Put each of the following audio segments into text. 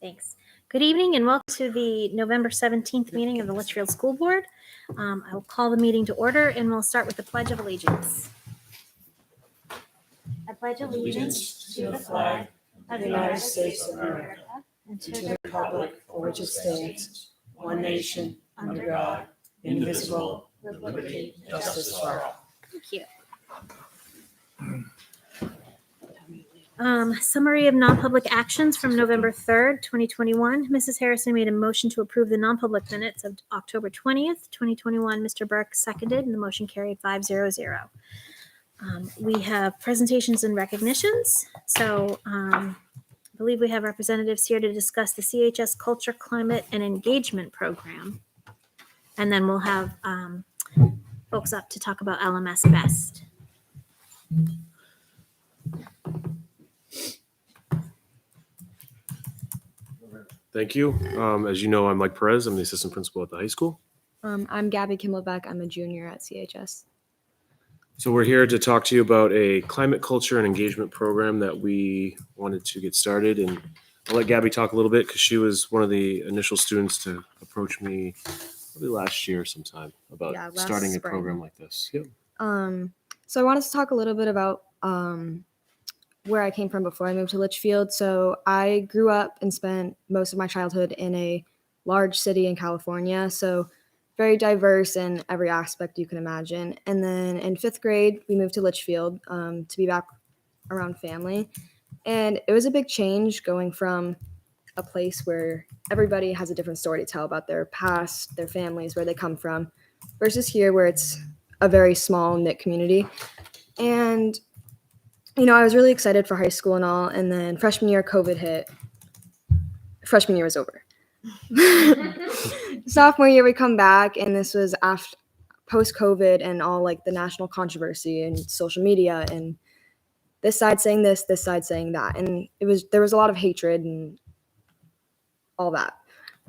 Thanks. Good evening and welcome to the November 17th meeting of the Litchfield School Board. I will call the meeting to order and we'll start with the Pledge of Allegiance. I pledge allegiance to the flag of the United States of America and to the republic for which it stands, one nation, under God, indivisible, with liberty and justice for all. Thank you. Summary of non-public actions from November 3rd, 2021. Mrs. Harrison made a motion to approve the non-public minutes of October 20th, 2021. Mr. Burke seconded and the motion carried 5-0-0. We have presentations and recognitions. So I believe we have representatives here to discuss the CHS Culture, Climate, and Engagement Program. And then we'll have folks up to talk about LMS Best. Thank you. As you know, I'm Mike Perez. I'm the assistant principal at the high school. I'm Gabby Kimmelbeck. I'm a junior at CHS. So we're here to talk to you about a climate, culture, and engagement program that we wanted to get started. And I'll let Gabby talk a little bit because she was one of the initial students to approach me probably last year sometime about starting a program like this. Yep. So I wanted to talk a little bit about where I came from before I moved to Litchfield. So I grew up and spent most of my childhood in a large city in California. So very diverse in every aspect you can imagine. And then in 5th grade, we moved to Litchfield to be back around family. And it was a big change going from a place where everybody has a different story to tell about their past, their families, where they come from, versus here where it's a very small knit community. And you know, I was really excited for high school and all, and then freshman year, COVID hit. Freshman year was over. Sophomore year, we come back, and this was after post-COVID and all like the national controversy and social media, and this side saying this side saying that, and there was a lot of hatred and all that.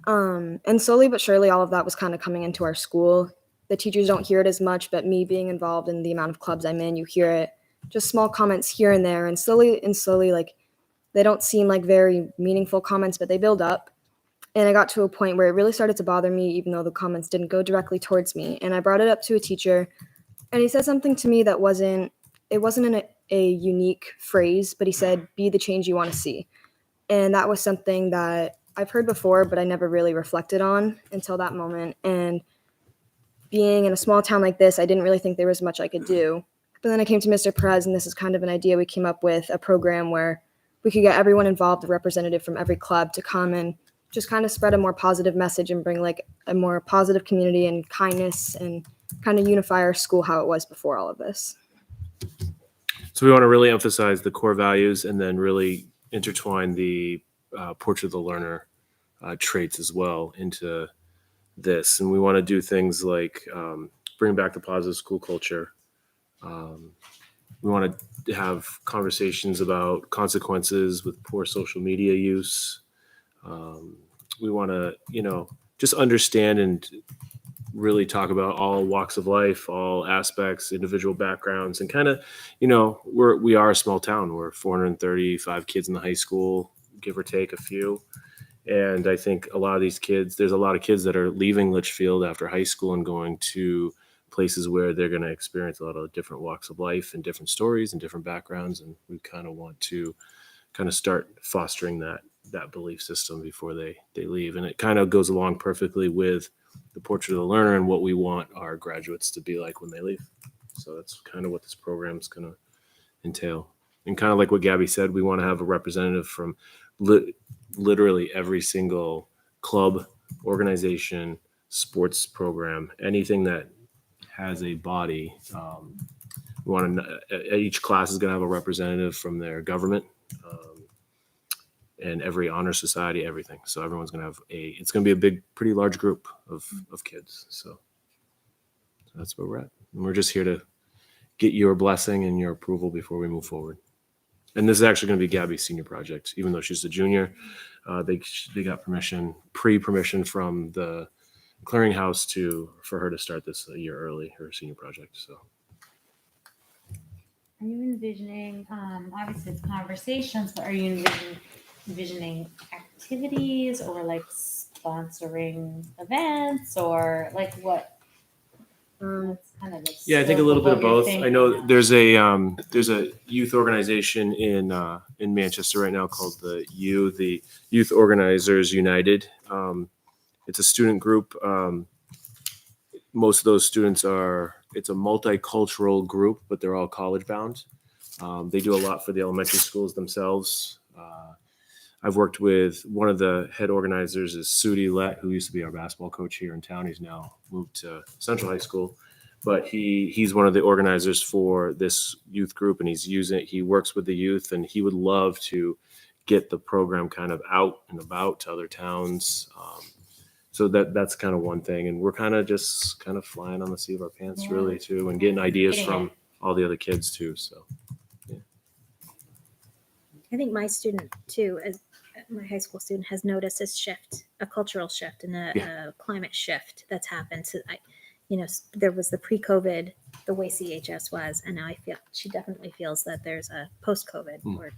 And slowly but surely, all of that was kind of coming into our school. The teachers don't hear it as much, but me being involved in the amount of clubs I'm in, you hear it. Just small comments here and there, and slowly, like, they don't seem like very meaningful comments, but they build up. And I got to a point where it really started to bother me, even though the comments didn't go directly towards me. And I brought it up to a teacher, and he said something to me that wasn't in a unique phrase, but he said, "Be the change you want to see." And that was something that I've heard before, but I never really reflected on until that moment. And being in a small town like this, I didn't really think there was much I could do. But then I came to Mr. Perez, and this is kind of an idea we came up with, a program where we could get everyone involved, a representative from every club, to come and just kind of spread a more positive message and bring like a more positive community and kindness and kind of unify our school how it was before all of this. So we want to really emphasize the core values and then really intertwine the portrait of the learner traits as well into this. And we want to do things like bring back the positive school culture. We want to have conversations about consequences with poor social media use. We want to, just understand and really talk about all walks of life, all aspects, individual backgrounds, and kind of, we are a small town. We're 435 kids in the high school, give or take a few. And I think a lot of these kids, there's a lot of kids that are leaving Litchfield after high school and going to places where they're going to experience a lot of different walks of life and different stories and different backgrounds. And we kind of want to start fostering that belief system before they leave. And it kind of goes along perfectly with the portrait of the learner and what we want our graduates to be like when they leave. So that's kind of what this program is going to entail. And kind of like what Gabby said, we want to have a representative from literally every single club, organization, sports program, anything that has a body. We want to, each class is going to have a representative from their government and every honor society, everything. So everyone's going to have it's going to be a pretty large group of kids. So that's where we're at. And we're just here to get your blessing and your approval before we move forward. And this is actually going to be Gabby's senior project, even though she's a junior. They got pre-permission from the clearinghouse for her to start this a year early, her senior project. So, are you envisioning? Obviously, it's conversations, but are you envisioning activities or like sponsoring events or like what? What's kind of the Yeah, I think a scope little bit what of you're both. thinking I know of? there's a youth organization in Manchester right now called the Youth Organizers United. It's a student group. Most of those students it's a multicultural group, but they're all college bound. They do a lot for the elementary schools themselves. I've worked with one of the head organizers is Sudi Lett, who used to be our basketball coach here in town. He's now moved to Central High School, but he's one of the organizers for this youth group, and he works with the youth, and he would love to get the program kind of out and about to other towns. So that's kind of one thing, and we're kind of just kind of flying on the seat of our pants, Yeah. really, too, and getting ideas Getting from it. all the other kids too. So I think my student too, as my high school student, has noticed a cultural shift and a climate shift that's happened. So there was the pre-COVID, the way CHS was, and now I feel she definitely feels that there's a post-COVID or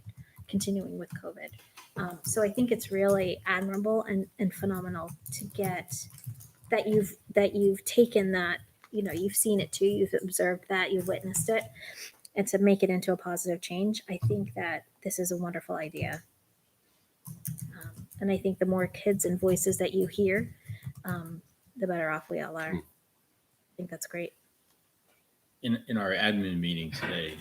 continuing with COVID. So I think it's really admirable and phenomenal to get that you've taken that, you've seen it too, you've observed that, you've witnessed it, and to make it into a positive change. I think that this is a wonderful idea. And I think the more kids and voices that you hear, the better off we all are. I think that's great. In our admin meeting today,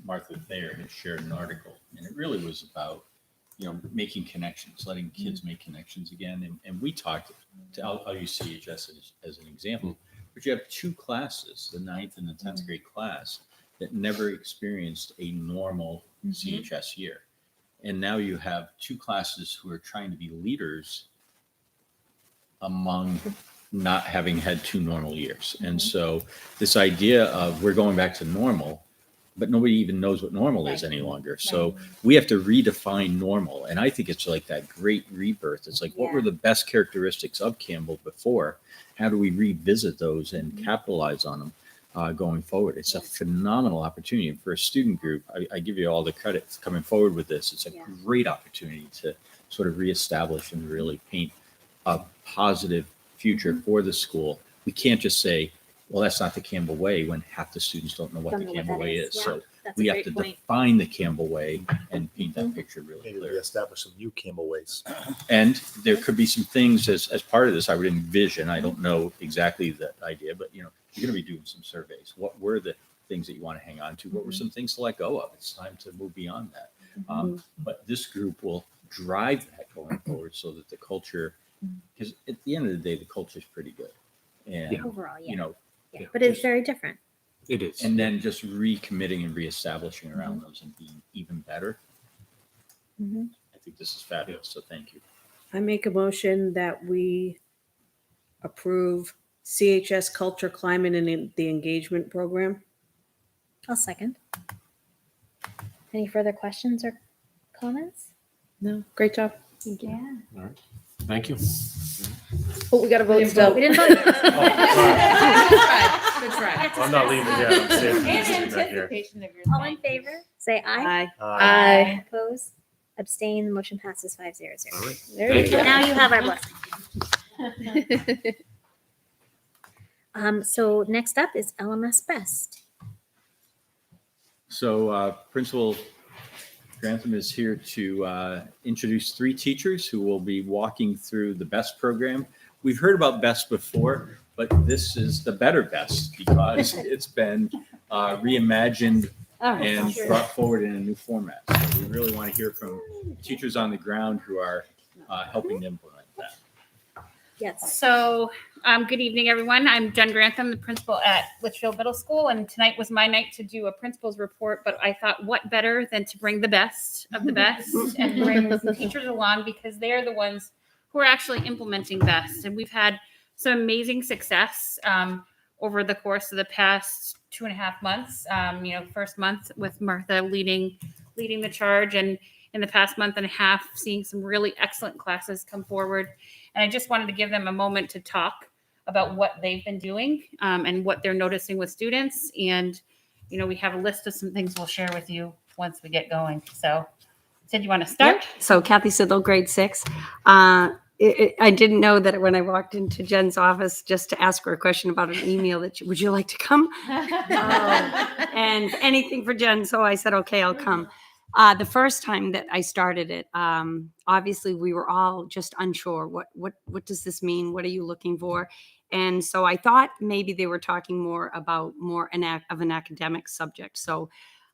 Martha Thayer had shared an article, and it really was about, making connections, letting kids make connections again. And we talked, I'll use CHS as an example, but you have two classes, the 9th and the 10th grade class, that never experienced a normal CHS year. And now you have two classes who are trying to be leaders among not having had two normal years. And so this idea of we're going back to normal, but nobody even knows what normal is any longer. So we have to redefine normal. And I think it's like that great rebirth. It's like, what were the best characteristics of Campbell before? How do we revisit those and capitalize on them going forward? It's a phenomenal opportunity. And for a student group, I give you all the credit for coming forward with this. It's a great opportunity to sort of reestablish and really paint a positive future for the school. We can't just say, well, that's not the Campbell way, when half the students don't know what the Campbell way is. Yeah, So that's we a have great to point. define the Campbell way and paint that picture really Maybe clear. we establish some new Campbell ways. And there could be some things as part of this I would envision. I don't know exactly the idea, but you're going to be doing some surveys. What were the things that you want to hang on to? What were some things to let go of? It's time to move beyond that. But this group will drive that going forward so that the culture, because at the end of the day, the culture is pretty good. And, Overall, yeah, but it's just- very different. it is. and then just recommitting and reestablishing around those and being even better. I think this is fabulous. So thank you. I make a motion that we approve CHS Culture, Climate, and the Engagement Program. I'll second. Any further questions or comments? No, great job. Yeah. All right. Thank you. Oh, we got to vote still. We didn't vote yet. Good try. I'm not leaving yet. I'm staying In back here. anticipation of your All in favor, say aye. Aye. Aye. Oppose, abstain, motion passes 5-0. All right. There Thank you you. go. Now you have our blessing. So next up is LMS Best. So Principal Grantham is here to introduce 3 teachers who will be walking through the BEST program. We've heard about BEST before, but this is the better BEST because it's been reimagined and brought forward in a new format. So we really want to hear from teachers on the ground who are helping to implement that. Yes. So, good evening, everyone. I'm Jen Grantham, the principal at Litchfield Middle School, and tonight was my night to do a principal's report, but I thought what better than to bring the best of the best and bring the teachers along because they're the ones who are actually implementing BEST. And we've had some amazing success over the course of the past 2.5 months. First month with Martha leading the charge, and in the past month and a half, seeing some really excellent classes come forward. And I just wanted to give them a moment to talk about what they've been doing and what they're noticing with students. And, we have a list of some things we'll share with you once we get going. So Sid, you want to start? So Kathy Siddle, grade 6. I didn't know that when I walked into Jen's office just to ask her a question about an email that would you like to come? And anything for Jen. So I said, okay, I'll come. The first time that I started it, obviously we were all just unsure. What does this mean? What are you looking for? And so I thought maybe they were talking more about of an academic subject. So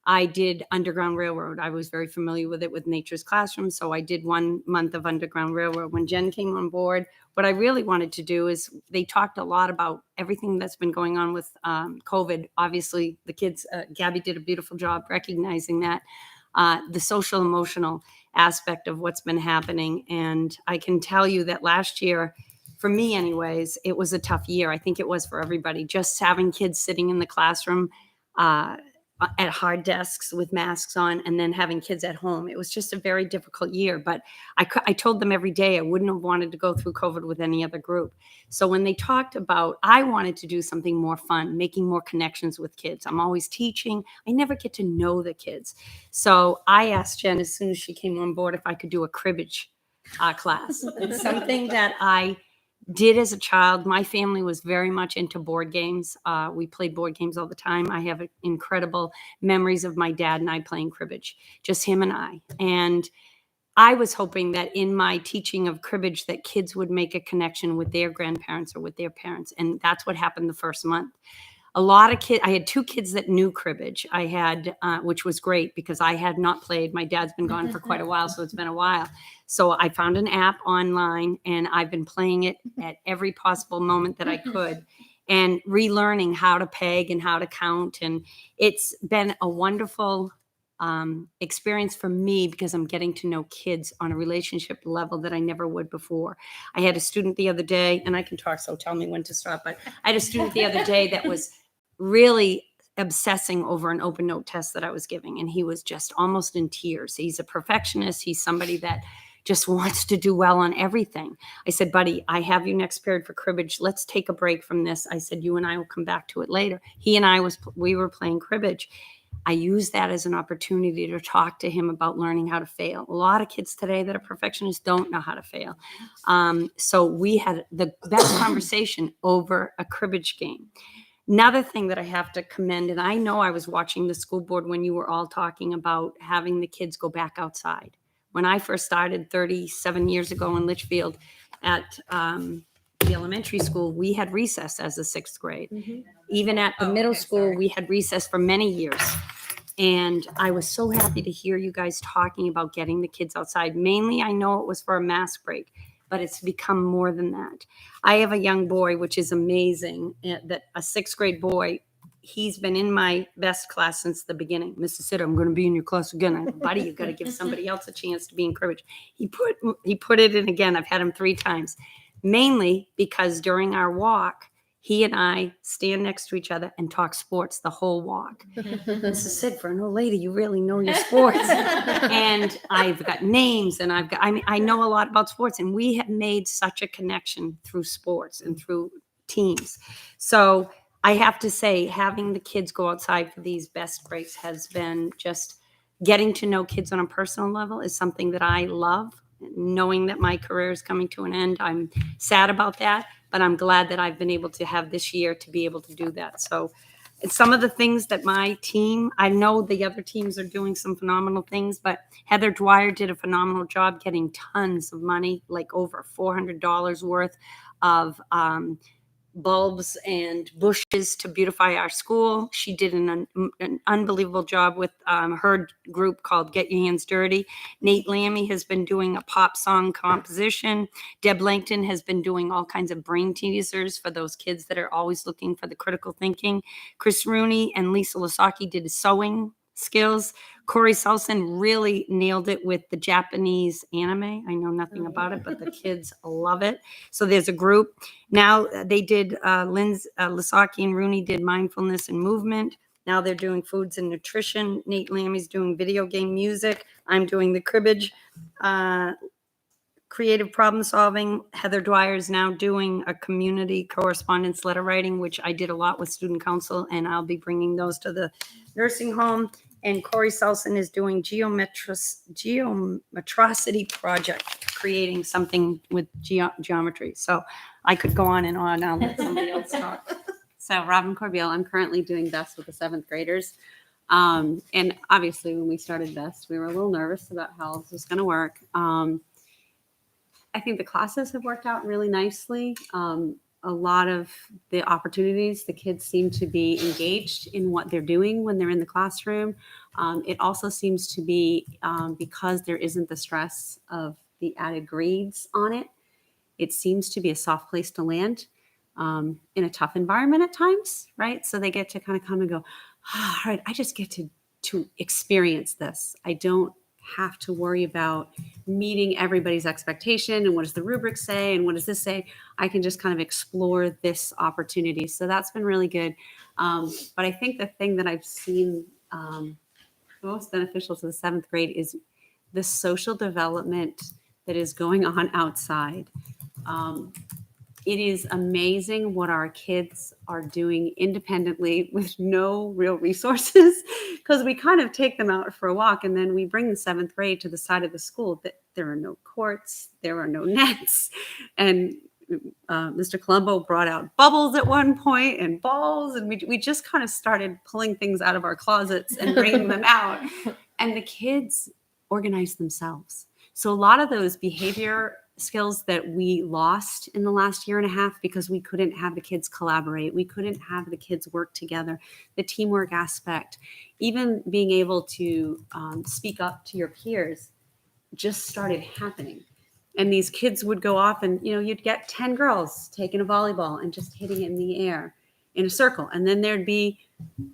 I did Underground Railroad. I was very familiar with it with Nature's Classroom. So I did 1 month of Underground Railroad. When Jen came on board, what I really wanted to do is they talked a lot about everything that's been going on with COVID. Obviously, the kids, Gabby did a beautiful job recognizing that, the social emotional aspect of what's been happening. And I can tell you that last year, for me anyways, it was a tough year. I think it was for everybody. Just having kids sitting in the classroom, at hard desks with masks on, and then having kids at home. It was just a very difficult year, but I told them every day I wouldn't have wanted to go through COVID with any other group. So when they talked about, I wanted to do something more fun, making more connections with kids. I'm always teaching. I never get to know the kids. So I asked Jen as soon as she came on board if I could do a cribbage class. It's something that I did as a child. My family was very much into board games. We played board games all the time. I have incredible memories of my dad and I playing cribbage, just him and I. And I was hoping that in my teaching of cribbage that kids would make a connection with their grandparents or with their parents. And that's what happened the first month. A lot of kids, I had 2 kids that knew cribbage. I had, which was great because I had not played. My dad's been gone for quite a while, so it's been a while. So I found an app online and I've been playing it at every possible moment that I could and relearning how to peg and how to count. And it's been a wonderful experience for me because I'm getting to know kids on a relationship level that I never would before. I had a student the other day, and I can talk, so tell me when to stop, but I had a student the other day that was really obsessing over an open note test that I was giving. And he was just almost in tears. He's a perfectionist. He's somebody that just wants to do well on everything. I said, buddy, I have you next period for cribbage. Let's take a break from this. I said, you and I will come back to it later. He and we were playing cribbage. I used that as an opportunity to talk to him about learning how to fail. A lot of kids today that are perfectionists don't know how to fail. So we had the best conversation over a cribbage game. Another thing that I have to commend, and I know I was watching the school board when you were all talking about having the kids go back outside. When I first started 37 years ago in Litchfield at the elementary school, we had recess as a 6th grade. Mm-hmm. Even at the middle school, we had recess for many years. And I was so happy to hear you guys talking about getting the kids outside. Mainly, I know it was for a mask break, but it's become more than that. I have a young boy, which is amazing, that a 6th grade boy, he's been in my best class since the beginning. Mrs. Sitter, I'm going to be in your class again. I said, buddy, you've got to give somebody else a chance to be in cribbage. He put it in again. I've had him 3 times, mainly because during our walk, he and I stand next to each other and talk sports the whole walk. Mrs. Sid, for an old lady, you really know your sports. And I've got names and I know a lot about sports, and we have made such a connection through sports and through teams. So I have to say, having the kids go outside for these best breaks has been just getting to know kids on a personal level is something that I love. Knowing that my career is coming to an end, I'm sad about that, but I'm glad that I've been able to have this year to be able to do that. So it's some of the things that my team, I know the other teams are doing some phenomenal things, but Heather Dwyer did a phenomenal job getting tons of money, like over $400 worth of bulbs and bushes to beautify our school. She did an unbelievable job with her group called Get Your Hands Dirty. Nate Lammy has been doing a pop song composition. Deb Langton has been doing all kinds of brain teasers for those kids that are always looking for the critical thinking. Chris Rooney and Lisa Lasaki did sewing skills. Corey Selson really nailed it with the Japanese anime. I know nothing about it, but the kids love it. So there's a group. Now they did, Lasaki and Rooney did mindfulness and movement. Now they're doing foods and nutrition. Nate Lammy's doing video game music. I'm doing the cribbage. Creative problem solving. Heather Dwyer is now doing a community correspondence letter writing, which I did a lot with student council, and I'll be bringing those to the nursing home. and Corey Selson is doing geometricity project, creating something with geometry. So I could go on and on. I'll let somebody else talk. So Robin Corbeil, I'm currently doing Best with the 7th graders. And obviously when we started Best, we were a little nervous about how this was going to work. I think the classes have worked out really nicely. A lot of the opportunities, the kids seem to be engaged in what they're doing when they're in the classroom. It also seems to be because there isn't the stress of the added grades on it. It seems to be a soft place to land in a tough environment at times, right? So they get to kind of come and go, all right, I just get to experience this. I don't have to worry about meeting everybody's expectation and what does the rubric say and what does this say. I can just kind of explore this opportunity. So that's been really good. But I think the thing that I've seen most beneficial to the 7th grade is the social development that is going on outside. It is amazing what our kids are doing independently with no real resources, because we kind of take them out for a walk and then we bring the 7th grade to the side of the school that there are no courts, there are no nets. And Mr. Colombo brought out bubbles at one point and balls. And we just kind of started pulling things out of our closets and bringing them out. And the kids organize themselves. So a lot of those behavior skills that we lost in the last year and a half because we couldn't have the kids collaborate, we couldn't have the kids work together, the teamwork aspect, even being able to speak up to your peers just started happening. And these kids would go off and, you'd get 10 girls taking a volleyball and just hitting it in the air in a circle. And then there'd be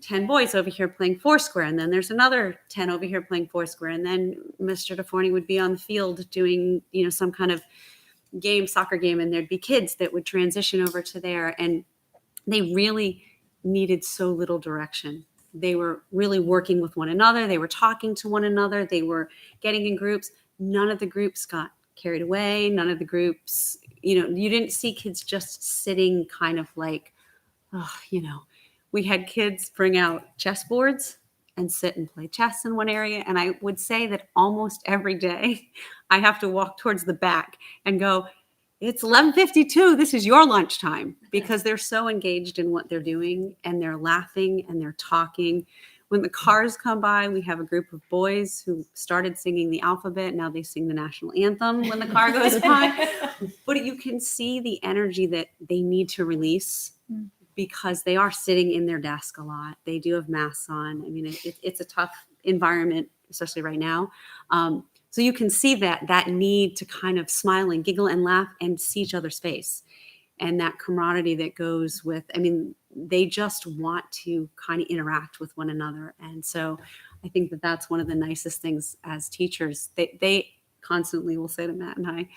10 boys over here playing foursquare. And then there's another 10 over here playing foursquare. And then Mr. DeForney would be on the field doing, some kind of soccer game. And there'd be kids that would transition over to there. And they really needed so little direction. They were really working with one another. They were talking to one another. They were getting in groups. None of the groups got carried away. None of the groups, you didn't see kids just sitting kind of like, we had kids bring out chessboards and sit and play chess in one area. And I would say that almost every day I have to walk towards the back and go, it's 11:52. This is your lunchtime, because they're so engaged in what they're doing and they're laughing and they're talking. When the cars come by, we have a group of boys who started singing the alphabet. Now they sing the national anthem when the car goes by. But you can see the energy that they need to release because they are sitting in their desk a lot. They do have masks on. I mean, it's a tough environment, especially right now. So you can see that need to kind of smile and giggle and laugh and see each other's face. And that camaraderie that goes with, they just want to kind of interact with one another. And so I think that that's one of the nicest things as teachers. They constantly will say to Matt and I,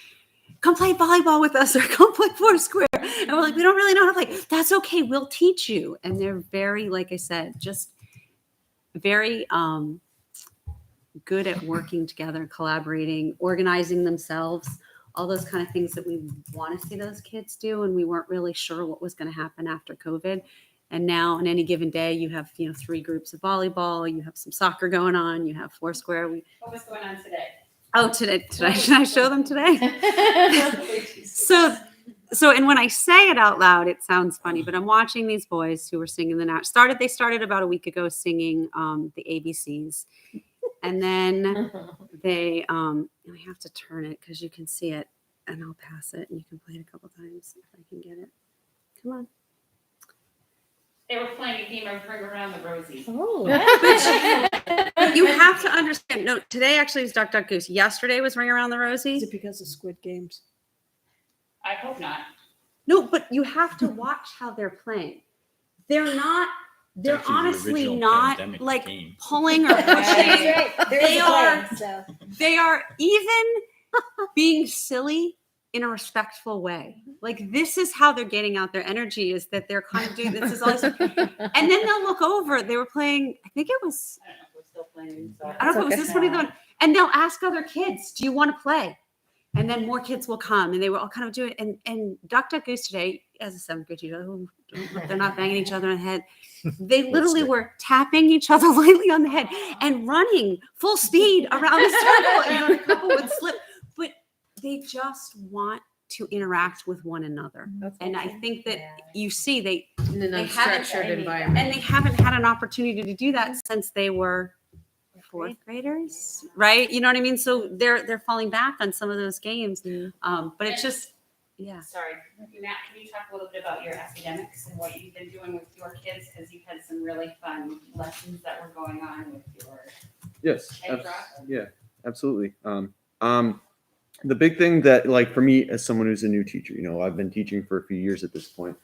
come play volleyball with us or come play foursquare. And we're like, we don't really know how to play. That's okay. We'll teach you. And they're very, like I said, just very good at working together, collaborating, organizing themselves, all those kind of things that we want to see those kids do. And we weren't really sure what was going to happen after COVID. And now on any given day, you have, 3 groups of volleyball, you have some soccer going on, you have foursquare. What was going on today? Oh, today. Should I show them today? So, and when I say it out loud, it sounds funny, but I'm watching these boys who were singing they started about a week ago singing the ABCs. And then they, I have to turn it because you can see it and I'll pass it and you can play it a couple times if I can get it. Come on. They were playing a game of Ring Around the Rosie. Oh, But you have to understand. No, today actually is Duck Duck Goose. Yesterday was Ring Around the Rosie. Is it because of Squid Games? I hope not. No, but you have to watch how they're playing. They're actually the honestly original not pandemic like game. pulling or pushing. right. They are even being silly in a respectful way. Like this is how they're getting out their energy, is that they're kind of doing this is always, and then they'll look over. They were playing, I think it was, I don't know if we're still playing. So I don't know, was this one of the, and they'll ask other kids, do you want to play? And then more kids will come, and they were all kind of doing it. And Dr. Goose today, as a 7th grade teacher, oh, they're not banging each other on the head. They literally were tapping each other lightly on the head and running full speed around the circle. And a couple would slip, but they just want to interact with one another. And I think that you see they In an they haven't- unstructured environment. and they haven't had an opportunity to do that since they were 4th graders, right? You know what I mean? So they're falling back on some of those games. But it's just, yeah. Sorry, Matt, can you talk a little bit about your academics and what you've been doing with your kids? Because you've had some really fun lessons that were going on with your Yes. head drop. Yeah, absolutely. The big thing that, like, for me as someone who's a new teacher, I've been teaching for a few years at this point.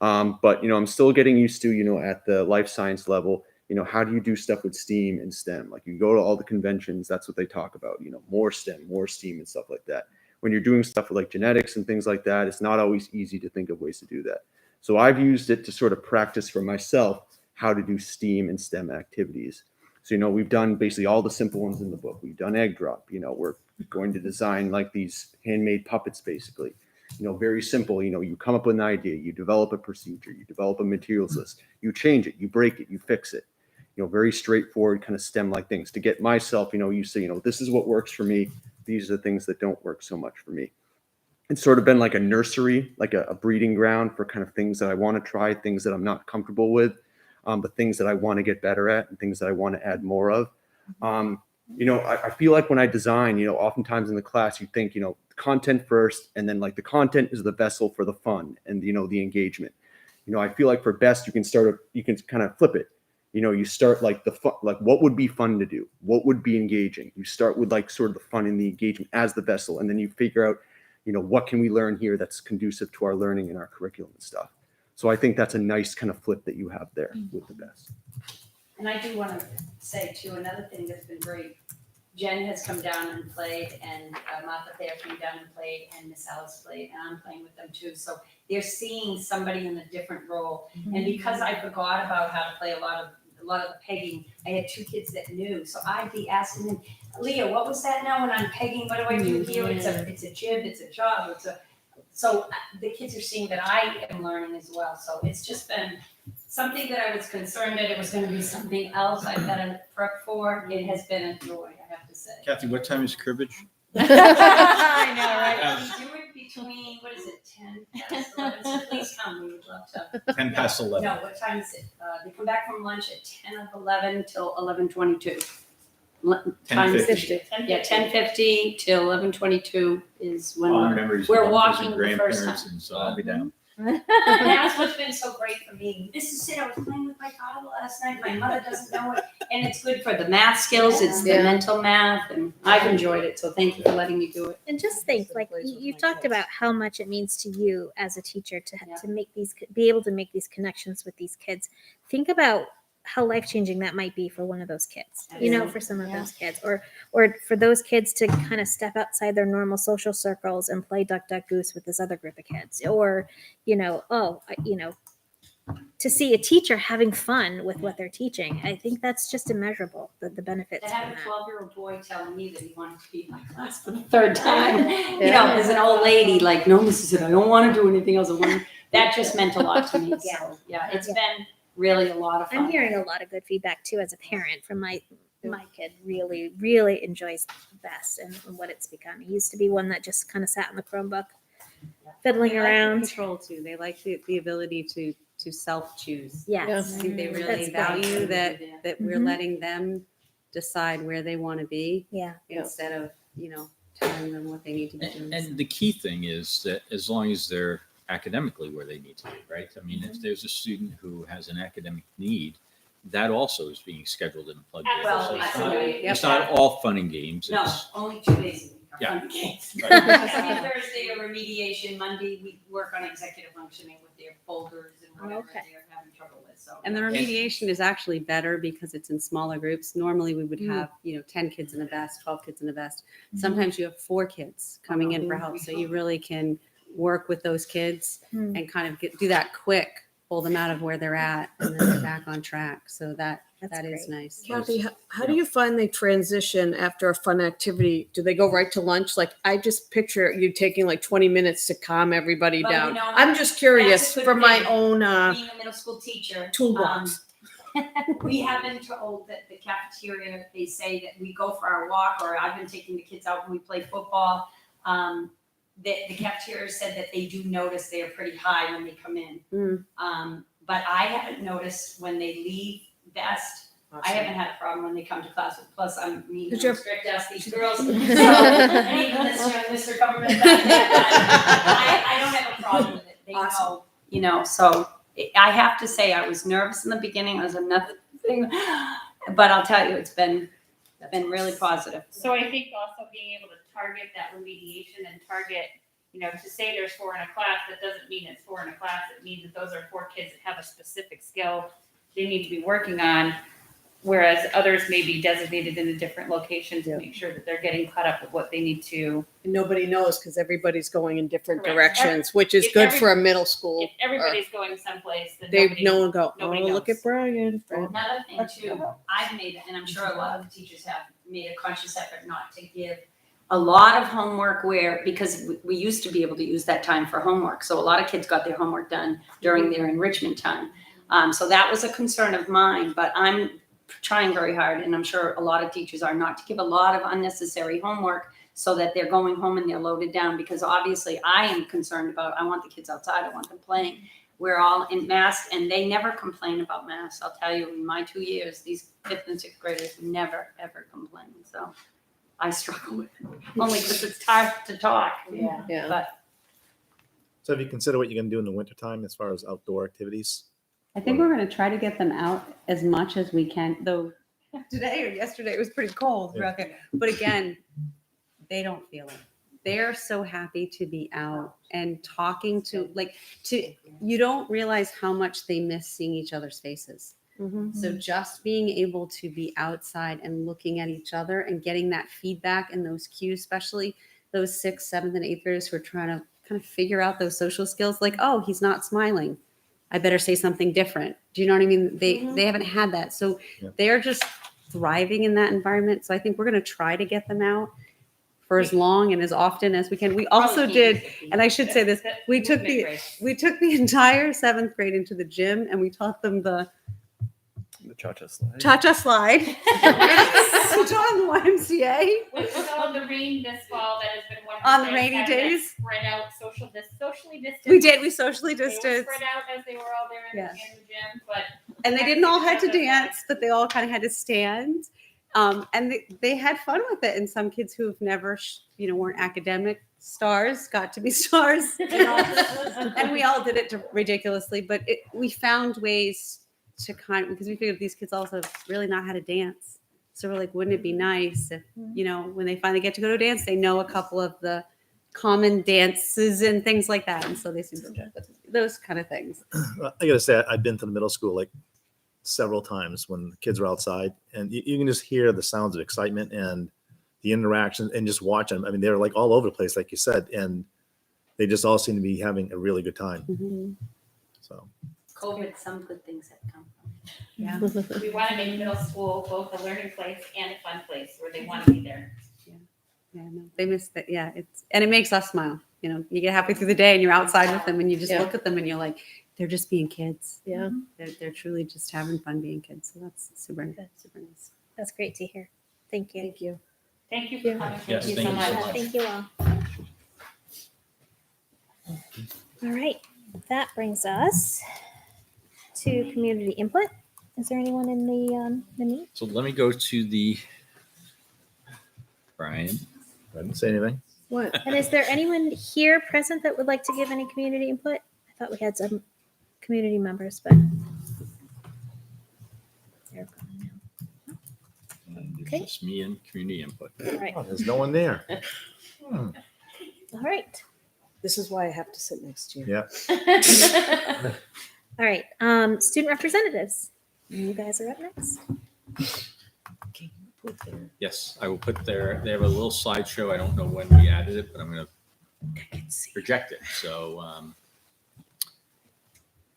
But, I'm still getting used to, at the life science level, how do you do stuff with STEAM and STEM? Like, you go to all the conventions, that's what they talk about, more STEM, more STEAM and stuff like that. When you're doing stuff with like genetics and things like that, it's not always easy to think of ways to do that. So I've used it to sort of practice for myself how to do STEAM and STEM activities. So, we've done basically all the simple ones in the book. We've done egg drop, we're going to design like these handmade puppets, basically, very simple. You come up with an idea, you develop a procedure, you develop a materials list, you change it, you break it, you fix it. Very straightforward kind of STEM-like things to get myself, you say, this is what works for me. These are the things that don't work so much for me. It's sort of been like a nursery, like a breeding ground for kind of things that I want to try, things that I'm not comfortable with, but things that I want to get better at and things that I want to add more of. I feel like when I design, oftentimes in the class, you think, content first, and then like the content is the vessel for the fun and, the engagement. I feel like for best, you can kind of flip it. You start like the fun, like what would be fun to do? What would be engaging? You start with like sort of the fun and the engagement as the vessel. And then you figure out, what can we learn here that's conducive to our learning and our curriculum and stuff. So I think that's a nice kind of flip that you have there with the best. And I do want to say too, another thing that's been great, Jen has come down and played, and Martha Thayer came down and played, and Miss Alice played, and I'm playing with them too. So they're seeing somebody in a different role. And because I forgot about how to play a lot of the pegging, I had 2 kids that knew. So I'd be asking them, Leah, what was that now when I'm pegging? What do I do here? It's a jib, it's a job, so the kids are seeing that I am learning as well. So it's just been something that I was concerned that it was going to be something else I've got to prep for. It has been a joy, I have to say. Kathy, what time is cribbage? I know, right? We do it between, 10 past 11, so please come, we would love to. 10 past 11. No, what time is it? They come back from lunch at 10 of 11 till 11:22. 10:50. Yeah, 10:50 till 11:22 is when Our memories we're of walking uncles the and first grandparents, time. and so I'll be down. And that's what's been so great for me. This is it. I was playing with my daughter last night. My mother doesn't know it. And it's good for the math skills. It's the mental math. And I've enjoyed it. So thank you for letting me do it. And just think, like you've talked about how much it means to you as a teacher to make be able to make these connections with these kids. Think about how life-changing that might be for one of those kids, for some of those kids, or for those kids to kind of step outside their normal social circles and play duck, duck, goose with this other group of kids, or, to see a teacher having fun with what they're teaching. I think that's just immeasurable, the benefits. To from have a that. 12-year-old boy telling me that he wanted to be in my class for the 3rd time, as an old lady, like, no, Mrs. I don't want to do anything else. That just meant a lot to me. So, it's been really a lot of fun. I'm hearing a lot of good feedback too as a parent from my kid. Really, really enjoys best and what it's become. He used to be one that just kind of sat in the Chromebook, fiddling They like the around. control too. They like the ability to self-choose. Yes. I think they really That's value great. that we're Mhm. letting them decide where they want to be Yeah. instead of, telling them what they need to be doing. And the key thing is that as long as they're academically where they need to be, right? I mean, if there's a student who has an academic need, that also is being scheduled and plugged in. Well, So it's not- absolutely. it's not all fun and games. No, It's, only 2 days a week. Yeah. Fun games. Right. Thursday or remediation, Monday we work on executive functioning with their folders and whatever Okay. they're having trouble with. So And the remediation is actually better because it's in smaller groups. Normally we would have, 10 kids in a vest, 12 kids in a vest. Sometimes you have 4 kids coming in for help. So you really can work with those kids and kind of do that quick pull them out of where they're at and then they're back on track. So that That's is great. nice. Kathy, how do you find they transition after a fun activity? Do they go right to lunch? Like, I just picture you taking like 20 minutes to calm everybody Well, you down. know, I'm just curious that's a good for my thing. own Being a middle school teacher, toolbox. we have been told that the cafeteria, they say that we go for our walk, or I've been taking the kids out when we play football. The cafeteria said that they do notice they are pretty high when they come in. But I haven't noticed when they leave best. I haven't had a problem when they come to class. Plus, I'm mean and strict to ask these girls. So, and even this young Mr. Government back there, I don't have a problem with it. They know, you know, so I have to say I was nervous in the beginning. It was another thing, but I'll tell you, it's been really positive. So I think also being able to target that remediation and target, you know, to say there's 4 in a class, that doesn't mean it's 4 in a class. It means that those are 4 kids that have a specific skill they need to be working on, whereas others may be designated in a different location to make sure that they're getting caught up with what they need to. And nobody knows because everybody's going in different Correct. directions, which is If good every- for a middle school. If everybody's going someplace, then They nobody, know and go, oh, nobody look knows. at Brian. Another thing too, I've made, and I'm sure a lot of the teachers have made a conscious effort not to give a lot of homework because we used to be able to use that time for homework. So a lot of kids got their homework done during their enrichment time. So that was a concern of mine, but I'm trying very hard, and I'm sure a lot of teachers are, not to give a lot of unnecessary homework so that they're going home and they're loaded down, because obviously I am concerned about, I want the kids outside, I want them playing. We're all in masks, and they never complain about masks. I'll tell you, in my 2 years, these 5th and 6th graders never, ever complain. So I struggle with it, only because it's hard to talk. Yeah. But So have you considered what you're going to do in the wintertime as far as outdoor activities? I think we're going to try to get them out as much as we can, though today or yesterday it was pretty cold. Yeah. Okay. But again, they don't feel it. They're so happy to be out and talking to, you don't realize how much they miss seeing each other's faces. So just being able to be outside and looking at each other and getting that feedback and those cues, especially those 6th, 7th, and 8th graders who are trying to kind of figure out those social skills, like, oh, he's not smiling, I better say something different. Do you know what I mean? They haven't had that. So they're just thriving in that environment. So I think we're going to try to get them out for as long and as often as we can. We also did, and I should say this, we took the entire 7th grade into the gym and we taught them the cha-cha slide. cha-cha slide. We taught them the YMCA. with all the rain this fall, that has been one On the rainy days? Spread out, socially distanced. We did. We socially They were distanced. spread out as they were all there in, Yes. in the gym, but And they didn't all have to dance, but they all kind of had to stand. And they had fun with it. And some kids who've never, weren't academic stars got to be stars. And we all did it ridiculously, but we found ways to because we figured these kids also really not how to dance. So we're like, wouldn't it be nice if, when they finally get to go to a dance, they know a couple of the common dances and things like that. And so they seem to enjoy those kind of things. I got to say, I've been to the middle school like several times when the kids are outside, and you can just hear the sounds of excitement and the interaction and just watch them. I mean, they're like all over the place, like you said, and they just all seem to be having a really good time. So COVID, some good things have come from it. Yeah. we want to make middle school both a learning place and a fun place where they want to be there. Yeah, no, they miss that. Yeah, it makes us smile. You get halfway through the day and you're outside with them and you just look at them and you're like, they're just being kids. Yeah. They're truly just having fun being kids. So that's super nice. That's great to hear. Thank you. Thank you. Thank you for coming. Yes, Thank you thank so you so much. much. Thank you all. All right, that brings us to community input. Is there anyone in the meet? So let me go to the Brian. I didn't say anything. What? And is there anyone here present that would like to give any community input? I thought we had some community members, but they're gone now. And it's Okay. just me and community input. All right, Oh, there's no one there. all right, This is why I have to sit next to you. Yeah. all right. Student representatives, you guys are up next. Yes, I will put they have a little slideshow. I don't know when we added it, but I'm going to project it. So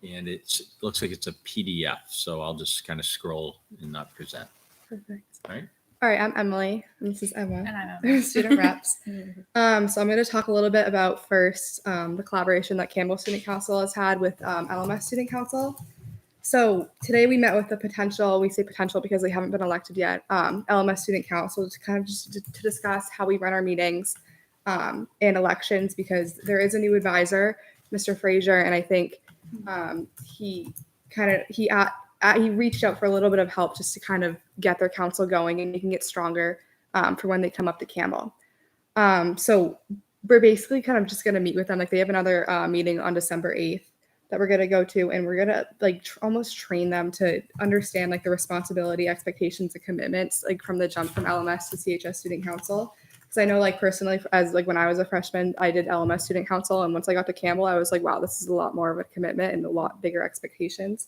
and it looks like it's a PDF. So I'll just kind of scroll and not present. Perfect. Right. All right, I'm Emily, and this is Emma. And I'm Student reps. So I'm going to talk a little bit about first the collaboration that Campbell Student Council has had with LMS Student Council. So today we met with the potential, we say potential because they haven't been elected yet, LMS Student Council to kind of just to discuss how we run our meetings and elections, because there is a new advisor, Mr. Frazier, and I think he reached out for a little bit of help just to kind of get their council going and making it stronger for when they come up to Campbell. So we're basically kind of just going to meet with them. Like they have another meeting on December 8th that we're going to go to, and we're going to like almost train them to understand like the responsibility, expectations, and commitments, like from the jump from LMS to CHS Student Council. Because I know like personally, as like when I was a freshman, I did LMS Student Council, and once I got to Campbell, I was like, wow, this is a lot more of a commitment and a lot bigger expectations.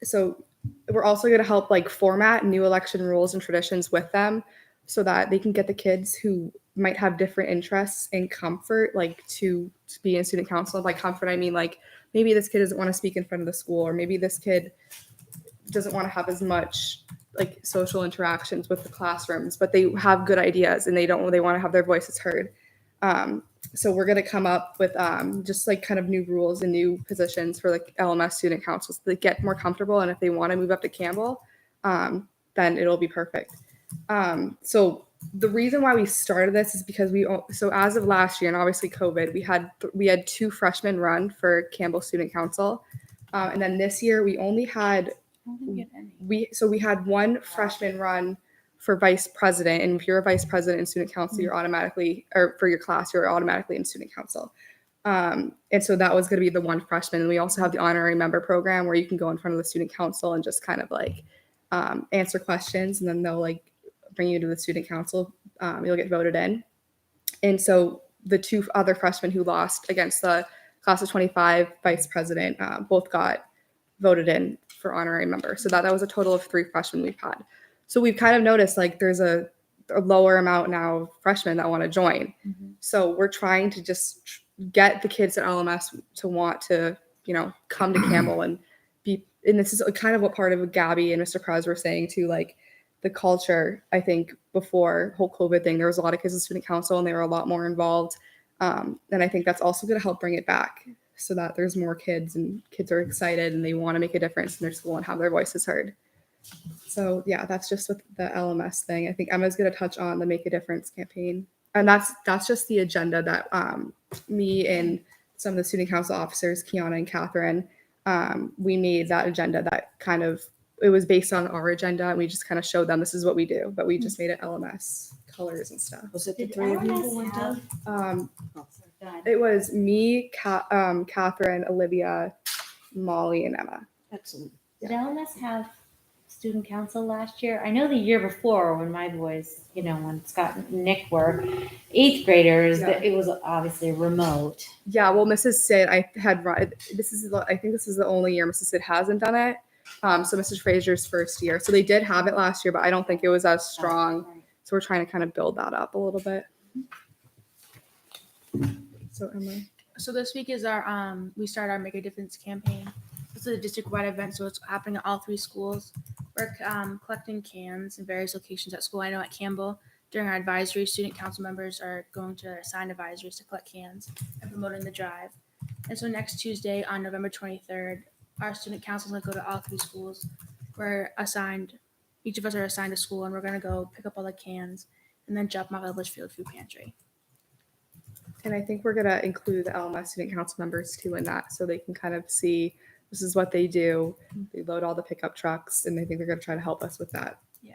So we're also going to help like format new election rules and traditions with them so that they can get the kids who might have different interests and comfort, like to be in student council. By comfort, I mean like maybe this kid doesn't want to speak in front of the school, or maybe this kid doesn't want to have as much like social interactions with the classrooms, but they have good ideas and they want to have their voices heard. So we're going to come up with just like kind of new rules and new positions for like LMS student councils to get more comfortable. And if they want to move up to Campbell, then it'll be perfect. So the reason why we started this is because so as of last year, and obviously COVID, we had 2 freshmen run for Campbell Student Council. And then this year we only had, we had 1 freshman run for vice president, and if you're a vice president in student council, you're automatically, or for your class, you're automatically in student council. And so that was going to be the 1 freshman. And we also have the honorary member program where you can go in front of the student council and just kind of like answer questions, and then they'll like bring you to the student council. You'll get voted in. And so the 2 other freshmen who lost against the class of 25 vice president both got voted in for honorary member. So that was a total of 3 freshmen we've had. So we've kind of noticed like there's a lower amount now of freshmen that want to join. Mm-hmm. So we're trying to just get the kids at LMS to want to, come to Campbell and be, and this is kind of what part of Gabby and Mr. Krause were saying too, like the culture. I think before whole COVID thing, there was a lot of kids in student council and they were a lot more involved. And I think that's also going to help bring it back so that there's more kids and kids are excited and they want to make a difference in their school and have their voices heard. So yeah, that's just with the LMS thing. I think Emma's going to touch on the Make a Difference campaign. And that's just the agenda that me and some of the student council officers, Kiana and Catherine, we made that agenda that kind of, it was based on our agenda, and we just kind of showed them this is what we do, but we just made it LMS colors and stuff. Was it the Did 3 of you? LMS have- Oh, Go ahead. It was me, Catherine, Olivia, Molly, and Emma. excellent. Did LMS have student council last year? I know the year before when my boys, when Scott and Nick were 8th graders, that it was obviously remote. Yeah, well, Mrs. Sid, I think this is the only year Mrs. Sid hasn't done it. So Mrs. Frazier's first year. So they did have it last year, but I don't think it was as strong. Right. So we're trying to kind of build that up a little bit. So Emma. So this week is our we start our Make a Difference campaign. This is a district-wide event, so it's happening at all 3 schools. We're collecting cans in various locations at school. I know at Campbell, during our advisory, student council members are going to their assigned advisories to collect cans and promoting the drive. And so next Tuesday on November 23rd, our student council is going to go to all 3 schools. Each of us are assigned a school, and we're going to go pick up all the cans and then drop them off at the Litchfield food pantry. And I think we're going to include the LMS student council members too in that, so they can kind of see this is what they do. They load all the pickup trucks, and I think they're going to try to help us with that. Yeah.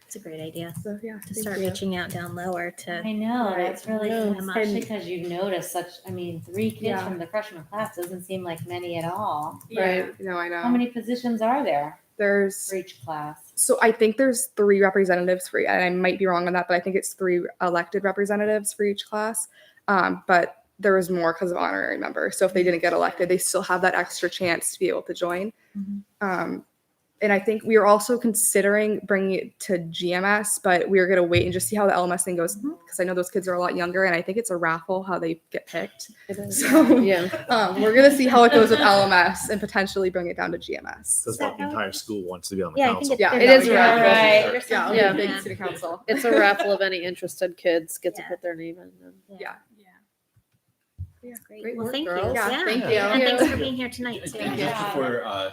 It's a great idea So yeah, to start reaching out down lower to. I know, Right. that's really Yeah. cool, especially because you've noticed 3 kids Yeah. from the freshman class doesn't seem like many at all. Right. No, I know. How many positions are there There's for each class? So I think there's 3 representatives for, and I might be wrong on that, but I think it's 3 elected representatives for each class. But there was more because of honorary members. So if they didn't get elected, they still have that extra chance to be able to join. And I think we are also considering bringing it to GMS, but we are going to wait and just see how the LMS thing goes, because I know those kids are a lot younger, and I think it's a raffle how they get picked. So Yeah. we're going to see how it goes with LMS and potentially bring it down to GMS. Because like the entire school wants to be on the Yeah, I council. think Yeah, it's it is a right. raffle. Or Yeah, something. yeah, big city council. It's a raffle of any interested kids get to Yeah. put their name in. And Yeah. Great. Great well, work, thank girls. you. Yeah, thank you. And thanks for being here tonight too. Just before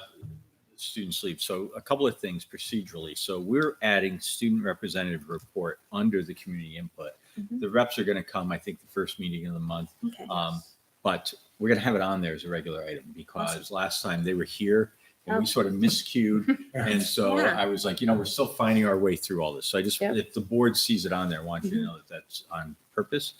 students leave, so a couple of things procedurally. So we're adding student representative report under the community input. Mhm. The reps are going to come, I think, the first meeting of the month. Okay. But we're going to have it on there as a regular item because last time they were here and we sort of miscued. And so Yeah. I was like, we're still finding our way through all this. So I just, Yep. if the board sees it on there, I want you to know that that's on purpose.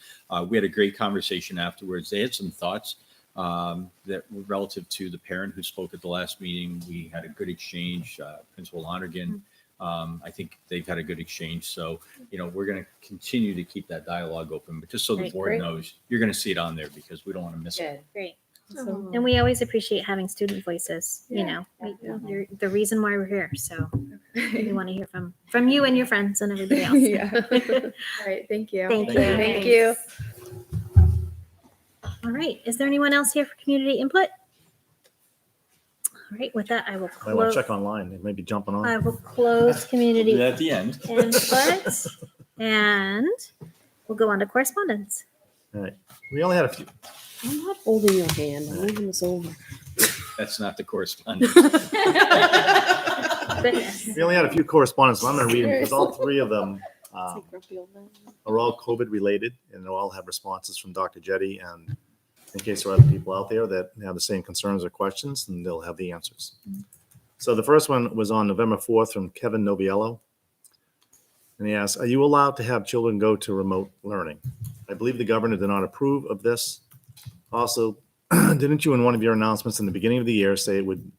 We had a great conversation afterwards. They had some thoughts that were relative to the parent who spoke at the last meeting. We had a good exchange. Principal Lonergan, I think they've had a good exchange. So, we're going to continue to keep that dialogue open. But just so the Great. board knows, you're going to see it on there because we don't want to miss it. Great. Awesome. And we always appreciate having student voices. You're the reason why we're here. So we want to hear from you and your friends and everybody else. Yeah. All right. Thank you. Thank you. Thank you. All right. Is there anyone else here for community input? All right. With that, I will I want close. to check online. They may be jumping on. I will close community Do that at the end. input, and we'll go on to correspondence. All right. We only had a few. I'm not holding your hand. I'm moving this over. That's not the correspondence. Goodness. We only had a few correspondence. I'm going to read them because all three of them It's like grumpy old man. are all COVID related, and they'll all have responses from Dr. Jetty. And in case there are other people out there that have the same concerns or questions, then they'll have the answers. So the first one was on November 4th from Kevin Noviello. And he asked, are you allowed to have children go to remote learning? I believe the governor did not approve of this. Also, didn't you in one of your announcements in the beginning of the year say it would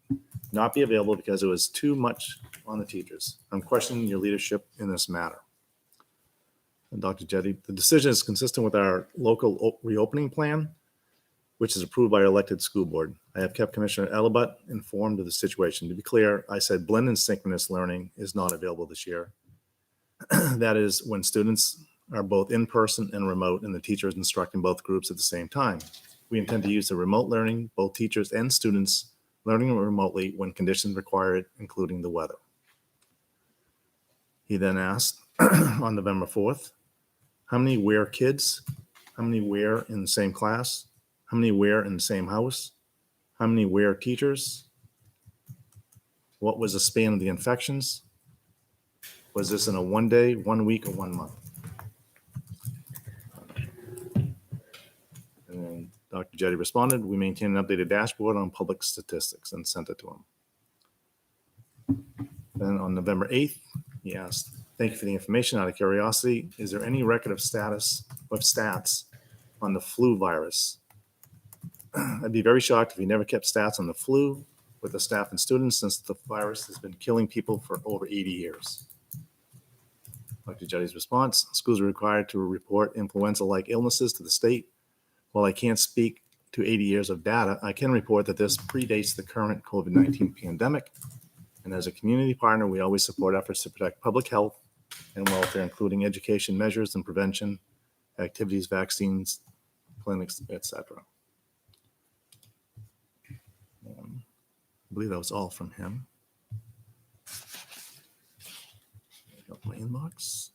not be available because it was too much on the teachers? I'm questioning your leadership in this matter. And Dr. Jetty, the decision is consistent with our local reopening plan, which is approved by our elected school board. I have kept Commissioner Elabut informed of the situation. To be clear, I said blended and synchronous learning is not available this year. That is when students are both in person and remote and the teacher is instructing both groups at the same time. We intend to use the remote learning, both teachers and students learning remotely when conditions require it, including the weather. He then asked on November 4th, how many were kids? How many were in the same class? How many were in the same house? How many were teachers? What was the span of the infections? Was this in a 1 day, 1 week, or 1 month? And then Dr. Jetty responded, we maintain an updated dashboard on public statistics, and sent it to him. Then on November 8th, he asked, thank you for the information. Out of curiosity, is there any record of stats on the flu virus? I'd be very shocked if he never kept stats on the flu with the staff and students, since the virus has been killing people for over 80 years. Dr. Jetty's response, schools are required to report influenza-like illnesses to the state. While I can't speak to 80 years of data, I can report that this predates the current COVID-19 pandemic. And as a community partner, we always support efforts to protect public health and welfare, including education measures and prevention, activities, vaccines, clinics, etc. I believe that was all from him. Got my inbox.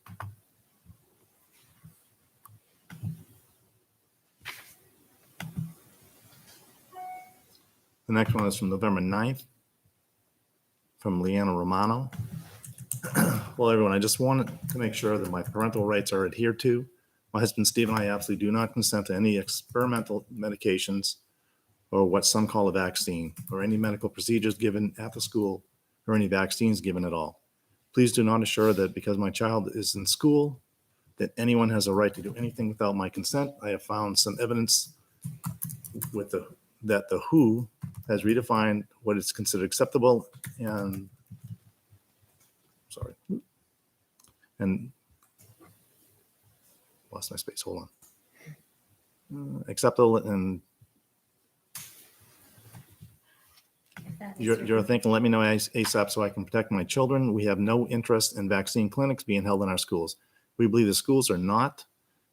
The next one is from November 9th from Leanna Romano. Well, everyone, I just wanted to make sure that my parental rights are adhered to. My husband, Steve, and I absolutely do not consent to any experimental medications or what some call a vaccine, or any medical procedures given at the school, or any vaccines given at all. Please do not assure that because my child is in school, that anyone has a right to do anything without my consent. I have found some evidence that the WHO has redefined what is considered acceptable and lost my space. Hold on. Acceptable and you're thinking, let me know ASAP so I can protect my children. We have no interest in vaccine clinics being held in our schools. We believe the schools are not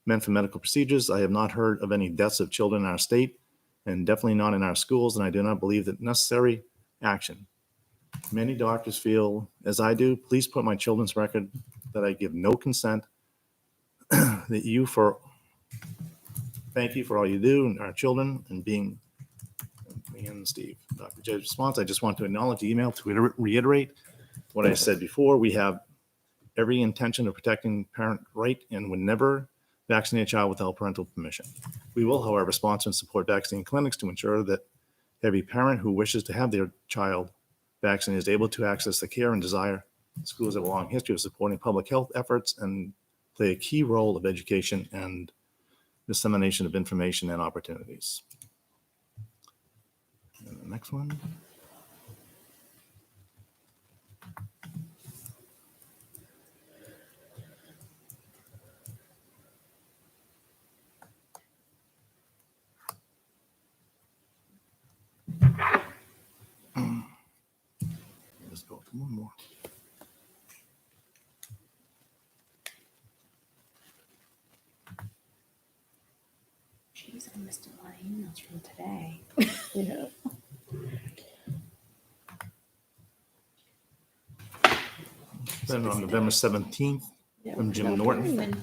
meant for medical procedures. I have not heard of any deaths of children in our state and definitely not in our schools. And I do not believe that necessary action. Many doctors feel as I do. Please put my children's record that I give no consent thank you for all you do and our children and being me and Steve. Dr. J's response, I just want to acknowledge the email to reiterate what I said before. We have every intention of protecting parent right and would never vaccinate a child without parental permission. We will, however, sponsor and support vaccine clinics to ensure that every parent who wishes to have their child vaccinated is able to access the care and desire. Schools have a long history of supporting public health efforts and play a key role of education and dissemination of information and opportunities. And the next one. Let's go to one more. Jeez, I missed a lot of emails from today. Yeah. Then on November 17th Yeah. from Jim Norton.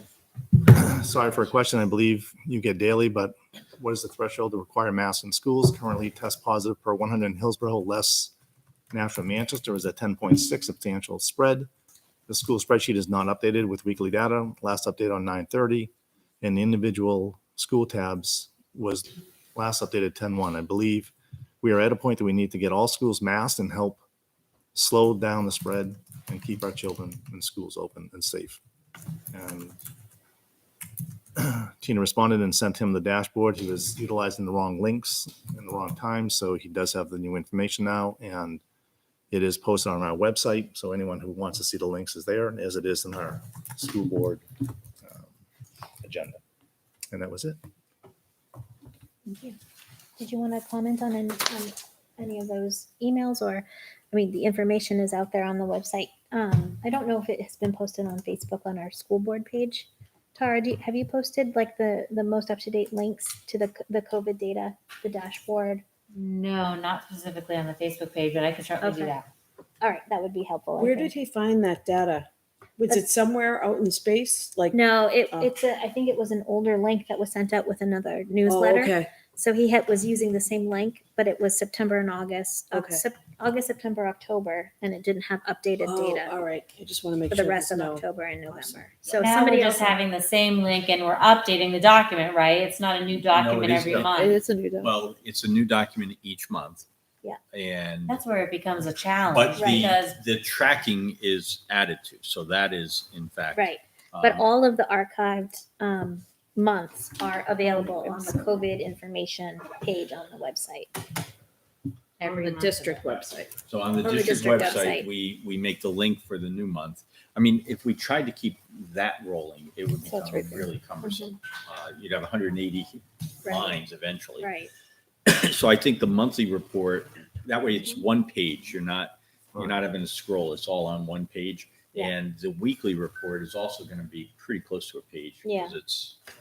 Sorry for a question I believe you get daily, but what is the threshold to require masks in schools? Currently test positive per 100 in Hillsborough, less Nashville, Manchester is at 10.6 substantial spread. The school spreadsheet is not updated with weekly data. Last update on 9/30, and the individual school tabs was last updated 10/1. I believe we are at a point that we need to get all schools masked and help slow down the spread and keep our children in schools open and safe. And Tina responded and sent him the dashboard. He was utilizing the wrong links in the wrong time, so he does have the new information now, and it is posted on our website. So anyone who wants to see the links is there, as it is in our school board agenda. And that was it. Thank you. Did you want to comment on any of those emails, or, I mean, the information is out there on the website. I don't know if it has been posted on Facebook on our school board page. Tara, have you posted like the most up-to-date links to the COVID data, the dashboard? No, not specifically on the Facebook page, but I can certainly do Okay. that. All right, that would be helpful. I Where think. did he find that data? Was it somewhere out in space? Like, No, Oh. I think it was an older link that was sent out with another oh, newsletter. okay. So he was using the same link, but it was September and August, Okay. August, September, October, and it didn't have updated Oh, data all right. I just want to make for sure. the rest of there's no- October and November. Awesome. So Now somebody we're else just having the same link and we're updating the document, right? It's not a new document is every not. month. It is a new document. Well, it's a new document each month. Yeah. And That's where it becomes a challenge but because the tracking is added to, so that is in fact right. But um, all of the archived months are available on the COVID information page on the website. On every the month. district website. So on the On the district district website, website. we make the link for the new month. I mean, if we tried to keep that rolling, it would That's become right there. really cumbersome. You'd have 180 Right. lines eventually. Right. So I think the monthly report, that way it's one page. You're not having to scroll. It's all on one page. Yeah. And the weekly report is also going to be pretty close to a page Yeah. because it's I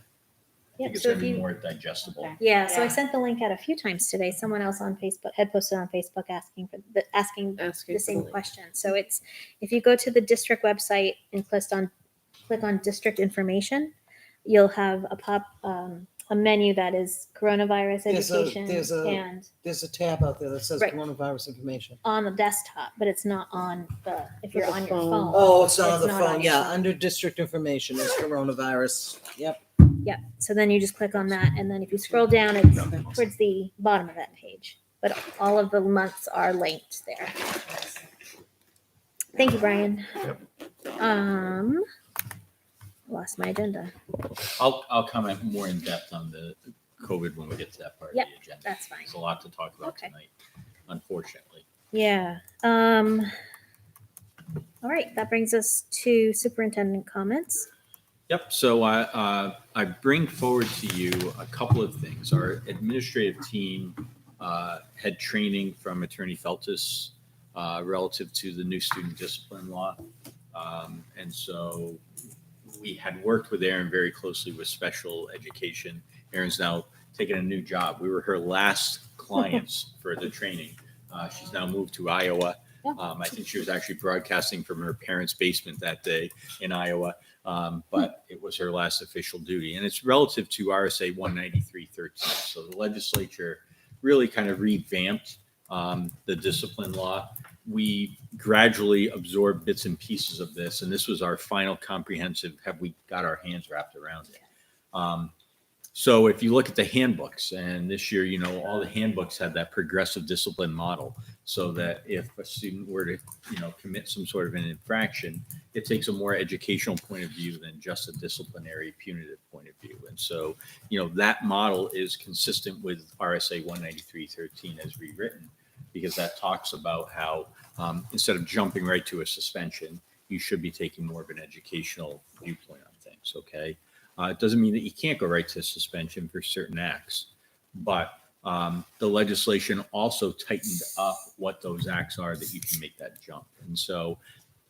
Yeah. think it's So going if to be you, more digestible. Okay. yeah. So I Yeah. sent the link out a few times today. Someone else on Facebook had posted on Facebook asking the Asking the for same link. question. So it's, if you go to the district website and click on district information, you'll have a menu that is coronavirus education There's a tab out there that says Right. coronavirus information. on the desktop, but it's not on if you're the on your phone. phone. Oh, it's not on the not phone. your Yeah, phone. under district information is coronavirus. Yep. Yep. So then you just click on that, and then if you scroll down, it's towards the bottom of that page. But all of the months are linked there. Thank you, Brian. Lost my agenda. I'll comment more in depth on the COVID when we get to that part Yep, of the agenda. that's fine. There's a lot to talk about Okay. tonight, unfortunately. Yeah. All right. That brings us to superintendent comments. Yep. So I bring forward to you a couple of things. Our administrative team had training from Attorney Feltus relative to the new student discipline law. And so we had worked with Erin very closely with special education. Erin's now taken a new job. We were her last clients for the training. She's now moved to Iowa. I think she was actually broadcasting from her parents' basement that day in Iowa, but it was her last official duty. And it's relative to RSA 193.13. So the legislature really kind of revamped the discipline law. We gradually absorbed bits and pieces of this, and this was our final comprehensive, have we got our hands wrapped around it. So if you look at the handbooks, and this year, you know, all the handbooks had that progressive discipline model, so that if a student were to, you know, commit some sort of an infraction, it takes a more educational point of view than just a disciplinary punitive point of view. And so, you know, that model is consistent with RSA 193.13 as rewritten, because that talks about how instead of jumping right to a suspension, you should be taking more of an educational viewpoint on things, okay? It doesn't mean that you can't go right to suspension for certain acts, but the legislation also tightened up what those acts are that you can make that jump. And so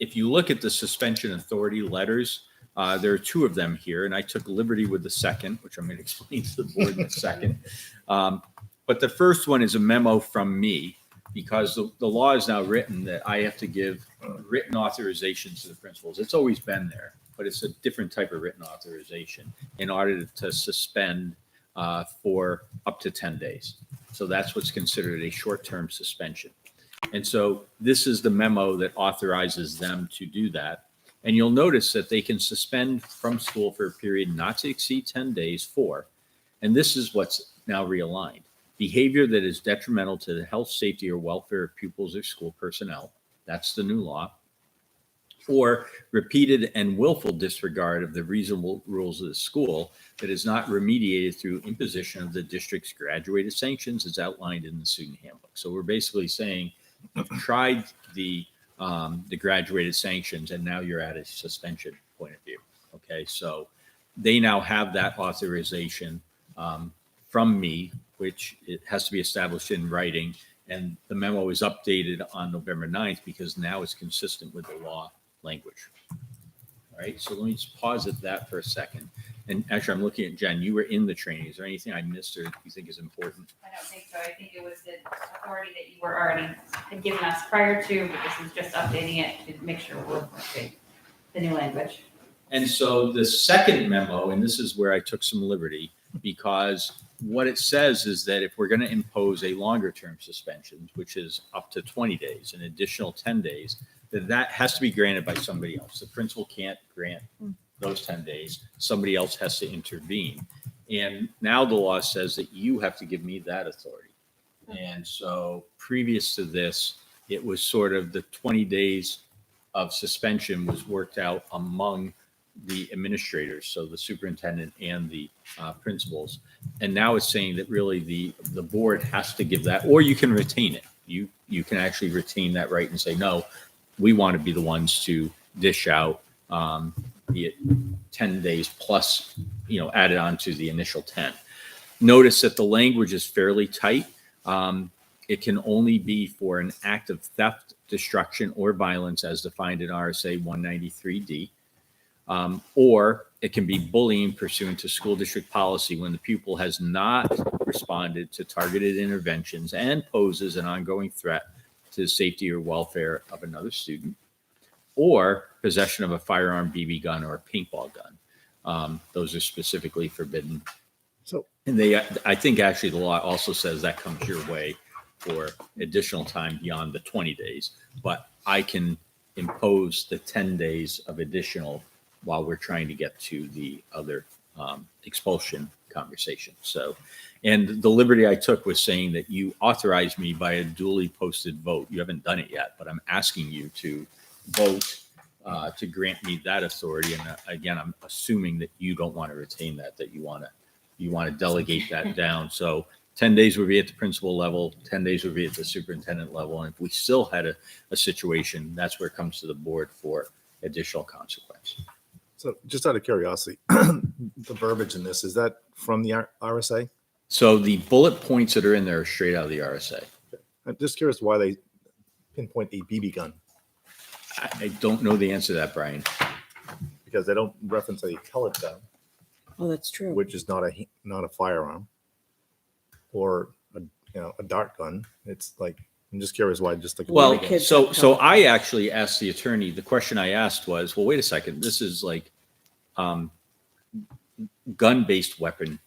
if you look at the suspension authority letters, there are two of them here, and I took liberty with the second, which I'm going to explain to the board in a second. But the first one is a memo from me, because the law is now written that I have to give written authorizations to the principals. It's always been there, but it's a different type of written authorization in order to suspend for up to 10 days. So that's what's considered a short-term suspension. And so this is the memo that authorizes them to do that. And you'll notice that they can suspend from school for a period not to exceed 10 days for, and this is what's now realigned, behavior that is detrimental to the health, safety, or welfare of pupils or school personnel. That's the new law. Or repeated and willful disregard of the reasonable rules of the school that is not remediated through imposition of the district's graduated sanctions as outlined in the student handbook. So we're basically saying you've tried the graduated sanctions and now you're at a suspension point of view. Okay, so they now have that authorization from me, which it has to be established in writing. And the memo is updated on November 9th because now it's consistent with the law language. All right, so let me just pause at that for a second. And actually, I'm looking at Jen. You were in the training. Is there anything I missed or you think is important? I don't think so. I think it was the authority that you were already had given us prior to, but this is just updating it to make sure we're okay. The new language. And so the second memo, and this is where I took some liberty, because what it says is that if we're going to impose a longer term suspension, which is up to 20 days, an additional 10 days, that has to be granted by somebody else. The principal can't grant those 10 days. Somebody else has to intervene. And now the law says that you have to give me that authority. And so previous to this, it was sort of the 20 days of suspension was worked out among the administrators, so the superintendent and the principals. And now it's saying that really the board has to give that, or you can retain it. You can actually retain that right and say, no, we want to be the ones to dish out, be it 10 days plus, added on to the initial 10. Notice that the language is fairly tight. It can only be for an act of theft, destruction, or violence as defined in RSA 193D. Or it can be bullying pursuant to school district policy when the pupil has not responded to targeted interventions and poses an ongoing threat to the safety or welfare of another student, or possession of a firearm, BB gun, or a paintball gun. Those are specifically forbidden. And I think actually the law also says that comes your way for additional time beyond the 20 days, but I can impose the 10 days of additional while we're trying to get to the other expulsion conversation. So, and the liberty I took was saying that you authorized me by a duly posted vote. You haven't done it yet, but I'm asking you to vote to grant me that authority. And again, I'm assuming that you don't want to retain that you want to delegate that down. So 10 days would be at the principal level, 10 days would be at the superintendent level. And if we still had a situation, that's where it comes to the board for additional consequence. So just out of curiosity, the verbiage in this, is that from the RSA? So the bullet points that are in there are straight out of the RSA. I'm just curious why they pinpoint a BB gun, I don't know the answer to that, Brian. because they don't reference a pellet gun, Oh, that's true. which is not a firearm, or a dart gun. It's like, I'm just curious why just like. Well, the kids so have so pellet. I actually asked the attorney, the question I asked was, well, wait a second, this is like gun-based weapon.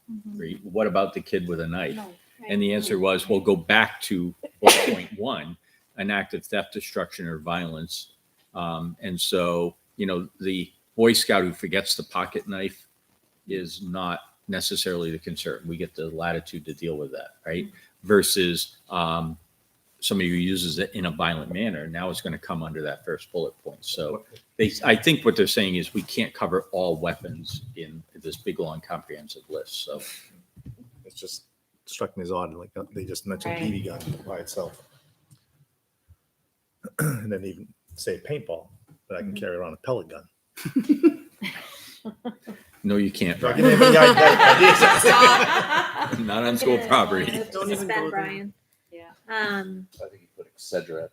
What about the kid with a knife? And the answer was, well, go back to 4.1, an act of theft, destruction, or violence. And so, the Boy Scout who forgets the pocket knife is not necessarily the concern. We get the latitude to deal with that, right? Versus somebody who uses it in a violent manner. Now it's going to come under that first bullet point. So I think what they're saying is we can't cover all weapons in this big, long, comprehensive list. So It's just struck me as odd, like they just mentioned Right. BB gun by itself. And then even say paintball, but I can carry around a pellet gun. no, you can't. Not Brian. giving anybody ideas. Not on school property. Don't even Suspend go there. Brian. Yeah. I think you put etc.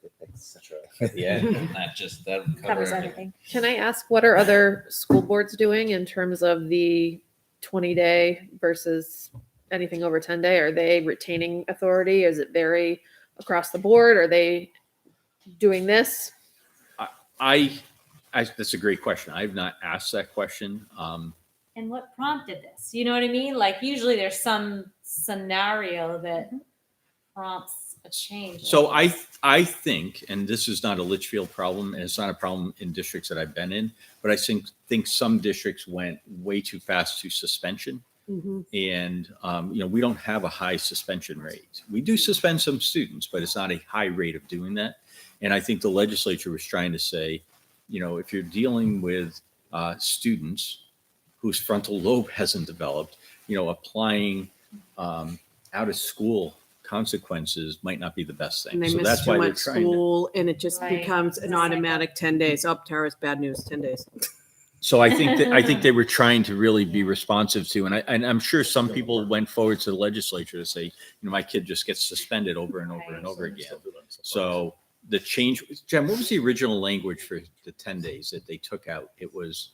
at the end, not just that would cover Covers everything. everything. Can I ask what are other school boards doing in terms of the 20-day versus anything over 10-day? Are they retaining authority? Is it vary across the board? Are they doing this? That's a great question. I've not asked that question. And what prompted this? You know what I mean? Like usually there's some scenario that prompts a change. So I think, and this is not a Litchfield problem, and it's not a problem in districts that I've been in, but I think some districts went way too fast to suspension. And, we don't have a high suspension rate. We do suspend some students, but it's not a high rate of doing that. And I think the legislature was trying to say, if you're dealing with students whose frontal lobe hasn't developed, applying out of school consequences might not be the best thing. And they So miss that's too why they're much trying to. school, and it just Right. becomes an automatic 10 days. Up, Tara's bad news, 10 days. So I think they were trying to really be responsive to, and I'm sure some people went forward to the legislature to say, my kid just gets suspended over and over and over again. So the change, Jen, what was the original language for the 10 days that they took out? It was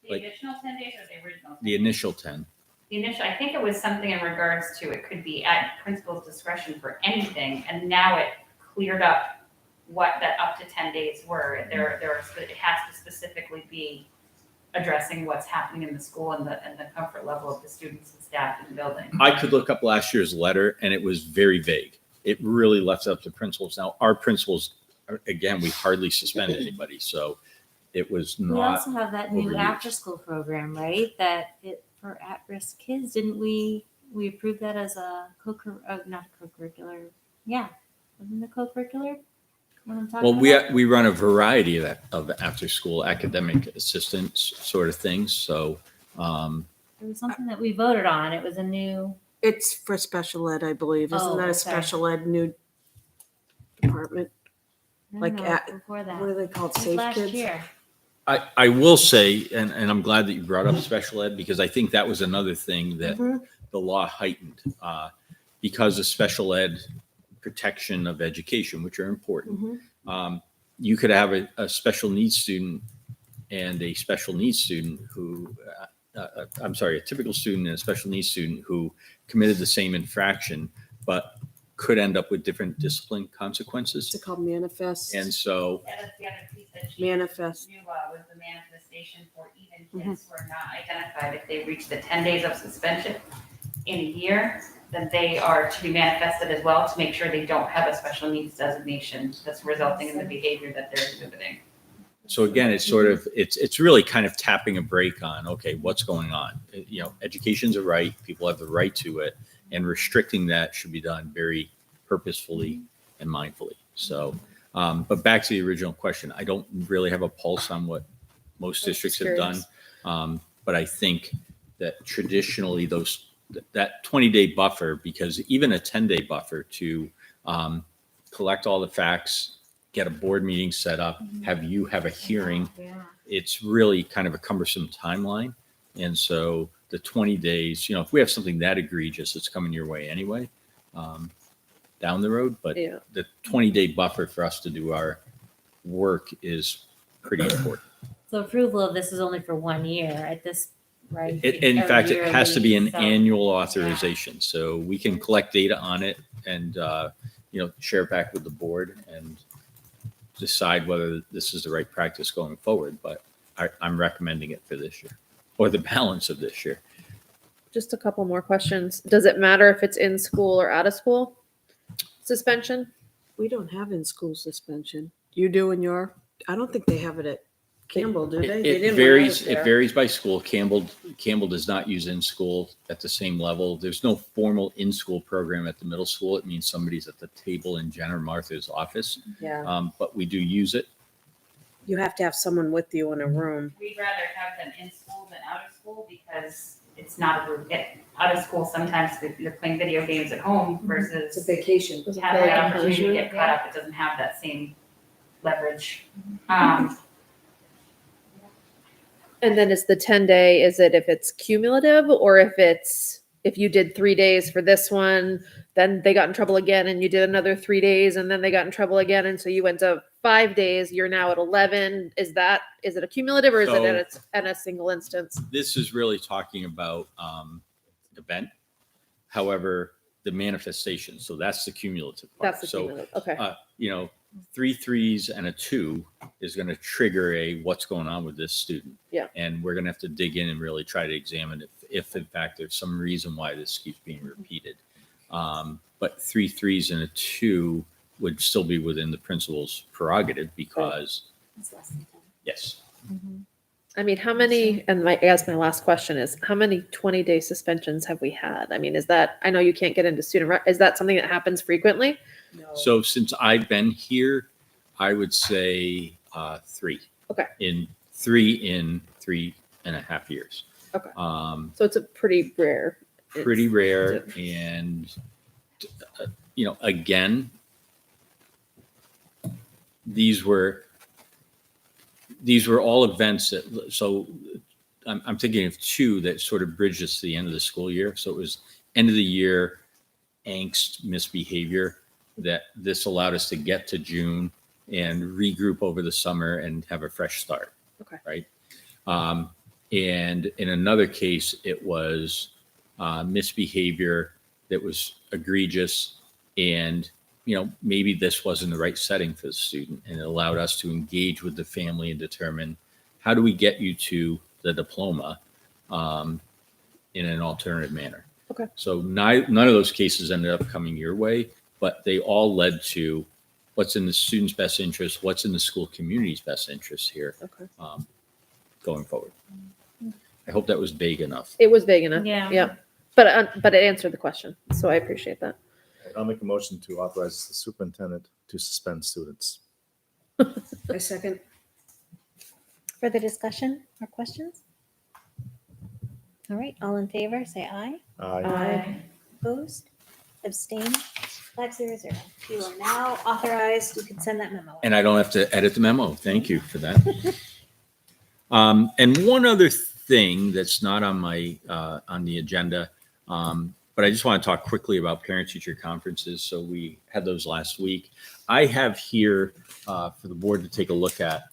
The like- additional 10 days or the original? 10 the days? initial 10. The initial, I think it was something in regards to, it could be at principal's discretion for anything, and now it cleared up what that up to 10 days were. It has to specifically be addressing what's happening in the school and the comfort level of the students and staff in the building. I could look up last year's letter and it was very vague. It really left up to principals. Now, our principals, again, we hardly suspend anybody, so it was We not. also have that new overused. after-school program, right? That for at-risk kids, didn't we approved that as a not a co-curricular? Yeah, wasn't it co-curricular? What I'm talking Well, about? we run a variety of after-school academic assistance sort of things. So, There was something that we voted on. It was a new. It's for special ed, I believe. Isn't Oh, that okay. a special ed new department? No, Like no, at- before that. What are they called? It was Safe last Kids? year. I will say, and I'm glad that you brought up special ed because I think that was another thing that the law heightened because of special ed protection of education, which are important. You could have a special needs student and a special needs student who, a typical student and a special needs student who committed the same infraction, but could end up with different discipline consequences. It's called manifest. And so, Yeah, that's the other piece that she Manifest. knew was the manifestation for even kids who are not identified. If they reach the 10 days of suspension in a year, then they are to be manifested as well to make sure they don't have a special needs designation that's resulting in the behavior that they're exhibiting. so again, it's sort of, it's really kind of tapping a brake on, okay, what's going on? Education's a right, people have the right to it, and restricting that should be done very purposefully and mindfully. So, but back to the original question, I don't really have a pulse on what most districts have done. But I think that traditionally that 20-day buffer, because even a 10-day buffer to collect all the facts, get a board meeting set up, have a hearing, Yeah. it's really kind of a cumbersome timeline. And so the 20 days, if we have something that egregious, it's coming your way anyway, down the road. But Yeah. the 20-day buffer for us to do our work is pretty important. So approval of this is only for 1 year at this, right? In Or fact, it has to be an yearly, so- annual authorization. So we can collect data on it and, share it back with the board and decide whether this is the right practice going forward. But I'm recommending it for this year or the balance of this year. Just a couple more questions. Does it matter if it's in school or out of school suspension? We don't have in-school suspension. You do in your, I don't think they have it at Campbell, do they? They It didn't when I varies. was It there. varies by school. Campbell does not use in school at the same level. There's no formal in school program at the middle school. It means somebody's at the table in Jen or Martha's office. Yeah, But we do use it. you have to have someone with you in a room. We'd rather have them in school than out of school because it's not a group. Out of school, sometimes you're playing video games at home versus It's a vacation. have that opportunity to get caught up. It doesn't have that same leverage. And then is the 10-day, is it if it's cumulative or if you did 3 days for this one, then they got in trouble again and you did another 3 days and then they got in trouble again. And so you went to 5 days, you're now at 11. Is it a cumulative or is it at a single instance? This is really talking about event. However, the manifestation. So that's the cumulative part. That's the cumulative. Okay. 3 3s and a 2 is going to trigger what's going on with this student. Yeah. And we're going to have to dig in and really try to examine if in fact there's some reason why this keeps being repeated. But 3 3s and a 2 would still be within the principal's prerogative because It's less than 10. yes. I mean, how many, and I guess my last question is, how many 20-day suspensions have we had? I mean, I know you can't get into is that something that happens frequently? So since I've been here, I would say 3. Okay. In 3.5 years. Okay. So So it's a pretty rare. pretty rare. And, again, these were all events that, so I'm thinking of 2 that sort of bridged us to the end of the school year. So it was end of the year angst, misbehavior that this allowed us to get to June and regroup over the summer and have a fresh start. Okay. Right. And in another case, it was misbehavior that was egregious and, maybe this wasn't the right setting for the student, and it allowed us to engage with the family and determine how do we get you to the diploma in an alternative manner. Okay. So none of those cases ended up coming your way, but they all led to what's in the student's best interest, what's in the school community's best interest here going forward. I hope that was vague enough. It was vague enough. Yeah. Yeah. But it answered the question. So I appreciate that. I'll make a motion to authorize the superintendent to suspend students. A second. Further discussion or questions? All right, all in favor, say aye. Aye. Opposed? Abstained? 500. You are now authorized. You can send that memo. And I don't have to edit the memo. Thank you for that. And one other thing that's not on my on the agenda, but I just want to talk quickly about parent-teacher conferences. So we had those last week. I have here for the board to take a look at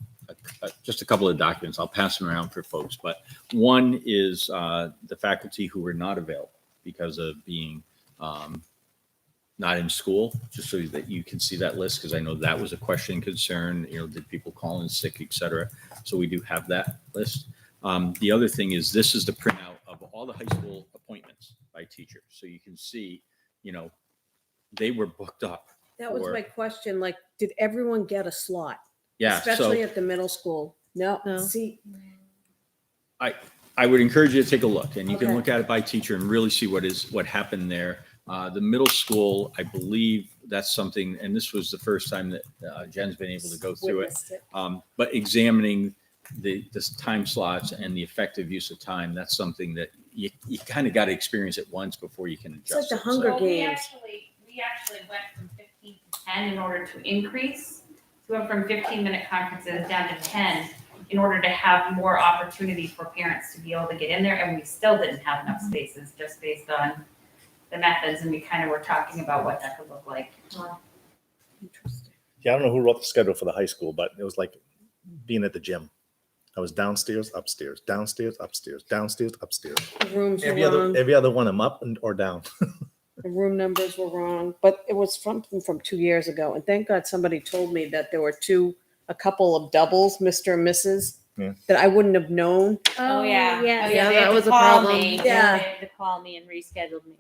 just a couple of documents. I'll pass them around for folks. But one is the faculty who were not available because of being not in school, just so that you can see that list, because I know that was a question and concern. Did people call in sick, et cetera? So we do have that list. The other thing is this is the printout of all the high school appointments by teacher. So you can see, they were booked up. That was for- my question. Like, did everyone get a slot? Yeah. Especially So at the middle school. No. No. See, I would encourage you to take a look, and you can Okay. look at it by teacher and really see what happened there. The middle school, I believe that's something, and this was the first time that Jen's been able to go through it. witnessed it. But examining the time slots and the effective use of time, that's something that you kind of got to experience it once before you can It's like adjust. the it. Hunger Well, we Games. actually went from 15 to 10 in order to increase. So we went from 15-minute conferences down to 10 in order to have more opportunity for parents to be able to get in there, and we still didn't have enough spaces just based on the methods, and we kind of were talking about what that could look like. Interesting. Yeah, I don't know who wrote the schedule for the high school, but it was like being at the gym. I was downstairs, upstairs, downstairs, upstairs, downstairs, upstairs. The rooms were Every wrong. other one, I'm up or down. The room numbers were wrong, but it was from 2 years ago. And thank God somebody told me that there were a couple of doubles, Mr. and Mrs. Yeah. that I wouldn't have known. Oh, yeah. yeah. Oh, Yeah, they that had to was a call problem. me. Yeah. They had to call me and rescheduled me.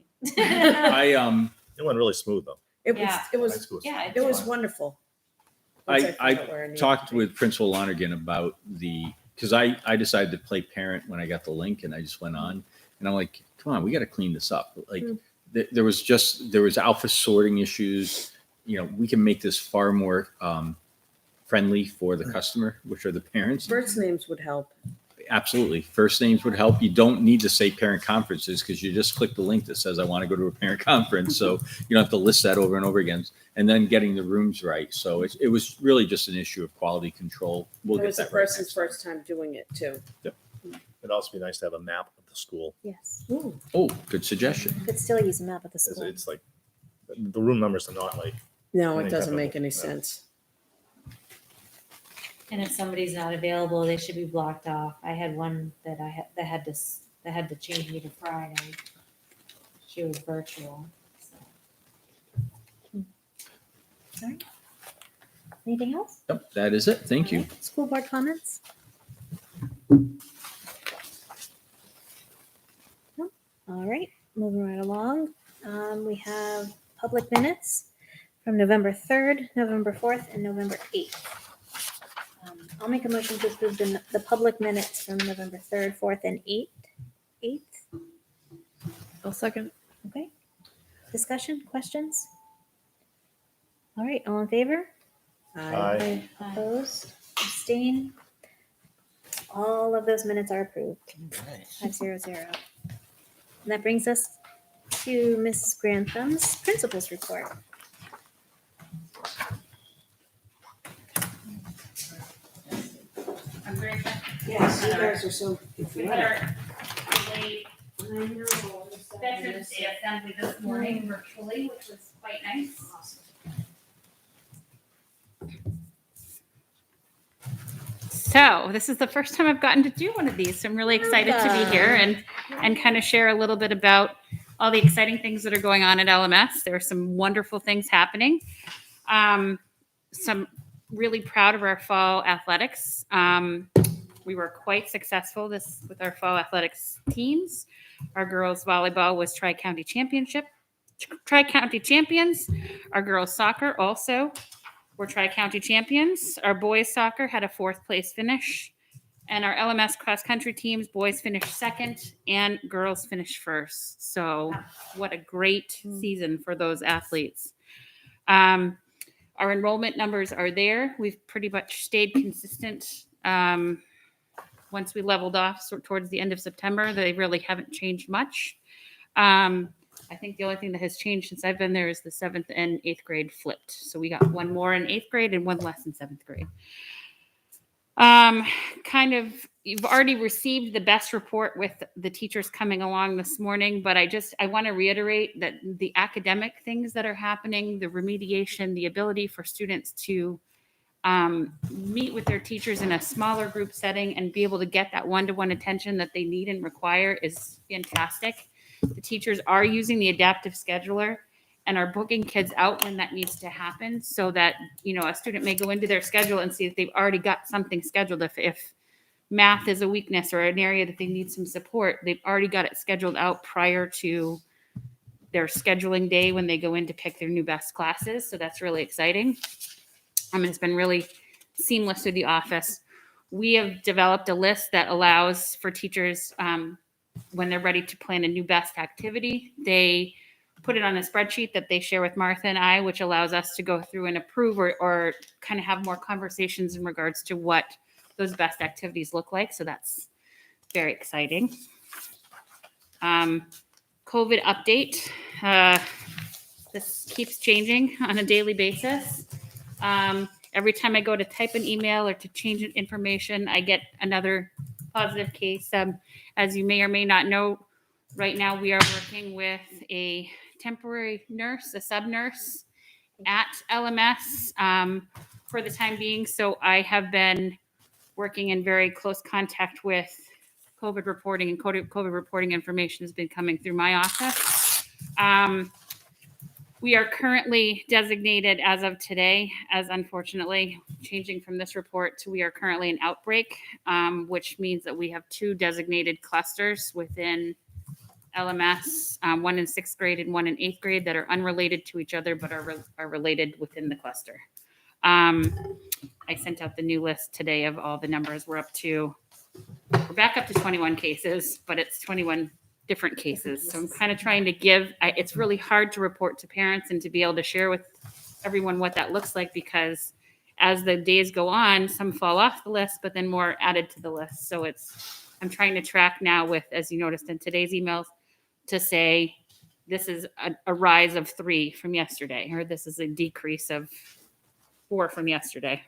It went really smooth though. It Yeah. High was school. Yeah, it was wonderful. Once found out where I needed talked to be. with Principal Lonergan about because I decided to play parent when I got the link, and I just went on, and I'm like, come on, we got to clean this up. Like there was alpha sorting issues. You know, we can make this far more friendly for the customer, which are the parents. First names would help. Absolutely. First names would help. You don't need to say parent conferences because you just click the link that says, I want to go to a parent conference. So you don't have to list that over and over again, and then getting the rooms right. So it was really just an issue of quality control. We'll It get was the that right person's next time. first time doing it too. It'd also be nice to have a map of the school. Yes. Oh, good suggestion. Could still use a map at the It's, school. it's like the room numbers are not like No, Any it type doesn't of- make any no. sense. And if somebody's not available, they should be blocked off. I had one that that had to change me to Friday. She was virtual. So. Sorry. Anything else? Yep, that is it. Thank you. School board comments? No? All right, moving right along. We have public minutes from November 3rd, November 4th, and November 8th. I'll make a motion to approve the public minutes from November 3rd, 4th, and 8th. I'll second. Okay. Discussion, questions? All right, all in favor? Aye. Opposed? Abstain? All of those minutes are approved. 500. And that brings us to Mrs. Grantham's principal's report. I'm very Yes, you guys are so. We had our late Veterans Day assembly this morning virtually, which was quite nice. So this is the first time I've gotten to do one of these. So I'm really excited to be here and kind of share a little bit about all the exciting things that are going on at LMS. There are some wonderful things happening. Some really proud of our fall athletics. We were quite successful with our fall athletics teams. Our girls volleyball was tri-county champions. Our girls soccer also were tri-county champions. Our boys soccer had a 4th place finish. And our LMS cross country teams, boys finished 2nd and girls finished 1st. So what a great season for those athletes. Our enrollment numbers are there. We've pretty much stayed consistent. Once we leveled off towards the end of September, they really haven't changed much. I think the only thing that has changed since I've been there is the 7th and 8th grade flipped. So we got one more in 8th grade and one less in 7th grade. You've already received the best report with the teachers coming along this morning, but I want to reiterate that the academic things that are happening, the remediation, the ability for students to meet with their teachers in a smaller group setting and be able to get that one-to-one attention that they need and require is fantastic. The teachers are using the adaptive scheduler and are booking kids out when that needs to happen so that, a student may go into their schedule and see that they've already got something scheduled. If math is a weakness or an area that they need some support, they've already got it scheduled out prior to their scheduling day when they go in to pick their new best classes. So that's really exciting. It's been really seamless through the office. We have developed a list that allows for teachers, when they're ready to plan a new best activity, they put it on a spreadsheet that they share with Martha and I, which allows us to go through and approve or kind of have more conversations in regards to what those best activities look like. So that's very exciting. COVID update. This keeps changing on a daily basis. every time I go to type an email or to change information, I get another positive case. As you may or may not know, right now we are working with a temporary nurse, a sub nurse at LMS for the time being. So I have been working in very close contact with COVID reporting, and COVID reporting information has been coming through my office. We are currently designated as of today, as unfortunately changing from this report to we are currently in outbreak, which means that we have 2 designated clusters within LMS, one in 6th grade and one in 8th grade that are unrelated to each other, but are related within the cluster. I sent out the new list today of all the numbers. We're back up to 21 cases, but it's 21 different cases. So I'm kind of trying to it's really hard to report to parents and to be able to share with everyone what that looks like, because as the days go on, some fall off the list, but then more added to the list. So I'm trying to track now with, as you noticed in today's emails, to say this is a rise of 3 from yesterday, or this is a decrease of 4 from yesterday.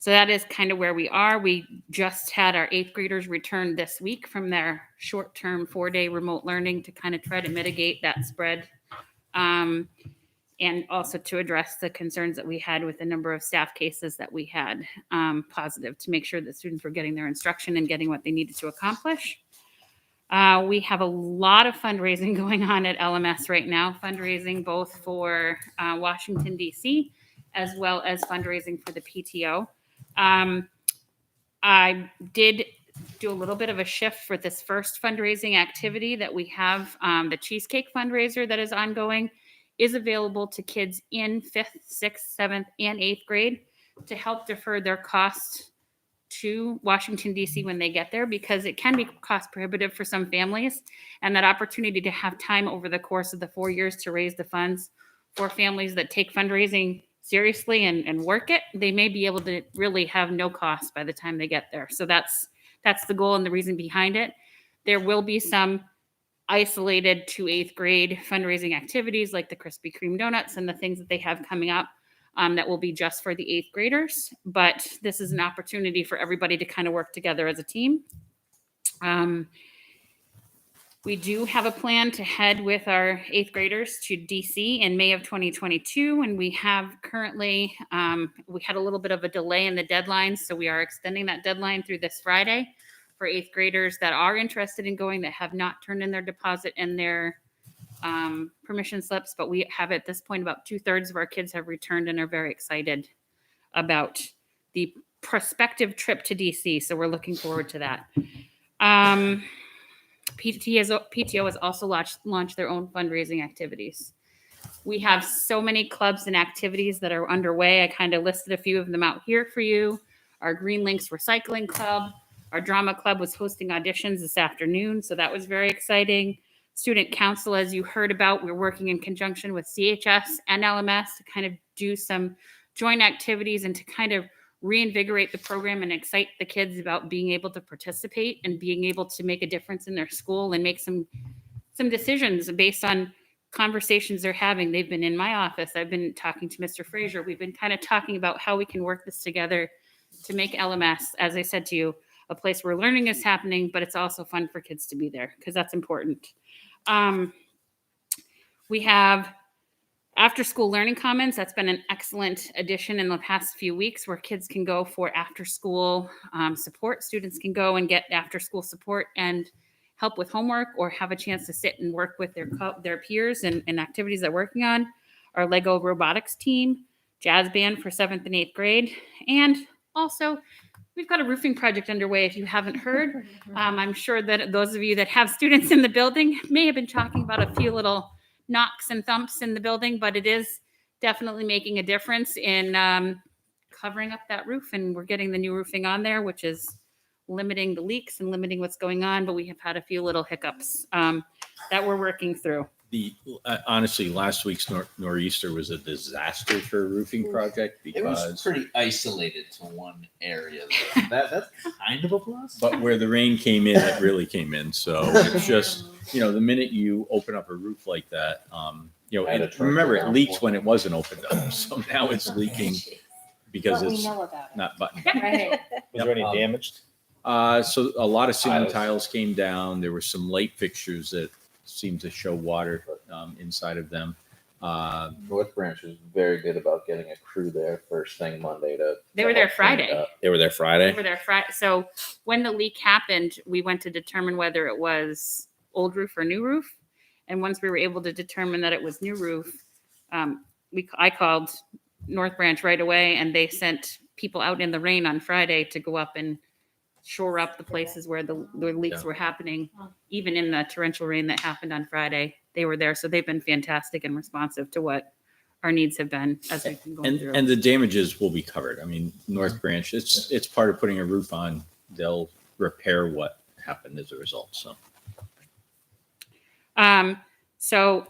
So that is kind of where we are. We just had our 8th graders return this week from their short-term 4-day remote learning to kind of try to mitigate that spread, and also to address the concerns that we had with the number of staff cases that we had positive, to make sure that students were getting their instruction and getting what they needed to accomplish. We have a lot of fundraising going on at LMS right now, fundraising both for Washington, D.C., as well as fundraising for the PTO. I did do a little bit of a shift for this first fundraising activity that we have. The cheesecake fundraiser that is ongoing is available to kids in 5th, 6th, 7th, and 8th grade to help defer their cost to Washington, D.C. when they get there, because it can be cost prohibitive for some families. And that opportunity to have time over the course of the 4 years to raise the funds for families that take fundraising seriously and work it, they may be able to really have no cost by the time they get there. So that's the goal and the reason behind it. There will be some isolated to 8th grade fundraising activities like the Krispy Kreme donuts and the things that they have coming up that will be just for the 8th graders. But this is an opportunity for everybody to kind of work together as a team. We do have a plan to head with our 8th graders to DC in May of 2022. And we have currently, we had a little bit of a delay in the deadline. So we are extending that deadline through this Friday for 8th graders that are interested in going, that have not turned in their deposit and their permission slips. But we have at this point about 2/3 of our kids have returned and are very excited about the prospective trip to DC. So we're looking forward to that. PTO has also launched their own fundraising activities. We have so many clubs and activities that are underway. I kind of listed a few of them out here for you. Our Green Links Recycling Club, our drama club was hosting auditions this afternoon, so that was very exciting. Student Council, as you heard about, we're working in conjunction with CHS and LMS to kind of do some joint activities and to kind of reinvigorate the program and excite the kids about being able to participate and being able to make a difference in their school and make some decisions based on conversations they're having. They've been in my office. I've been talking to Mr. Fraser. We've been kind of talking about how we can work this together to make LMS, as I said to you, a place where learning is happening, but it's also fun for kids to be there because that's important. We have After School Learning Commons. That's been an excellent addition in the past few weeks, where kids can go for after school support. Students can go and get after school support and help with homework, or have a chance to sit and work with their peers and activities they're working on. Our Lego robotics team, jazz band for 7th and 8th grade. And also we've got a roofing project underway. If you haven't heard, I'm sure that those of you that have students in the building may have been talking about a few little knocks and thumps in the building, but it is definitely making a difference in covering up that roof. And we're getting the new roofing on there, which is limiting the leaks and limiting what's going on. But we have had a few little hiccups that we're working through. Honestly, last week's nor'easter was a disaster for a roofing project because it was pretty isolated to one area. That's kind of a plus. But where the rain came in, it really came in. So it's just, the minute you open up a roof like that, You know, Had a and truck remember, it around leaked for- when it wasn't opened up. So now it's leaking because What we it's know about it. not buttoned. Right. Was there any damaged? So a lot of ceiling Tiles. tiles came down. There were some light fixtures that seemed to show water inside of them. North Branch was very good about getting a crew there first thing Monday to. They were there Friday. They were there Friday. They were there Friday. So when the leak happened, we went to determine whether it was old roof or new roof. And once we were able to determine that it was new roof, I called North Branch right away, and they sent people out in the rain on Friday to go up and shore up the places where the leaks were happening. Even in the torrential rain that happened on Friday, they were there. So they've been fantastic and responsive to what our needs have been as we've been going through. And the damages will be covered. I mean, North Branch, it's part of putting a roof on. They'll repair what happened as a result. So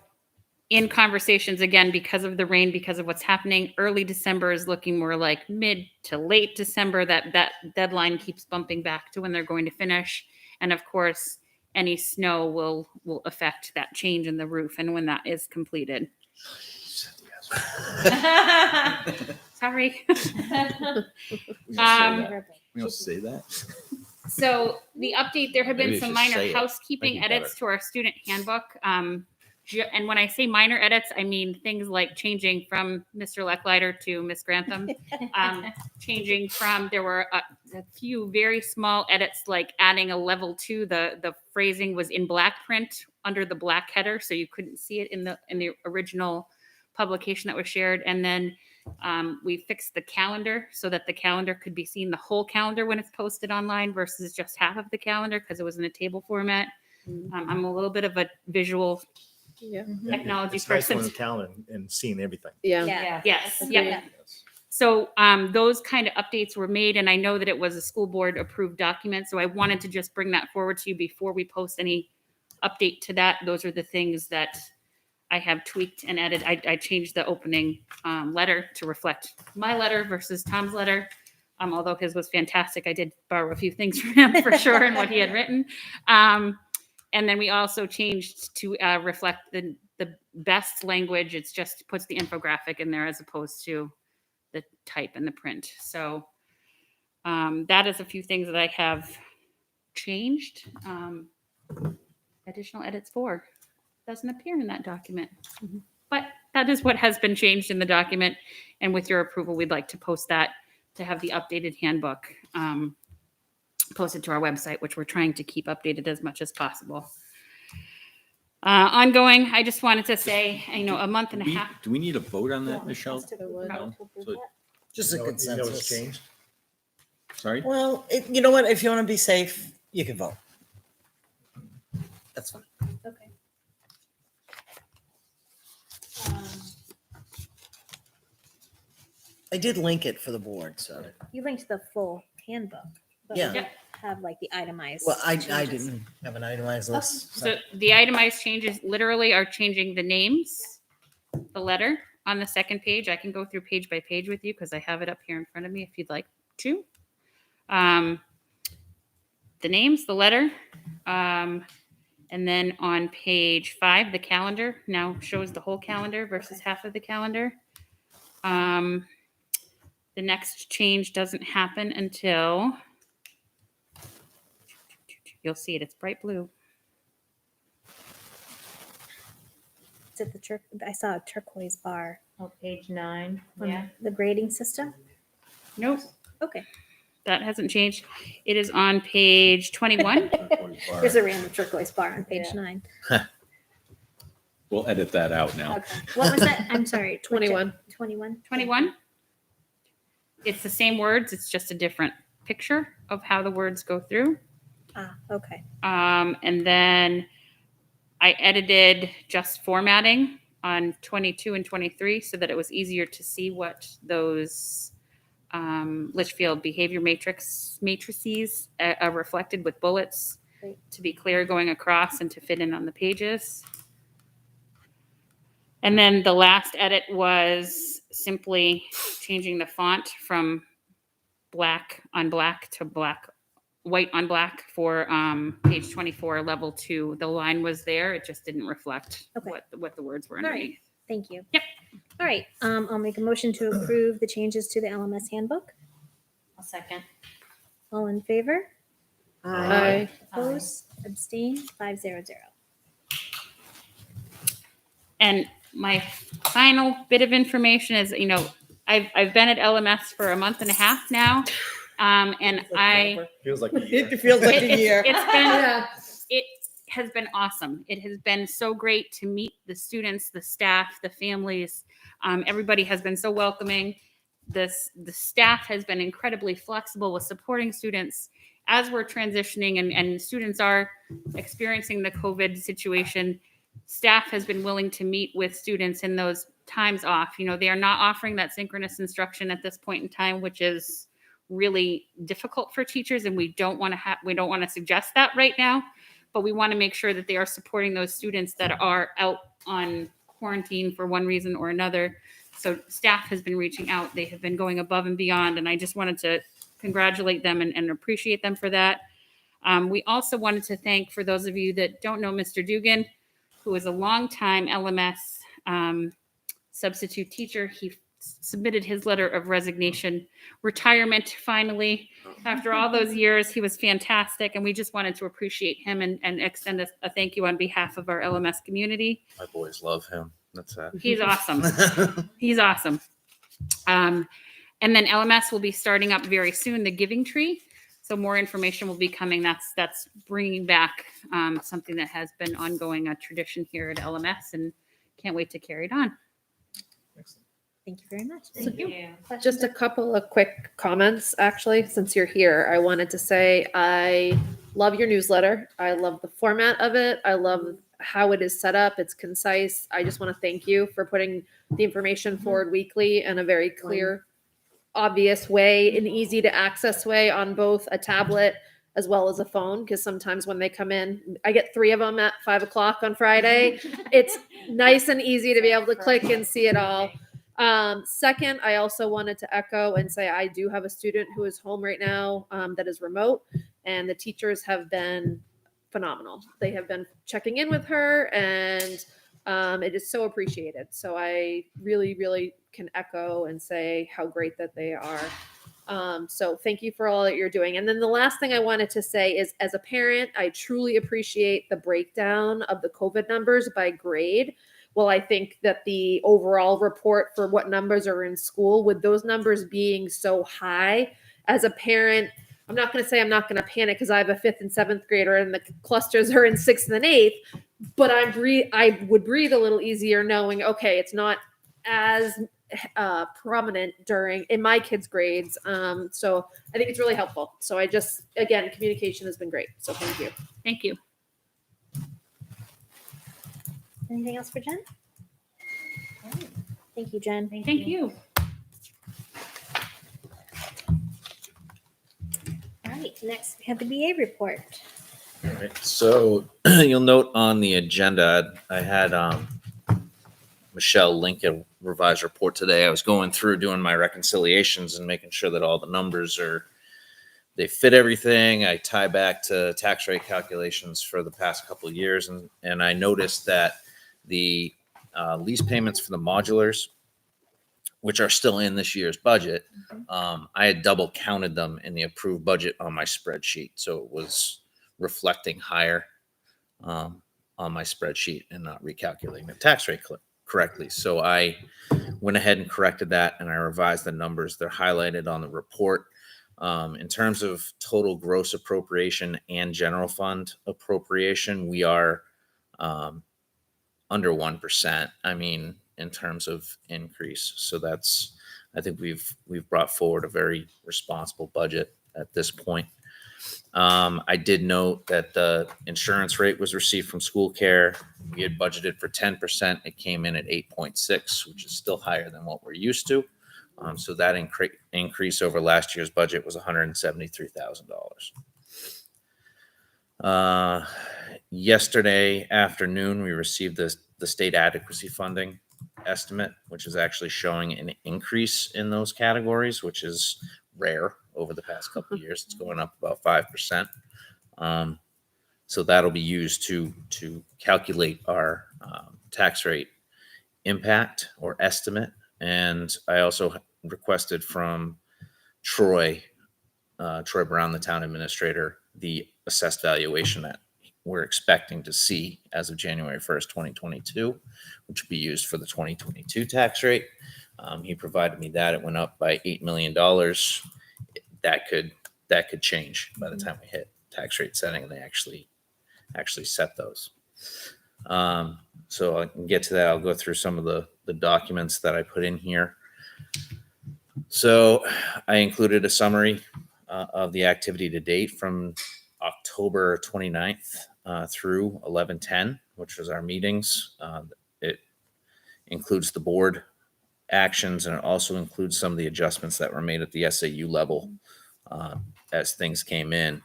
in conversations, again, because of the rain, because of what's happening, early December is looking more like mid to late December. That deadline keeps bumping back to when they're going to finish. And of course, any snow will affect that change in the roof and when that is completed. Sorry. We don't say that. So the update, there have been Maybe some you should say minor it. housekeeping Make it edits to our student handbook. And when I say minor edits, I mean things like changing from Mr. Lecklider to Miss Grantham. Changing from, there were a few very small edits, like adding a level 2. The phrasing was in black print under the black header, so you couldn't see it in the original publication that was shared. And then we fixed the calendar so that the calendar could be seen, the whole calendar when it's posted online versus just half of the calendar because it was in a table format. I'm a little bit of a visual technology It's nice person. on the calendar and seeing everything. Yes. Agreed. Yeah. So those kind of updates were made, and I know that it was a school board approved document. So I wanted to just bring that forward to you before we post any update to that. Those are the things that I have tweaked and added. I changed the opening letter to reflect my letter versus Tom's letter. Although his was fantastic, I did borrow a few things from him for sure and what he had written. And then we also changed to reflect the best language. It's just puts the infographic in there as opposed to the type and the print. So that is a few things that I have changed. Additional edits for doesn't appear in that document, but that is what has been changed in the document. And with your approval, we'd like to post that to have the updated handbook posted to our website, which we're trying to keep updated as much as possible. Ongoing, I just wanted to say, a month and a half. Do we need a vote on that, Michelle? No. So- Just a You know what's consensus. changed? Sorry? Well, you know what? If you want to be safe, you can vote. That's fine. Okay. I did link it for the board, so. You linked the full handbook. But Yeah. we don't have like the itemized. Well, I changes. didn't have an itemized list. So the itemized changes literally are changing the names, the letter on the second page. I can go through page by page with you because I have it up here in front of me if you'd like to. The names, the letter, and then on page 5, the calendar now shows the whole calendar versus half of the calendar. The next change doesn't happen until, you'll see it, it's bright blue. Is it the I saw a turquoise bar Oh, page 9. on Yeah. the grading system. Nope, Okay. that hasn't changed. It is on page 21. There's a random turquoise bar on page 9. We'll edit that out now. Okay. What was that? I'm sorry. 21. 21. 21. It's the same words. It's just a different picture of how the words go through. Ah, okay. And then I edited just formatting on 22 and 23 so that it was easier to see what those Litchfield behavior matrices are reflected with bullets. Great. To be clear going across and to fit in on the pages. And then the last edit was simply changing the font from black on black to white on black for page 24, level 2. The line was there. It just didn't reflect Okay. what the words were All right. underneath. Thank you. Yep. All right, I'll make a motion to approve the changes to the LMS handbook. I'll second. All in favor? Aye. Opposed? Abstain? 500. And my final bit of information is, I've been at LMS for a month and a half now. And Feels like It feels like a year. it has been awesome. It has been so great to meet the students, the staff, the families. Everybody has been so welcoming. The staff has been incredibly flexible with supporting students as we're transitioning and students are experiencing the COVID situation. Staff has been willing to meet with students in those times off. They are not offering that synchronous instruction at this point in time, which is really difficult for teachers, and we don't want to suggest that right now, but we want to make sure that they are supporting those students that are out on quarantine for one reason or another. So staff has been reaching out. They have been going above and beyond, and I just wanted to congratulate them and appreciate them for that. We also wanted to thank, for those of you that don't know, Mr. Dugan, who is a longtime LMS substitute teacher. He submitted his letter of resignation, retirement, finally. After all those years, he was fantastic, and we just wanted to appreciate him and extend a thank you on behalf of our LMS community. My boys love him. That's it. He's awesome. He's awesome. And then LMS will be starting up very soon, the Giving Tree. So more information will be coming. That's bringing back something that has been ongoing, a tradition here at LMS, and can't wait to carry it on. Thank you very much. Thank you. Just a couple of quick comments, actually, since you're here. I wanted to say I love your newsletter. I love the format of it. I love how it is set up. It's concise. I just want to thank you for putting the information forward weekly in a very clear, obvious way, an easy to access way on both a tablet as well as a phone. Because sometimes when they come in, I get 3 of them at 5 o'clock on Friday. It's nice and easy to be able to click and see it all. Second, I also wanted to echo and say I do have a student who is home right now that is remote, and the teachers have been phenomenal. They have been checking in with her, and it is so appreciated. So I really, really can echo and say how great that they are. So thank you for all that you're doing. And then the last thing I wanted to say is, as a parent, I truly appreciate the breakdown of the COVID numbers by grade. Well, I think that the overall report for what numbers are in school, with those numbers being so high, as a parent, I'm not going to say I'm not going to panic because I have a 5th and 7th grader and the clusters are in 6th and 8th, but I would breathe a little easier knowing, okay, it's not as prominent in my kids' grades. So I think it's really helpful. So again, communication has been great. So thank you. Thank you. Anything else for Jen? Thank you, Jen. Thank you. All right, next we have the BA report. All right. So you'll note on the agenda, I had Michelle link a revised report today. I was going through doing my reconciliations and making sure that all the numbers they fit everything. I tie back to tax rate calculations for the past couple of years. And I noticed that the lease payments for the modulars, which are still in this year's budget, I had double counted them in the approved budget on my spreadsheet. So it was reflecting higher on my spreadsheet and not recalculating the tax rate correctly. So I went ahead and corrected that, and I revised the numbers. They're highlighted on the report. In terms of total gross appropriation and general fund appropriation, we are under 1%. I mean, in terms of increase. So I think we've brought forward a very responsible budget at this point. I did note that the insurance rate was received from school care. We had budgeted for 10%. It came in at 8.6, which is still higher than what we're used to. So that increase over last year's budget was $173,000. Yesterday afternoon, we received the state adequacy funding estimate, which is actually showing an increase in those categories, which is rare over the past couple of years. It's going up about 5%. So that'll be used to calculate our tax rate impact or estimate. And I also requested from Troy Brown, the town administrator, the assessed valuation that we're expecting to see as of January 1st, 2022, which will be used for the 2022 tax rate. He provided me that. It went up by $8 million. That could change by the time we hit tax rate setting and they actually set those. So I can get to that. I'll go through some of the documents that I put in here. So I included a summary of the activity to date from October 29th through 11/10, which was our meetings. It includes the board actions, and it also includes some of the adjustments that were made at the SAU level as things came in.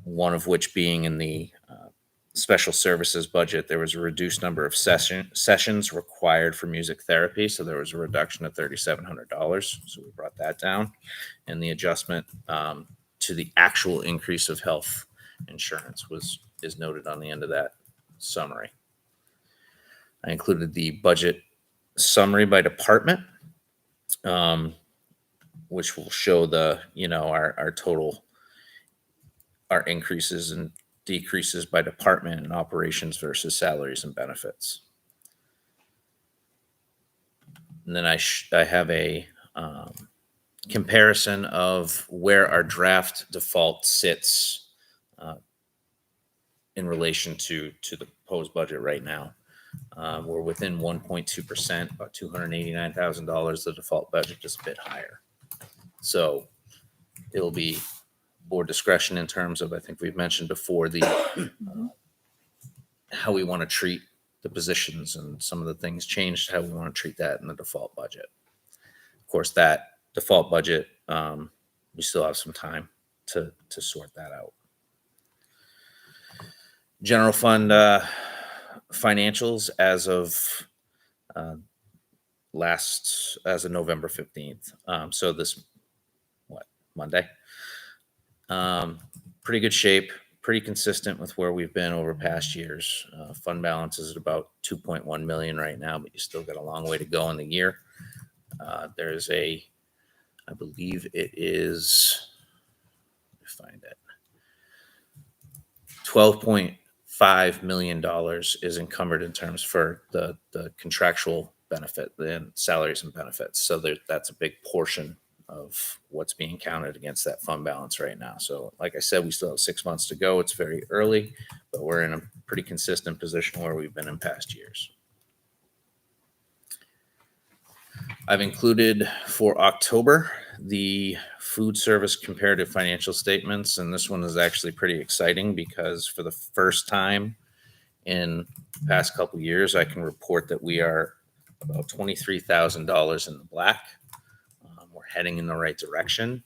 One of which being in the special services budget, there was a reduced number of sessions required for music therapy. So there was a reduction of $3,700. So we brought that down. And the adjustment to the actual increase of health insurance is noted on the end of that summary. I included the budget summary by department, which will show the, our total, our increases and decreases by department and operations versus salaries and benefits. And then I have a comparison of where our draft default sits in relation to the proposed budget right now. We're within 1.2%, about $289,000. The default budget is a bit higher. So it'll be board discretion in terms of, I think we've mentioned before, the how we want to treat the positions, and some of the things changed how we want to treat that in the default budget. Of course, that default budget, we still have some time to sort that out. General fund financials as of November 15th. So this, Monday? Pretty good shape, pretty consistent with where we've been over past years. Fund balance is at about 2.1 million right now, but you still got a long way to go in the year. There's I believe it is, let me find it, $12.5 million is encumbered in terms for the contractual benefit, the salaries and benefits. So that's a big portion of what's being counted against that fund balance right now. So like I said, we still have 6 months to go. It's very early, but we're in a pretty consistent position where we've been in past years. I've included for October the food service comparative financial statements, and this one is actually pretty exciting because for the first time in the past couple of years, I can report that we are about $23,000 in the black. We're heading in the right direction.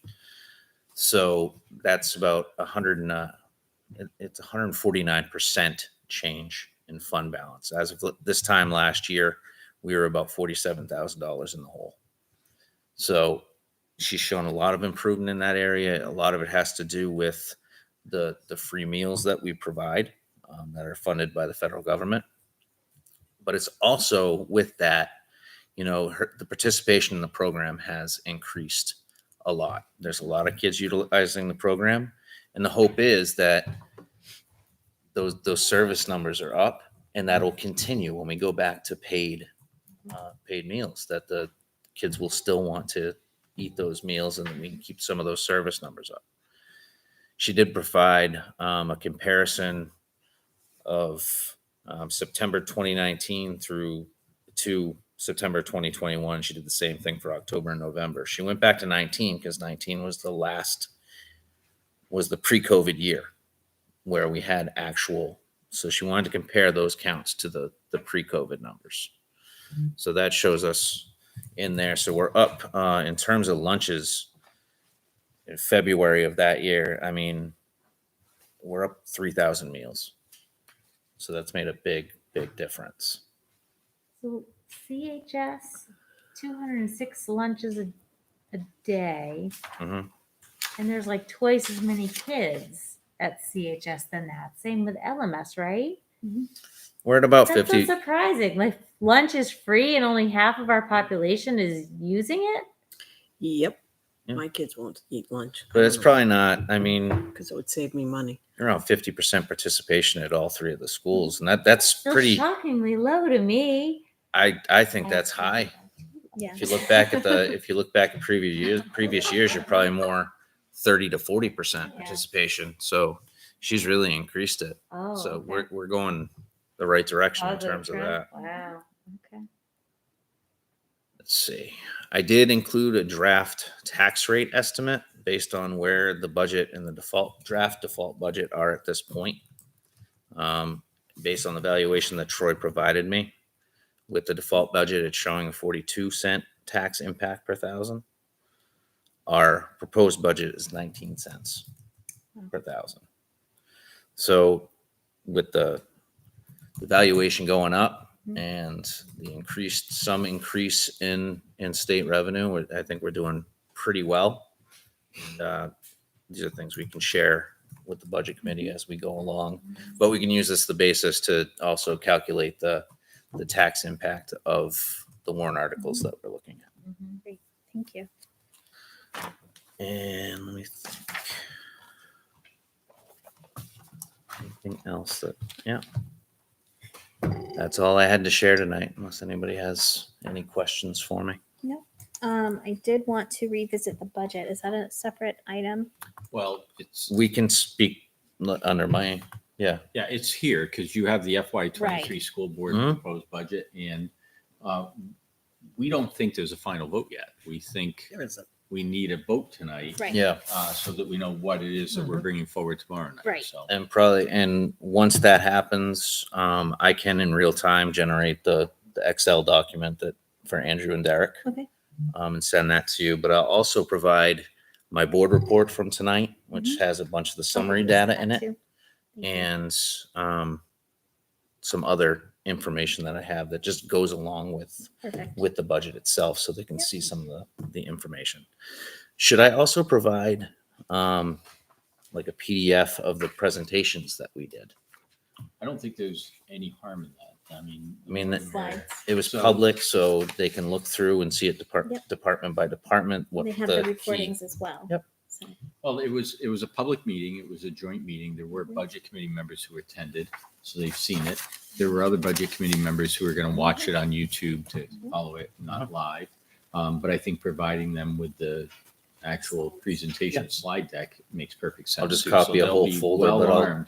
So that's about 149% change in fund balance. As of this time last year, we were about $47,000 in the hole. So she's shown a lot of improvement in that area. A lot of it has to do with the free meals that we provide that are funded by the federal government. But it's also with that, the participation in the program has increased a lot. There's a lot of kids utilizing the program. And the hope is that those service numbers are up, and that'll continue when we go back to paid meals, that the kids will still want to eat those meals, and then we can keep some of those service numbers up. She did provide a comparison of September 2019 through to September 2021. She did the same thing for October and November. She went back to 19 because 19 was the pre-COVID year where we had actual. So she wanted to compare those counts to the pre-COVID numbers. So that shows us in there. So we're up in terms of lunches in February of that year. I mean, we're up 3,000 meals. So that's made a big, big difference. So CHS, 206 lunches a day. Mm-hmm. And there's like twice as many kids at CHS than that. Same with LMS, right? We're at about That's 50. so surprising. Like lunch is free and only half of our population is using it. Yep. Yeah. My kids won't eat lunch. But it's probably not, I mean, because it would save me money. around 50% participation at all three of the schools. And that's Still pretty, shockingly low to me. I think that's high. Yeah. If you look back at previous years, you're probably more 30 to 40% participation. So she's really increased it. Oh, So okay. we're going the right direction in Positive terms of trend. that. Wow. Okay. Let's see. I did include a draft tax rate estimate based on where the budget and the draft default budget are at this point. Based on the valuation that Troy provided me. With the default budget, it's showing a 42-cent tax impact per thousand. Our proposed budget is 19 cents per thousand. So with the valuation going up and the some increase in state revenue, I think we're doing pretty well. And, these are things we can share with the budget committee as we go along, but we can use this as the basis to also calculate the tax impact of the warrant articles that we're looking at. Great. Thank you. And let me think. Anything else that's all I had to share tonight, unless anybody has any questions for me. No. I did want to revisit the budget. Is that a separate item? Well, We can speak under my, it's here because you have the FY23 Right. school board Mhm. proposed budget, and we don't think there's a final vote yet. We think There is a we need a vote tonight, Right. yeah. so that we know what it is that we're bringing forward tomorrow night. Right. So And once that happens, I can in real time generate the Excel document for Andrew and Derek. Okay. And send that to you. But I'll also provide my board report from tonight, which has a bunch of the summary data in it, and some other information that I have that just goes along Perfect. with the budget itself, so they can see some of the information. Should I also provide like a PDF of the presentations that we did? I don't think there's any harm in that. I mean, Slides. It was So- public, so they can look through and see it Yep. department by department. What They have the key- recordings as well. Yep. So, Well, it was a public meeting. It was a joint meeting. There were budget committee members who attended, so they've seen it. There were other budget committee members who are going to watch it on YouTube to follow it, not live. But I think providing them with the actual presentation slide deck makes perfect sense. I'll just too. copy So a they'll whole be folder, but well-armed.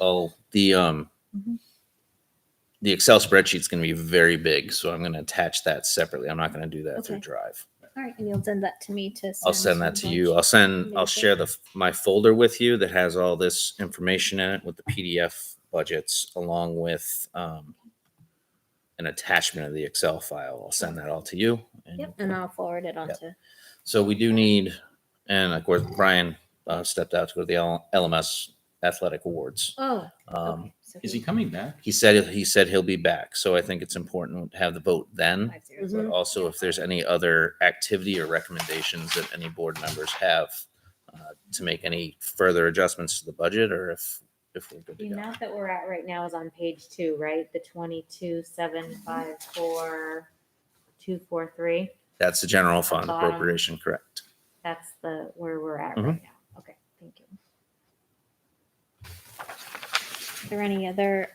the Excel spreadsheet's going to be very big, so I'm going to attach that separately. I'm not going to do that through Okay. Drive. all right, and you'll send that to me to. I'll send that to you. Amazing. I'll share my folder with you that has all this information in it with the PDF budgets, along with an attachment of the Excel file. I'll send that all to you. And Yep, and I'll forward it on Yep. to. So we do need, and of course, Brian stepped out to go to the LMS Athletic Awards. Oh. Um, Okay. So Is he coming back? He said he'll be back. So I think it's important to have the vote then. 5-0. But also, if there's any other activity or recommendations that any board members have to make any further adjustments to the budget, or if we're good The to go. amount that we're at right now is on page 2, right? The 22,754,243. That's the general fund bottom. appropriation, correct? That's where we're at Mhm. right now. Okay, thank you. Are there any other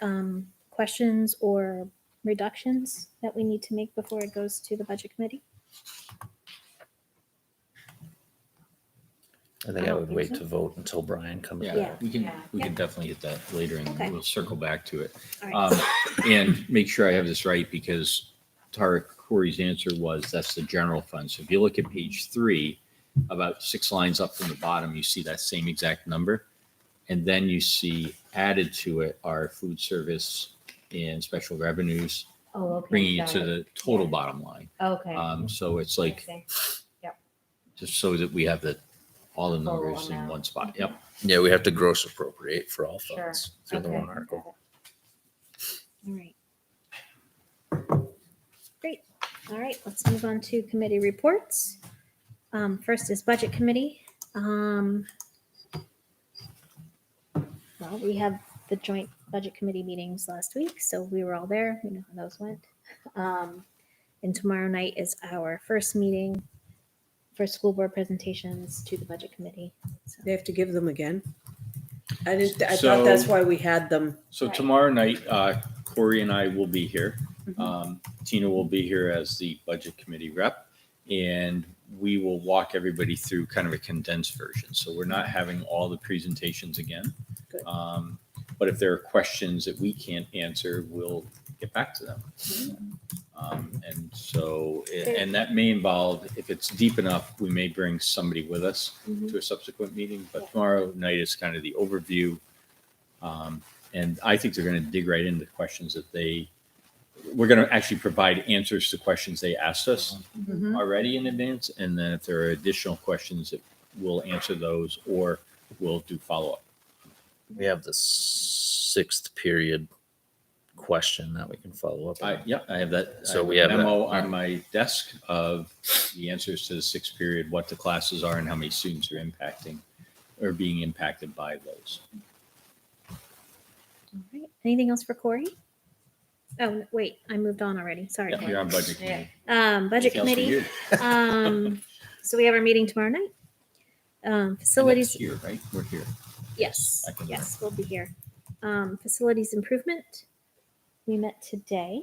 questions or reductions that we need to make before it goes to the budget committee? I think I would wait to vote until Brian comes Yeah, back. we can definitely hit that later, and Okay. we'll circle back to it. All right. And make sure I have this right, because Tara Corey's answer was that's the general fund. So if you look at page 3, about 6 lines up from the bottom, you see that same exact number. And then you see added to it are food service and special revenues, Oh, okay. bringing it got to the total bottom line. Okay. So it's like, I see. Yep. just so that we have all the Full numbers in amount. one spot. Yep. Yeah, we have to gross appropriate for all Sure. funds through the Okay. warrant article. All right. Great. All right, let's move on to committee reports. First is budget committee. Well, we have the joint budget committee meetings last week, so we were all there. We know how those went. And tomorrow night is our first meeting for school board presentations to the budget committee. So They have to give them again. I thought So- that's why we had them. So Right. tomorrow night, Corey and I will be here. Mhm. Tina will be here as the budget committee rep, and we will walk everybody through kind of a condensed version. So we're not having all the presentations again. Good. But if there are questions that we can't answer, we'll get back to them. And so, and that may involve, if it's deep enough, we may bring somebody with us to a subsequent meeting. But tomorrow night is kind of the overview. And I think they're going to dig right into questions that we're going to actually provide answers to questions they asked us already in advance. And then if there are additional questions, that we'll answer those or we'll do follow-up. We have the 6th period question that we can follow up on. Yeah, I have that. So I we have have a memo that. on my desk of the answers to the 6th period, what the classes are and how many students are impacting or being impacted by those. all right. Anything else for Corey? Oh, wait, I moved on already. Sorry. Yeah, Corey. you're on budget committee. Budget Anything else for committee. you? So we have our meeting tomorrow night. And that's Facilities. here, right? We're here. Yes, I can yes, we'll be here. Facilities improvement. We met today,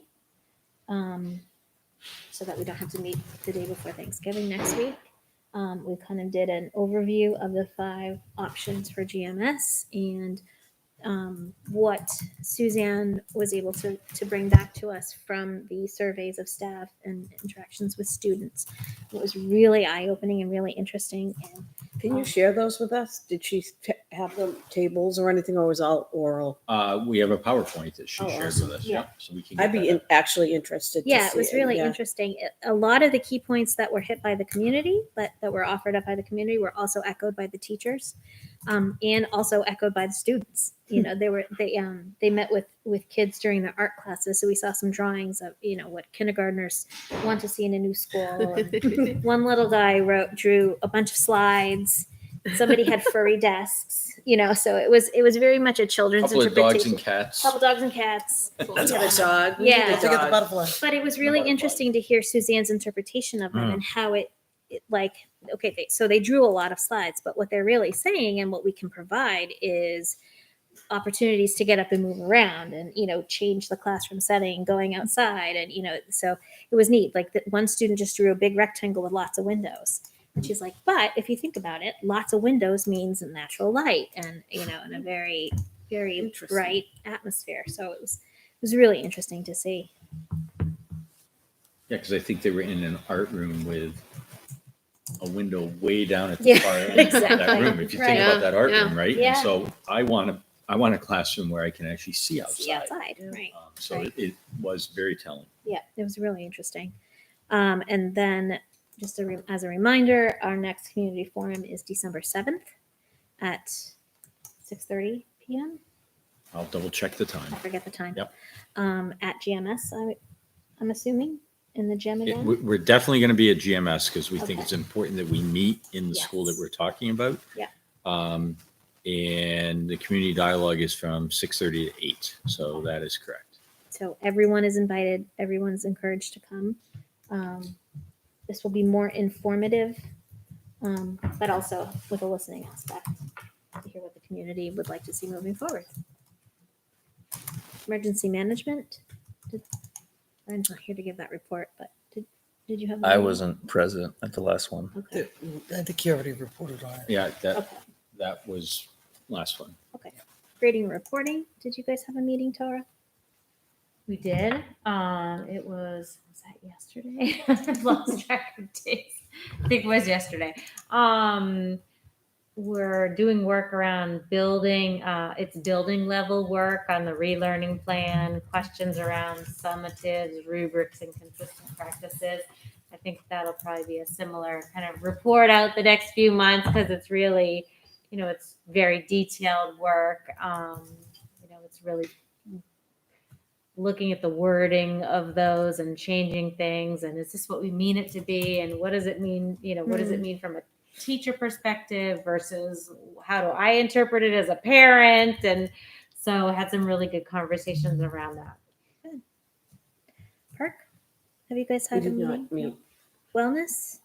so that we don't have to meet the day before Thanksgiving next week. We kind of did an overview of the 5 options for GMS and what Suzanne was able to bring back to us from the surveys of staff and interactions with students. It was really eye-opening and really interesting. And Can you share those with us? Did she have the tables or anything, or was it all oral? We have a PowerPoint that she Oh, shared awesome. with us. Yeah. Yeah. So we can. I'd get be that. actually interested. To yeah, it see was really yeah. interesting. A lot of the key points that were hit by the community, that were offered up by the community, were also echoed by the teachers, and also echoed by the students. You know, they met with kids during their art classes, so we saw some drawings of what kindergartners want to see in a new school. And one little guy drew a bunch of slides. Somebody had furry desks. So it was very much a children's Couple of dogs interpretation. and cats. Couple dogs and cats. That's We had a awesome. dog. Yeah. Don't forget the butterfly. But it was really interesting to hear Suzanne's interpretation of them and how it so they drew a lot of slides, but what they're really saying and what we can provide is opportunities to get up and move around and change the classroom setting, going outside, and so it was neat. Like one student just drew a big rectangle with lots of windows, and she's like, but if you think about it, lots of windows means natural light and in a very, very Interesting. bright atmosphere. So it was really interesting to see. Yeah, because I think they were in an art room with a window way down at the Yeah, far end of that exactly. room. If you Right. think about that art Yeah. room, right? Yeah. And so I want a classroom where I can actually see outside. See outside, right? So Right. it was very telling. Yeah, it was really interesting. And then just as a reminder, our next community forum is December 7th at 6:30 p.m. I'll double check the time. I forget the time. Yep. At GMS, I'm assuming in the gym again. We're definitely going to be at GMS because we think Okay. it's important that we meet in the school that Yes. we're talking about. Yeah. And the community dialogue is from 6:30 to 8. So that is correct. So everyone is invited. Everyone's encouraged to come. This will be more informative, but also with a listening aspect to hear what the community would like to see moving forward. Emergency management. Brian's not here to give that report, but did you have? I any? wasn't present at the last one. Okay. I think you already reported on it. Yeah, Okay. that was last one. Okay. Grading and reporting. Did you guys have a meeting, Tara? We did. It was that yesterday? I've lost track of days. I think it was yesterday. We're doing work around building. It's building level work on the relearning plan, questions around summatives, rubrics, and consistent practices. I think that'll probably be a similar kind of report out the next few months because it's really, it's very detailed work. It's really looking at the wording of those and changing things. And is this what we mean it to be? And what does it mean? What does it mean from a teacher perspective versus how do I interpret it as a parent? And So I had some really good conversations around that. Park, have you guys We had a did not meeting? meet. Wellness?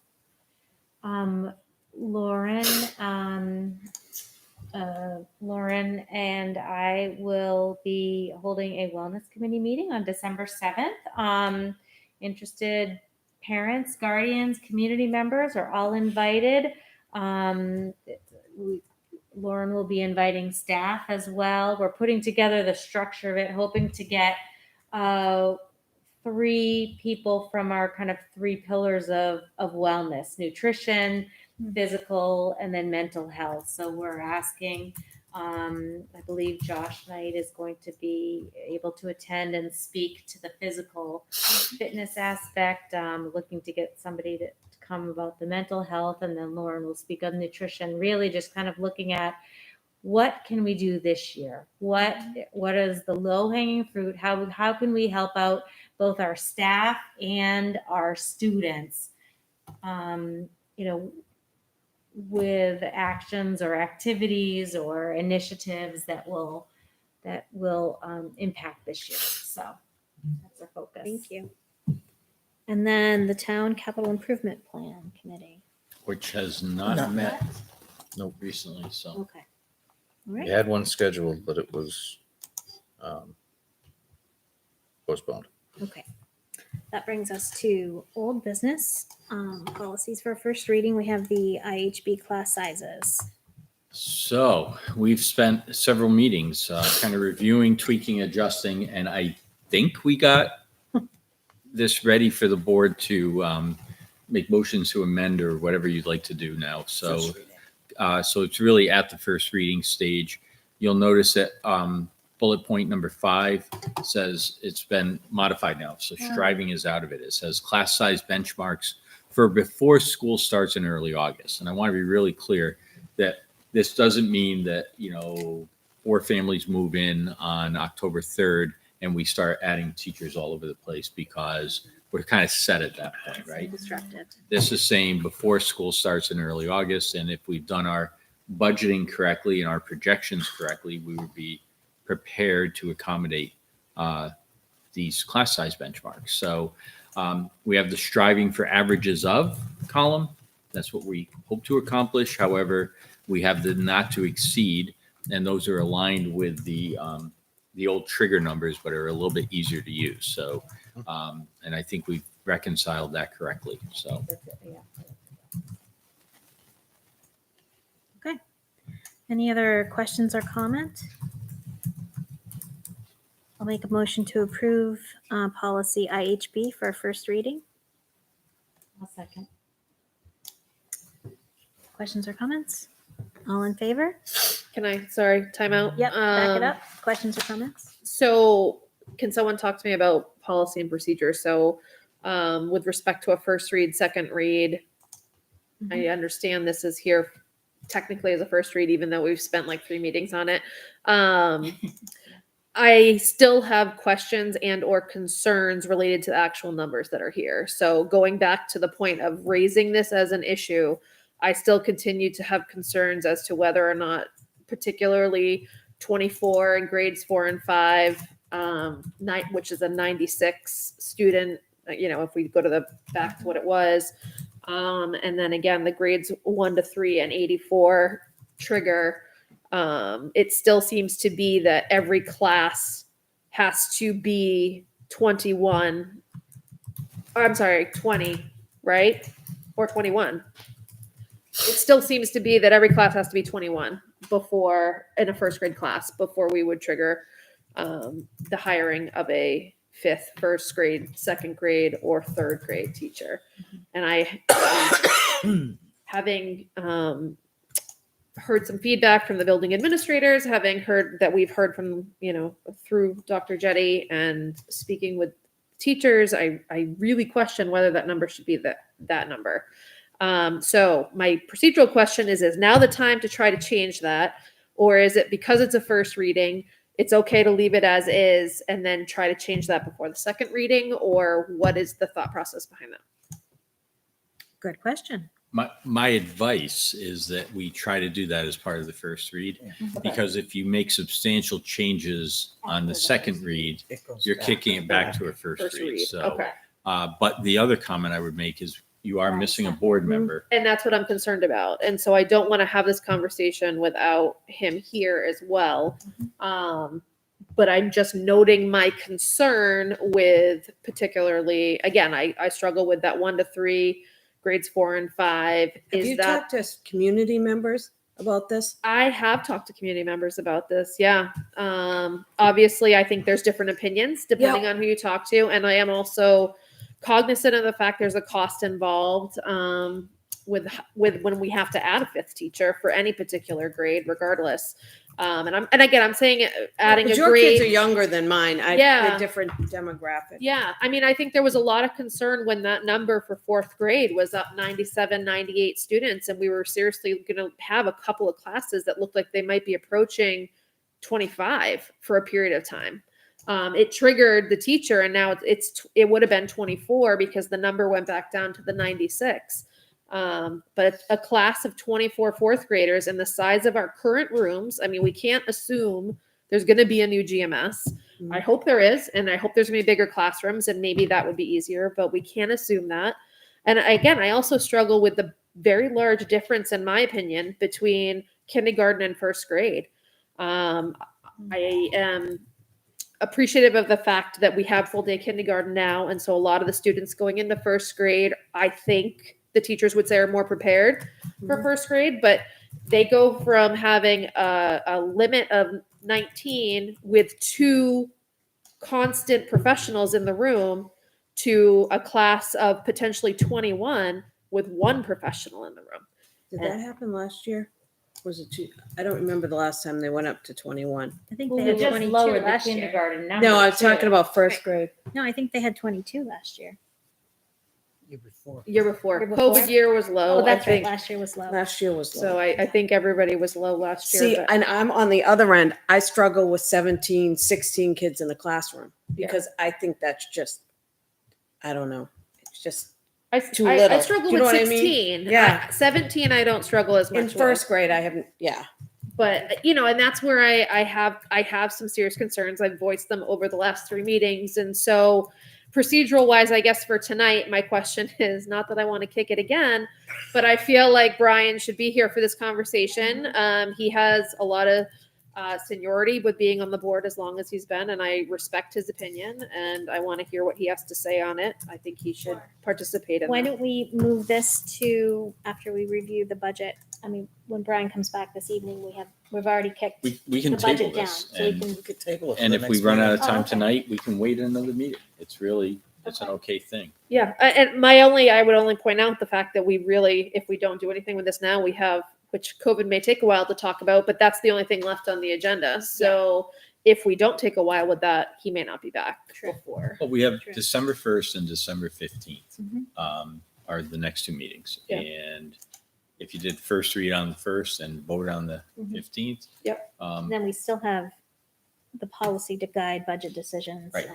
Lauren and I will be holding a wellness committee meeting on December 7th. Interested parents, guardians, community members are all invited. Lauren will be inviting staff as well. We're putting together the structure of it, hoping to get 3 people from our kind of 3 pillars of wellness: nutrition, physical, and then mental health. So we're asking, I believe Josh Knight is going to be able to attend and speak to the physical fitness aspect. Looking to get somebody to come about the mental health, and then Lauren will speak on nutrition, really just kind of looking at what can we do this year? What is the low-hanging fruit? How can we help out both our staff and our students, with actions or activities or initiatives that will impact this year. So that's our focus. Thank you. And then the Town Capital Improvement Plan Committee. Which has not Not met recently, so. Okay. All right. We had one scheduled, but it was postponed. Okay. That brings us to old business policies for first reading. We have the IHB class sizes. So we've spent several meetings kind of reviewing, tweaking, adjusting, and I think we got this ready for the board to make motions to amend or whatever you'd like to do now. So, so it's really at the first reading stage. You'll notice that bullet point number 5 says it's been modified now. So striving is out of it. It says class size benchmarks for before school starts in early August. And I want to be really clear that this doesn't mean that, 4 families move in on October 3rd and we start adding teachers all over the place, because we're kind of set at that point, right? Disrupted. This is saying before school starts in early August, and if we've done our budgeting correctly and our projections correctly, we would be prepared to accommodate these class size benchmarks. So we have the striving for averages of column. That's what we hope to accomplish. However, we have the not to exceed, and those are aligned with the old trigger numbers, but are a little bit easier to use. So, and I think we've reconciled that correctly. So. Okay. Any other questions or comment? I'll make a motion to approve policy IHB for first reading. I'll second. Questions or comments? All in favor? Can I, sorry, timeout? Yep, back it up. Questions or comments? So can someone talk to me about policy and procedure? So with respect to a first read, second read, I understand this is here technically as a first read, even though we've spent like 3 meetings on it. I still have questions and or concerns related to the actual numbers that are here. So going back to the point of raising this as an issue, I still continue to have concerns as to whether or not, particularly 24 in grades 4 and 5, which is a 96 student, if we go to the back to what it was. And then again, the grades 1 to 3 and 84 trigger. It still seems to be that every class has to be 20, right? Or 21. It still seems to be that every class has to be 21 before, in a first grade class, before we would trigger the hiring of a 5th, first grade, second grade, or third grade teacher. And I, having heard some feedback from the building administrators, having heard that we've heard from, through Dr. Jetty and speaking with teachers, I really question whether that number should be that number. So my procedural question is now the time to try to change that? Or is it because it's a first reading, it's okay to leave it as is and then try to change that before the second reading? Or what is the thought process behind that? Good question. My advice is that we try to do that as part of the first read, because if you make substantial changes on the second read, you're kicking it back to a first read. So, Okay. but the other comment I would make is you are missing a board member. And that's what I'm concerned about. And so I don't want to have this conversation without him here as well. But I'm just noting my concern with particularly, again, I struggle with that 1 to 3, grades 4 and 5. Have you talked to community members about this? I have talked to community members about this. Yeah. Obviously, I think there's different opinions depending on who you talk to. And I am also cognizant of the fact there's a cost involved with when we have to add a 5th teacher for any particular grade, regardless. And again, I'm saying adding a your grade. kids are younger than mine. Yeah. A different demographic. Yeah. I mean, I think there was a lot of concern when that number for 4th grade was up 97, 98 students. And we were seriously going to have a couple of classes that looked like they might be approaching 25 for a period of time. It triggered the teacher, and now it would have been 24 because the number went back down to the 96. But a class of 24 4th graders and the size of our current rooms, I mean, we can't assume there's going to be a new GMS. I hope there is, and I hope there's going to be bigger classrooms, and maybe that would be easier, but we can't assume that. And again, I also struggle with the very large difference, in my opinion, between kindergarten and 1st grade. I am appreciative of the fact that we have full day kindergarten now. And so a lot of the students going into 1st grade, I think the teachers would say are more prepared for 1st grade, but they go from having a limit of 19 with 2 constant professionals in the room to a class of potentially 21 with 1 professional in the room. Did that happen last year? Was it 2? I don't remember the last time they went up to 21. I think Well, they we had just 22 lowered the last year. kindergarten number. No, I was too. talking about 1st grade. No, I think they had 22 last year. Year before. Year before. Year before? COVID year was low. Oh, that's I right. think. Last year was low. Last year was low. So I think everybody was low last year. See, but- and I'm on the other end. I struggle with 17, 16 kids in the classroom because I think that's just, I don't know. It's just too I little. struggle Do you know with what I mean? 16. Yeah. 17, I don't struggle as much In with. 1st grade, I haven't, yeah. But and that's where I have some serious concerns. I've voiced them over the last 3 meetings. And so procedural wise, I guess for tonight, my question is not that I want to kick it again, but I feel like Brian should be here for this conversation. He has a lot of seniority with being on the board as long as he's been, and I respect his opinion, and I want to hear what he has to say on it. I think he should participate in Why that. don't we move this to after we review the budget? I mean, when Brian comes back this evening, we've already kicked We can the table budget down, this. so we And, can. We could table it. for and the if we next run meeting. out of time okay. tonight, we can wait another meeting. It's an okay thing. Yeah, and I would only point out the fact that we really, if we don't do anything with this now, we have, which COVID may take a while to talk about, but that's the only thing left on the agenda. So if we don't take a while with that, he may not be back before. Well, we have True. December 1st and December 15th Mhm. Are the next 2 meetings. Yeah. And if you did first read on the 1st and vote on the Mhm. 15th. Yep. Then we still have the policy to guide budget decisions. Right.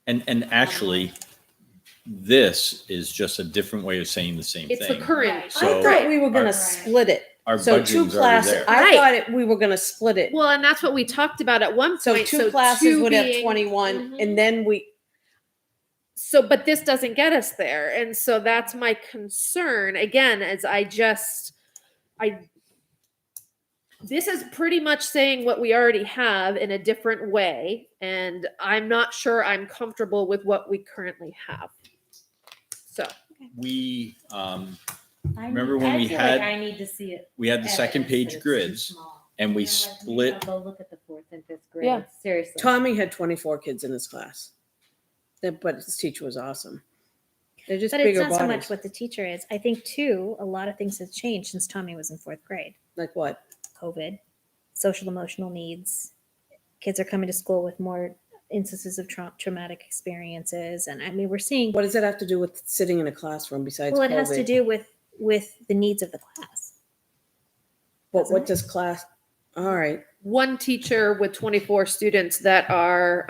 And And actually, this is just a different way of saying the same It's the thing. current. So I thought we were going our- to split it. Our So 2 budgeting's already classes. there. I Right. thought we were going to split it. Well, and that's what we talked about at one So point. 2 classes 2 would have being- 21, Mhm. and then So, but this doesn't get us there. And so that's my concern again, as this is pretty much saying what we already have in a different way. And I'm not sure I'm comfortable with what we currently have. So, We, I remember need- when I we feel had- like I need to see it. we had the second evidence page that it's too grids small. and we You know, like, maybe split. I'll go look at the 4th and 5th grade. Yeah. Seriously. Tommy had 24 kids in his class. But his teacher was awesome. They're just but it's bigger not so bodies. much what the teacher is. I think too, a lot of things have changed since Tommy was in 4th grade. Like what? COVID, social emotional needs. Kids are coming to school with more instances of traumatic experiences, and I mean, we're seeing. What does that have to do with sitting in a classroom besides Well, it has COVID? to do with the needs of the class. But what does class? All right. one teacher with 24 students that are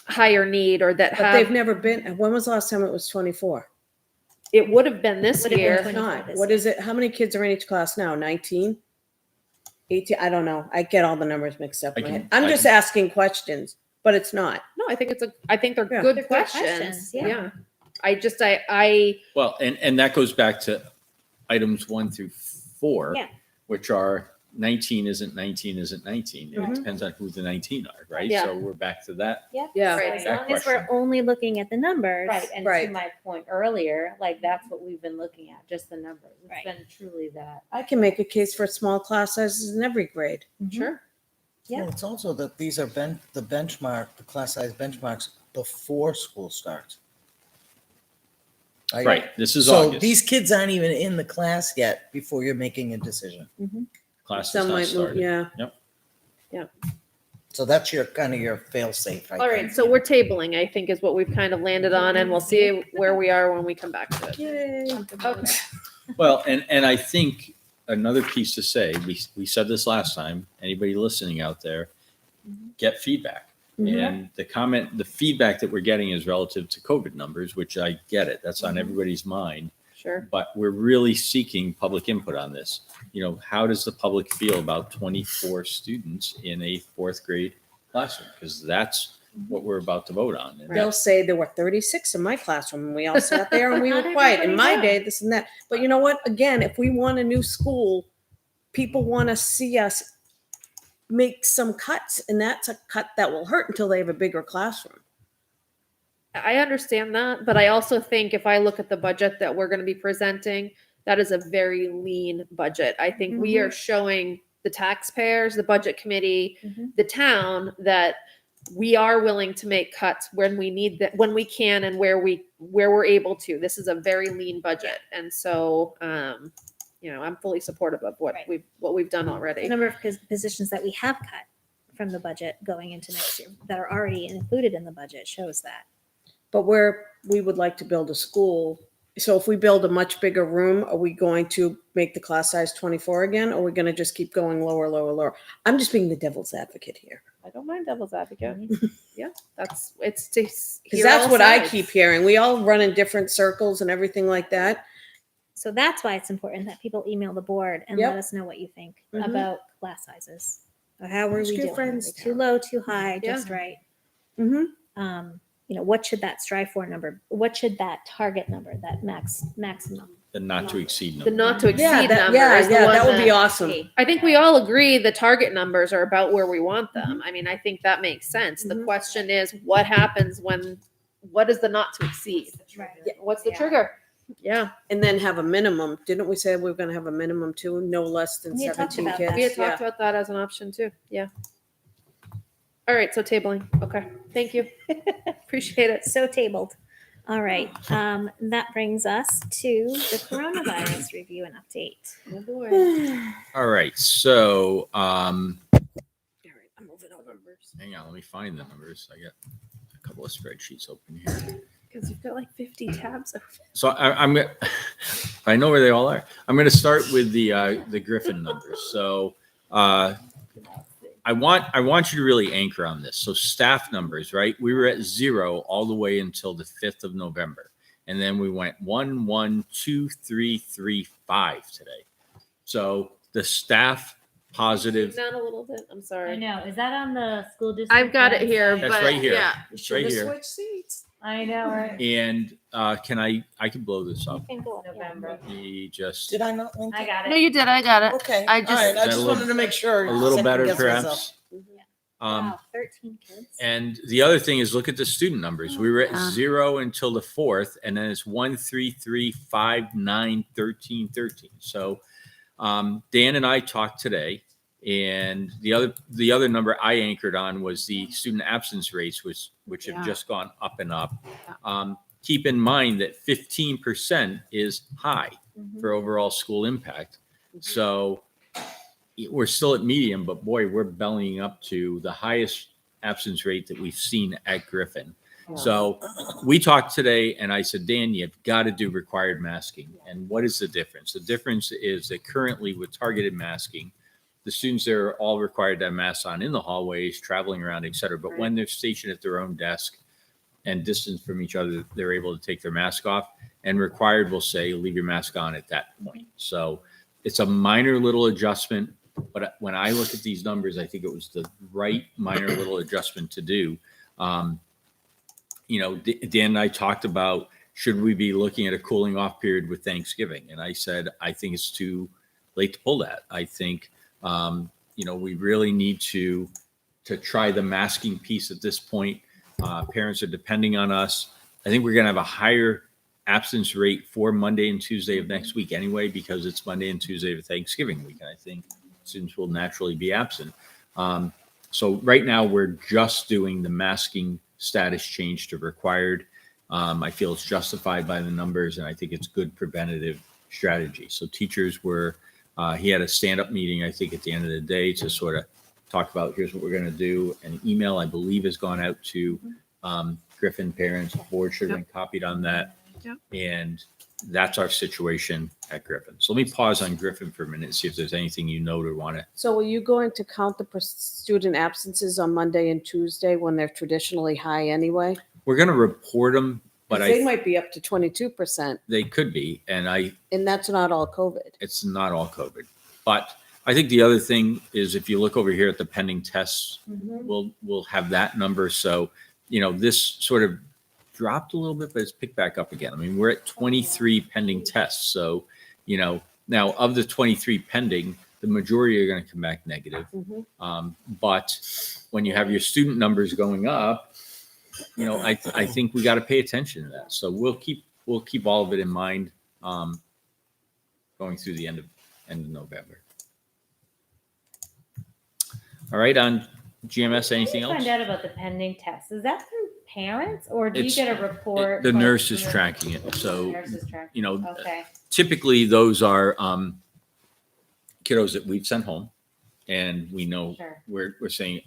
higher need or that But have. they've never been. When was the last time it was 24? It would have been this Would have been year. 24 Not. this What year. is it? How many kids are in each class now? 19? 18? I don't know. I get all the numbers mixed up in my head. I'm just asking questions, but it's not. No, I think they're Yeah. good They're good questions. questions, yeah. I Well, and that goes back to items 1 through 4, Yeah. which are 19 isn't 19 isn't 19. It Right. depends on who the 19 are, right? Yeah. So we're back to that. Yeah. Yeah. So Right, as that long as we're question. only looking at the numbers. Right, and Right. to my point earlier, like that's what we've been looking at, just the numbers. It's Right. been truly that. I can make a case for small class sizes in every grade. sure. Yeah. Well, it's also that these are the benchmark, the class size benchmarks before school starts. Right. This is So August. these kids aren't even in the class yet before you're making a decision. Class has Some not might move, started. yeah. Yep. So that's your kind of your fail safe. All right, so we're tabling, I think, is what we've kind of landed on, and we'll see where we are when we come back to it. Yay. Okay. Well, and I think another piece to say, we said this last time, anybody listening out there, get feedback. And the feedback that we're getting is relative to COVID numbers, which I get it. That's on everybody's mind. Sure. But we're really seeking public input on this. You know, how does the public feel about 24 students in a 4th grade classroom? Because that's what we're about to vote on. And They'll say there were 36 in my classroom and we all sat there and we were quiet. In my day, this and that. But you know what? Again, if we want a new school, people want to see us make some cuts, and that's a cut that will hurt until they have a bigger classroom. I understand that, but I also think if I look at the budget that we're going to be presenting, that is a very lean budget. I think we are showing the taxpayers, the budget committee, the town that we are willing to make cuts when we need that, when we can, and where we're able to. This is a very lean budget, and so I'm fully supportive of what Right. we've done The already. number of positions that we have cut from the budget going into next year that are already included in the budget shows that. But where we would like to build a school, so if we build a much bigger room, are we going to make the class size 24 again? Or are we going to just keep going lower, lower, lower? I'm just being the devil's advocate here. I don't mind devil's advocate. Yeah, it's to Because hear that's all what I sides. keep hearing. We all run in different circles and everything like that. So that's why it's important that people email the board and Yep. let us know what you think Mhm. about class sizes. Or how are Ask we your doing? friends, Are we too low, too high, Yeah. just right? Mm-hmm. What should that strive for number? What should that target number, that maximum? the not to exceed The number. not to exceed Yeah, number is the one that would be awesome. I think we all agree the target numbers are about where we want them. I mean, I think that makes sense. The question is, what happens what is the not to exceed? Right. What's the trigger? Yeah. And then have a minimum. Didn't we say we were going to have a minimum too? No less than We had talked 17 about kids. that. We had talked about that as an option too. Yeah. All right. So tabling. Okay. Thank you. Appreciate it. So tabled. All right. That brings us to the coronavirus review and update. Oh boy. All right. So, All right, I'm moving over. hang on. Let me find the numbers. I got a couple of spreadsheets open here. Because you've got like 50 tabs open. So I'm gonna, I know where they all are. I'm going to start with the Griffin numbers. So I want you to really anchor on this. So staff numbers, right? We were at 0 all the way until the 5th of November, and then we went 1, 1, 2, 3, 3, 5 today. So the staff positive. Down a little bit. I'm I sorry. know. Is that on the school district? I've got it here, website? That's but right here. yeah. It's right here. Switch seats. I know, right? And I can blow this up. Can go up, yeah. November. Let me just Did I not link I it? got No, it. you did. I got it. Okay. I All just- right. I Is that just a wanted little- to make sure. a little better, second-guess perhaps. myself. Wow, 13 kids. And the other thing is look at the student numbers. We were at Yeah. 0 until the 4th, and then it's 1, 3, 3, 5, 9, 13, 13. So Dan and I talked today, and the other number I anchored on was the student absence rates, which have Yeah. just gone up and up. Keep in mind that 15% is high for overall school impact. So we're still at medium, but boy, we're bellying up to the highest absence rate that we've seen at Griffin. So we talked today, and I said, Dan, you've got to do required masking. And what is the difference? The difference is that currently with targeted masking, the students are all required to have masks on in the hallways, traveling around, et cetera. But when they're stationed at their own desk and distance from each other, they're able to take their mask off. and required will say leave your mask on at that point. So it's a minor little adjustment, but when I look at these numbers, I think it was the right minor little adjustment to do. You know, Dan and I talked about, should we be looking at a cooling off period with Thanksgiving? And I said, I think it's too late to pull that. I think, you know, we really need to try the masking piece at this point. Parents are depending on us. I think we're going to have a higher absence rate for Monday and Tuesday of next week anyway, because it's Monday and Tuesday of Thanksgiving week. And I think students will naturally be absent. So right now we're just doing the masking status change to required. I feel it's justified by the numbers, and I think it's good preventative strategy. So teachers were, he had a stand-up meeting, I think, at the end of the day to sort of talk about, here's what we're going to do. An email, I believe, has gone out to Griffin parents. Board should have been copied on that. And that's our situation at Griffin. So let me pause on Griffin for a minute and see if there's anything you note or want to. So are you going to count the student absences on Monday and Tuesday when they're traditionally high anyway? We're going to report them, but They might be up to 22%, they could be. And that's not all COVID. it's not all COVID. But I think the other thing is, if you look over here at the pending tests, we'll have that number. So, you know, this sort of dropped a little bit, but it's picked back up again. I mean, we're at 23 pending tests. So, you know, now of the 23 pending, the majority are going to come back negative. But when you have your student numbers going up, you know, I think we got to pay attention to that. So we'll keep all of it in mind going through the end of November. All right, on GMS, anything else? Find out about the pending tests. Is that through parents, or do you It's- get a report? The from nurse is the- tracking it. the So, nurse is tracking you know, it. Okay. typically those are kiddos that we've sent home, and we know Sure. we're saying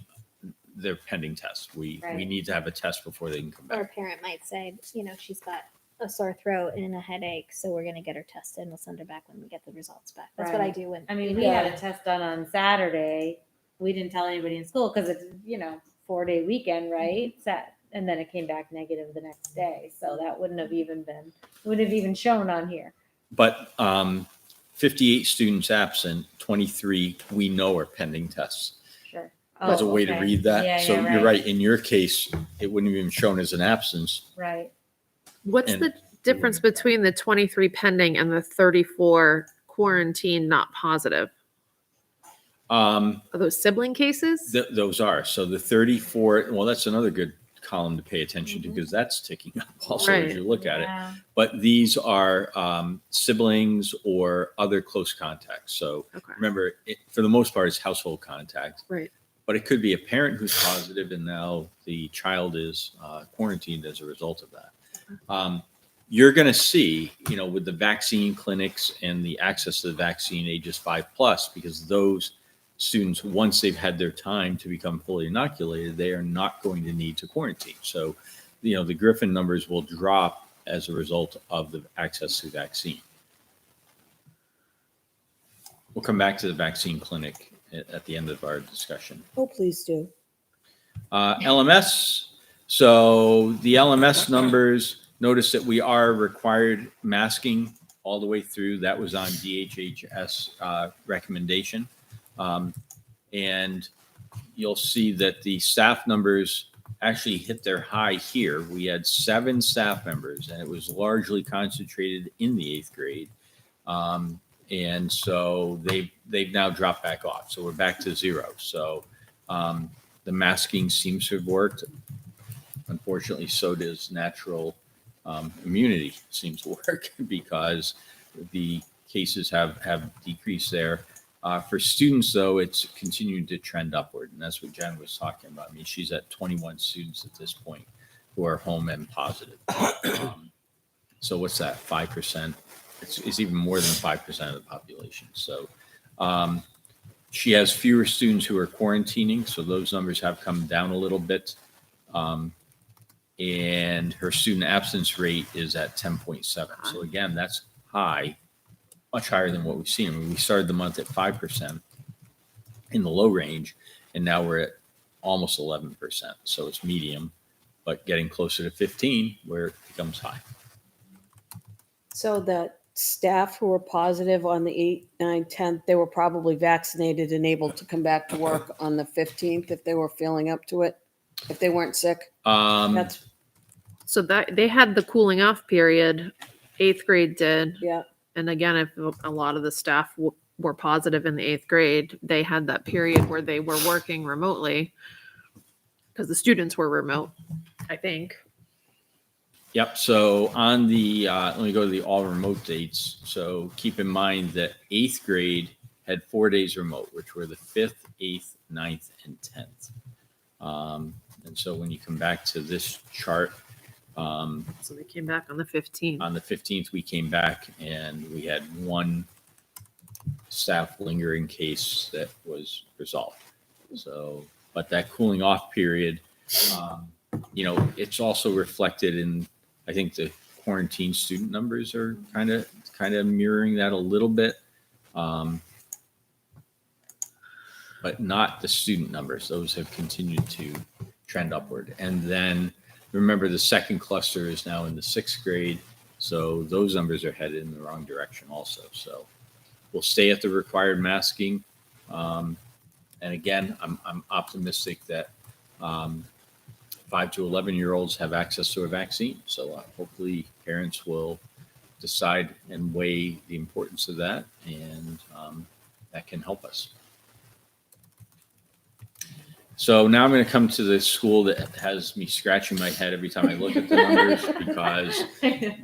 they're pending tests. We Right. need to have a test before they can come Or a back. parent might say, you know, she's got a sore throat and a headache, so we're going to get her tested and we'll send her back when we get the results back. That's what I Right. do when I mean, we we had go. a test done on Saturday. We didn't tell anybody in school because it's, you know, 4-day weekend, right? And then it came back negative the next day. So that wouldn't have even shown on here. But 58 students absent, 23 we know are pending tests. Sure. There's a way to read that. Yeah, So yeah, you're right. In your case, it wouldn't have even shown as an absence. Right. What's And- the difference between the 23 pending and the 34 quarantine not positive? Are those sibling cases? Those are. So the 34, well, that's another good column to pay attention to, because that's ticking up also as Right. you look at Yeah. it. But these are siblings or other close contacts. So Okay. remember, for the most part, it's household contact. Right. But it could be a parent who's positive and now the child is quarantined as a result of that. You're going to see, you know, with the vaccine clinics and the access to the vaccine ages 5+, because those students, once they've had their time to become fully inoculated, they are not going to need to quarantine. So, you know, the Griffin numbers will drop as a result of the access to vaccine. We'll come back to the vaccine clinic at the end of our discussion. Oh, please do. LMS. So the LMS numbers, notice that we are required masking all the way through. That was on DHHS recommendation. And you'll see that the staff numbers actually hit their high here. We had 7 staff members, and it was largely concentrated in the 8th grade. And so they've now dropped back off. So we're back to 0. So the masking seems to have worked. Unfortunately, so does natural immunity seems to work, because the cases have decreased there. For students, though, it's continuing to trend upward. And that's what Jen was talking about. I mean, she's at 21 students at this point who are home and positive. So what's that, 5%? It's even more than 5% of the population. So she has fewer students who are quarantining. So those numbers have come down a little bit. And her student absence rate is at 10.7. So again, that's high, much higher than what we've seen. I mean, we started the month at 5% in the low range, and now we're at almost 11%. So it's medium, but getting closer to 15 where it becomes high. So the staff who were positive on the 8th, 9th, 10th, they were probably vaccinated and able to come back to work on the 15th if they were feeling up to it, if they weren't sick. That's, So that they had the cooling off period, 8th grade did. yeah. And again, if a lot of the staff were positive in the 8th grade, they had that period where they were working remotely because the students were remote, I think. Yep. So on the, let me go to the all remote dates. So keep in mind that 8th grade had 4 days remote, which were the 5th, 8th, 9th, and 10th. And so when you come back to this chart, So they came back on the 15th. on the 15th, we came back and we had one staff lingering case that was resolved. So, but that cooling off period, you know, it's also reflected in, I think the quarantine student numbers are kind of mirroring that a little bit. But not the student numbers. Those have continued to trend upward. And then remember the second cluster is now in the 6th grade. So those numbers are headed in the wrong direction also. So we'll stay at the required masking. And again, I'm optimistic that 5 to 11-year-olds have access to a vaccine. So hopefully parents will decide and weigh the importance of that, and that can help us. So now I'm going to come to the school that has me scratching my head every time I look at the numbers, because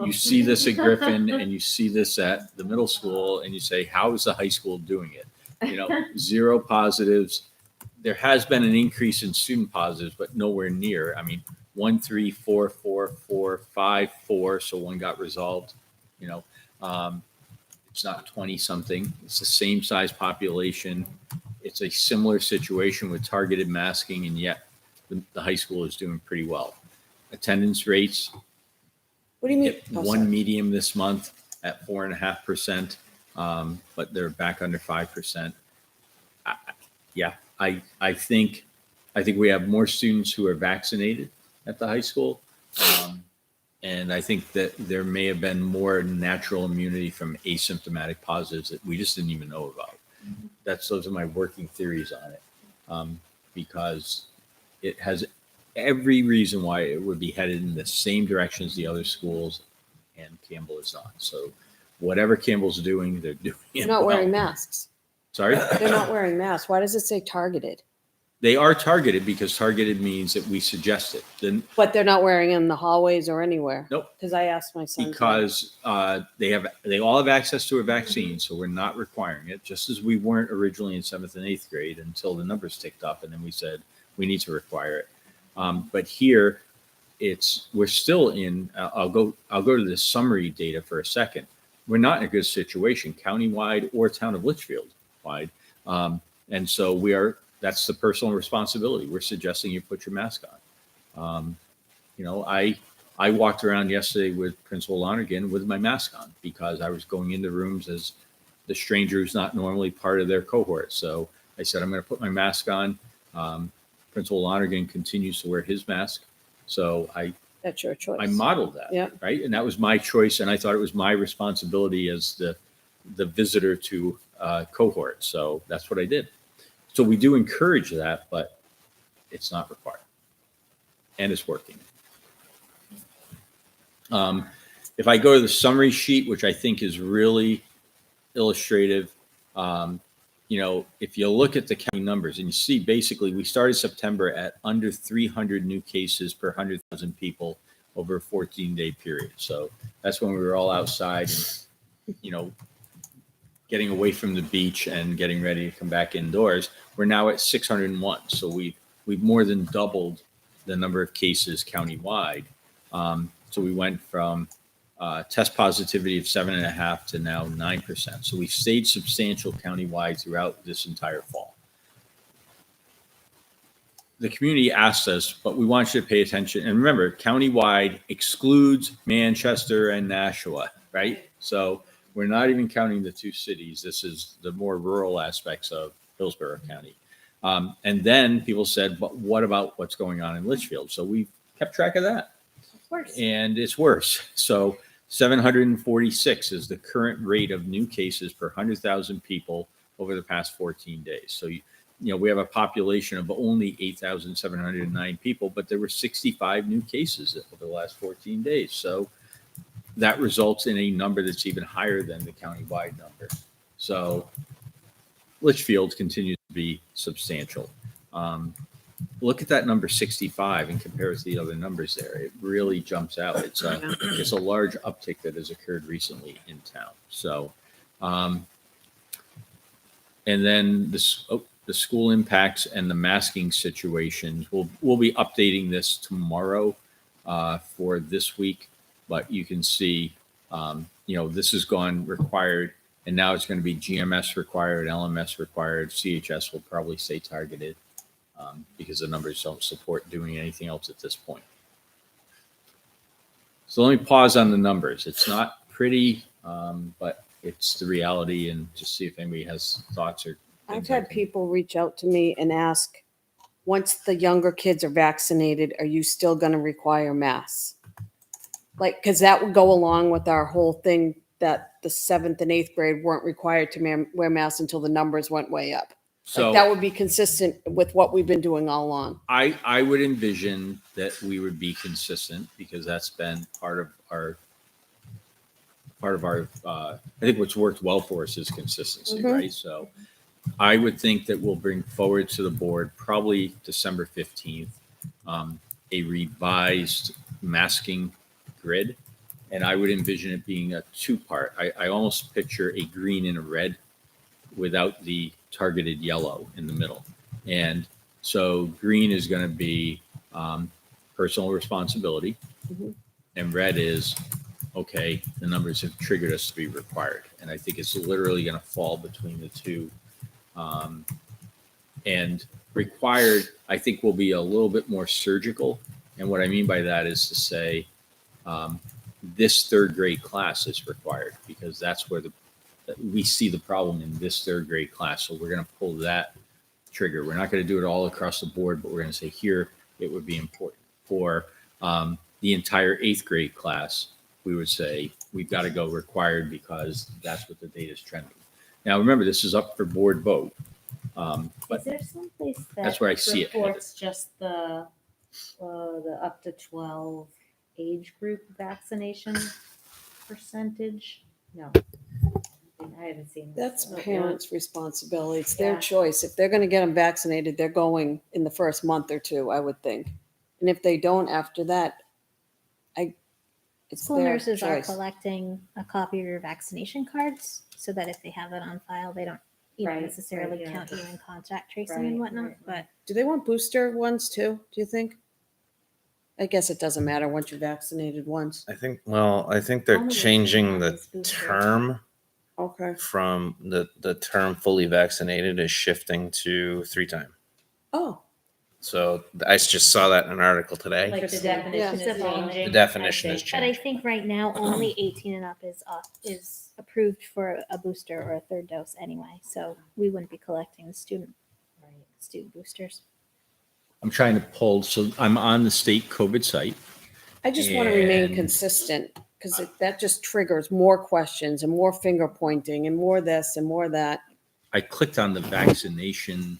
you see this at Griffin and you see this at the middle school and you say, how is the high school doing it? You know, 0 positives. There has been an increase in student positives, but nowhere near. I mean, 1, 3, 4, 4, 4, 5, 4. So 1 got resolved. You know, it's not 20 something. It's the same size population. It's a similar situation with targeted masking, and yet the high school is doing pretty well. Attendance rates. What do you mean? Hit 1 medium this month at 4.5%, but they're back under 5%. I think we have more students who are vaccinated at the high school. And I think that there may have been more natural immunity from asymptomatic positives that we just didn't even know about. Those are my working theories on it, because it has every reason why it would be headed in the same direction as the other schools, and Campbell is not. So whatever Campbell's doing, they're doing it They're not well. wearing masks. Sorry? They're not wearing masks. Why does it say targeted? They are targeted because targeted means that we suggest it. Then But they're not wearing in the hallways or anywhere. Nope. Because I asked my son. because they all have access to a vaccine, so we're not requiring it. Just as we weren't originally in 7th and 8th grade until the numbers ticked up, and then we said we need to require it. But here, we're still in. I'll go to the summary data for a second. We're not in a good situation, countywide or town of Litchfield wide, and so we are. That's the personal responsibility. We're suggesting you put your mask on. You know, I walked around yesterday with Principal Lonergan with my mask on because I was going into rooms as the stranger who's not normally part of their cohort. So I said, I'm going to put my mask on. Principal Lonergan continues to wear his mask. So That's your choice. I modeled that, Yeah. right? And that was my choice. And I thought it was my responsibility as the visitor to cohort. So that's what I did. So we do encourage that, but it's not required. And it's working. If I go to the summary sheet, which I think is really illustrative, you know, if you look at the county numbers and you see basically we started September at under 300 new cases per 100,000 people over a 14-day period. So that's when we were all outside and, you know, getting away from the beach and getting ready to come back indoors. We're now at 601. So we've more than doubled the number of cases countywide. So we went from test positivity of 7.5 to now 9%. So we've stayed substantial countywide throughout this entire fall. The community asked us, but we want you to pay attention. And remember, countywide excludes Manchester and Nashua, right? So we're not even counting the 2 cities. This is the more rural aspects of Hillsborough County. And then people said, but what about what's going on in Litchfield? So we kept track of that. Of course. And it's worse. So 746 is the current rate of new cases per 100,000 people over the past 14 days. So, we have a population of only 8,709 people, but there were 65 new cases over the last 14 days. So that results in a number that's even higher than the countywide number. So Litchfield continues to be substantial. Look at that number 65 and compare it to the other numbers there. It really jumps out. It's a large uptick that has occurred recently in town. So, and then the school impacts and the masking situations. We'll be updating this tomorrow for this week, but you can see, this has gone required, and now it's going to be GMS required, LMS required. CHS will probably stay targeted because the numbers don't support doing anything else at this point. So let me pause on the numbers. It's not pretty, but it's the reality, and just see if anybody has thoughts or. I've had people reach out to me and ask, once the younger kids are vaccinated, are you still going to require masks? Like, because that would go along with our whole thing that the 7th and 8th grade weren't required to wear masks until the numbers went way up. So that would be consistent with what we've been doing all along. I would envision that we would be consistent, because that's been part of our I think what's worked well for us is consistency, right? So I would think that we'll bring forward to the board probably December 15th, a revised masking grid. And I would envision it being a 2-part. I almost picture a green and a red without the targeted yellow in the middle. And so green is going to be personal responsibility, and red is, okay, the numbers have triggered us to be required. And I think it's literally going to fall between the two. And required, I think, will be a little bit more surgical. And what I mean by that is to say, this 3rd grade class is required, because that's where we see the problem in this 3rd grade class. So we're going to pull that trigger. We're not going to do it all across the board, but we're going to say here it would be important. For the entire 8th grade class, we would say we've got to go required, because that's what the data is trending. Now, remember, this is up for board vote. But is there someplace that that's where I see it headed. reports just the up to 12 age group vaccination percentage? No, I haven't seen That's this. parents' responsibility. It's their Yeah. choice. If they're going to get them vaccinated, they're going in the first month or two, I would think. And if they don't after that, it's School their nurses are choice. collecting a copy of your vaccination cards so that if they have it on file, they don't Right, necessarily right, yeah. count you in contact tracing Right, and whatnot. right, But Do they want booster ones too, do you think? I guess it doesn't matter once you're vaccinated once. I think they're Only changing the is booster. term Okay. from the term fully vaccinated is shifting to 3-time. Oh, So I just saw that in an article today. Like the definition Yeah. is changing. The definition I is see. But I changing. think right now only 18 and up is approved for a booster or a 3rd dose anyway. So we wouldn't be collecting the student boosters. I'm trying to pull, so I'm on the state COVID site. I just want to remain And- consistent, because that just triggers more questions and more finger pointing and more this and more that. I clicked on the vaccination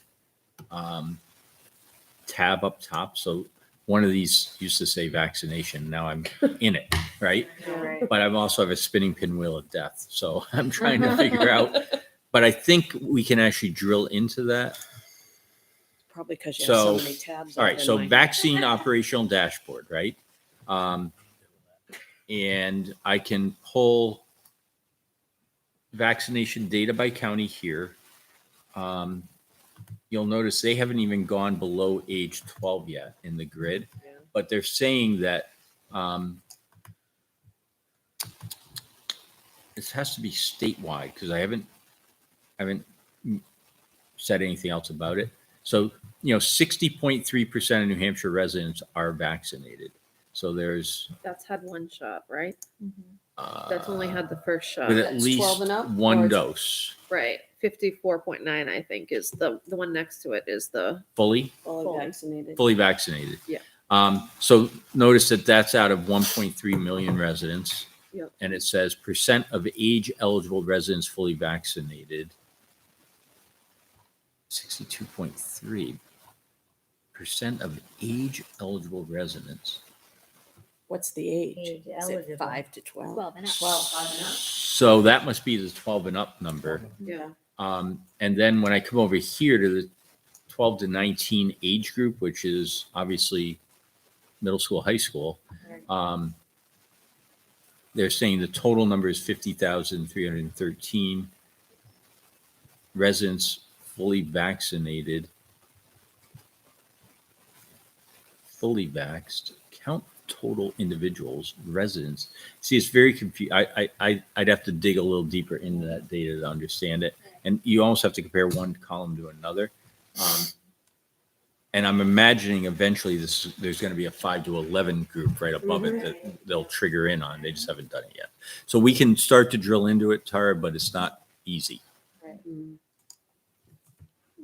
tab up top. So one of these used to say vaccination. Now I'm in it, right? Right. But I also have a spinning pinwheel of death. So I'm trying to figure out, but I think we can actually drill into that. Probably because you have so So, many tabs. all right. open, So Mike. vaccine operational dashboard, right? And I can pull vaccination data by county here. You'll notice they haven't even gone below age 12 yet in the grid, but they're saying that this has to be statewide, because I haven't said anything else about it. So, 60.3% of New Hampshire residents are vaccinated. So there's That's had one shot, right? Mm-hmm. That's only had the first shot. with at That's least 12 and up, or one is- dose. Right. 54.9, I think, is the one next to it is the Fully Fully vaccinated. fully vaccinated. Yeah. So notice that that's out of 1.3 million residents. Yep. And it says percent of age eligible residents fully vaccinated. 62.3% of age eligible residents. What's the age? Age Is it eligible. 5 to 12? 12 and up. So that must be the 12 and up number. Yeah. And then when I come over here to the 12 to 19 age group, which is obviously middle school, high school, they're saying the total number is 50,313 residents fully vaccinated. Fully vaxxed. Count total individuals, residents. See, it's very confusing. I'd have to dig a little deeper into that data to understand it. And you almost have to compare one column to another. And I'm imagining eventually there's going to be a 5 to 11 group right above it that they'll trigger in on. They just haven't done it yet. So we can start to drill into it, Tara, but it's not easy. Right.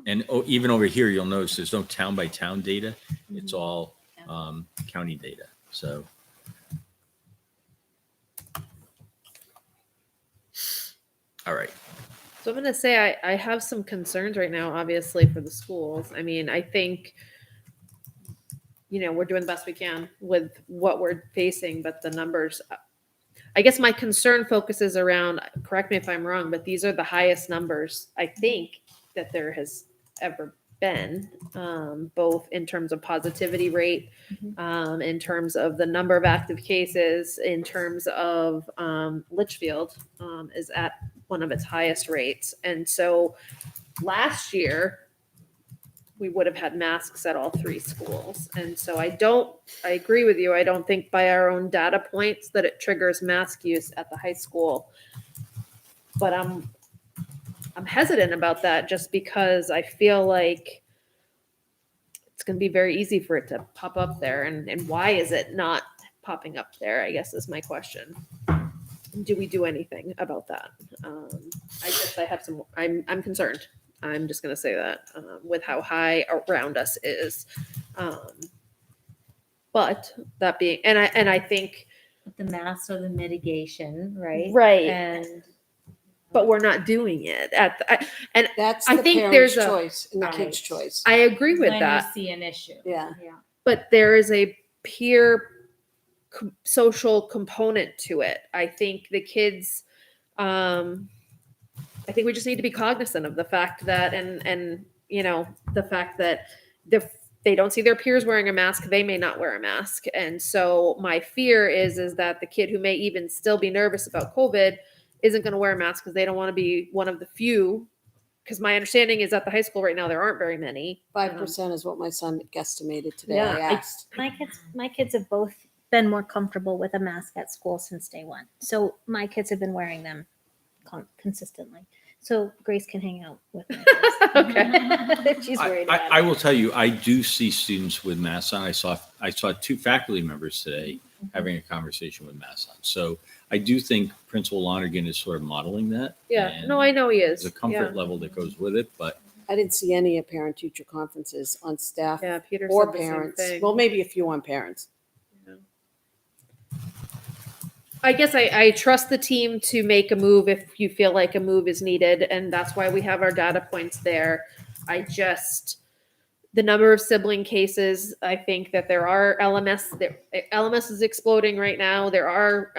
And even over here, you'll notice there's no town by town data. It's all county data. So. All right. So I'm going to say I have some concerns right now, obviously, for the schools. I mean, I think, we're doing the best we can with what we're facing, but the numbers, I guess my concern focuses around, correct me if I'm wrong, but these are the highest numbers, I think, that there has ever been, both in terms of positivity rate, in terms of the number of active cases, in terms of Litchfield is at one of its highest rates. And so last year, we would have had masks at all 3 schools. And so I agree with you. I don't think by our own data points that it triggers mask use at the high school. But I'm hesitant about that just because I feel like it's going to be very easy for it to pop up there. And why is it not popping up there, I guess is my question. Do we do anything about that? I'm concerned. I'm just going to say that with how high around us is. But that being, and I think The masks are the mitigation, right? right, but we're not doing it and That's I the think parent's there's a choice and the Right. kid's choice. I agree with When that. you see an issue. Yeah. But there is a peer social component to it. I think the kids, I think we just need to be cognizant of the fact that, and the fact that they don't see their peers wearing a mask, they may not wear a mask. And so my fear is that the kid who may even still be nervous about COVID isn't going to wear a mask because they don't want to be one of the few. Because my understanding is at the high school right now, there aren't very many. 5% is what my son guesstimated today. Yeah, I asked. My kids have both been more comfortable with a mask at school since day one. So my kids have been wearing them consistently. So Grace can hang out with my kids. Okay. If she's worried about I it. will tell you, I do see students with masks on. I saw 2 faculty members today having a conversation with masks on. So I do think Principal Lonergan is sort of modeling that. Yeah, and no, I know he is. There's a comfort level that goes with it, but I didn't see any at parent-teacher conferences on staff Yeah, Peter or said the same parents. thing. Well, maybe a few on parents. I guess I trust the team to make a move if you feel like a move is needed, and that's why we have our data points there. The number of sibling cases, I think that there are LMS is exploding right now. There are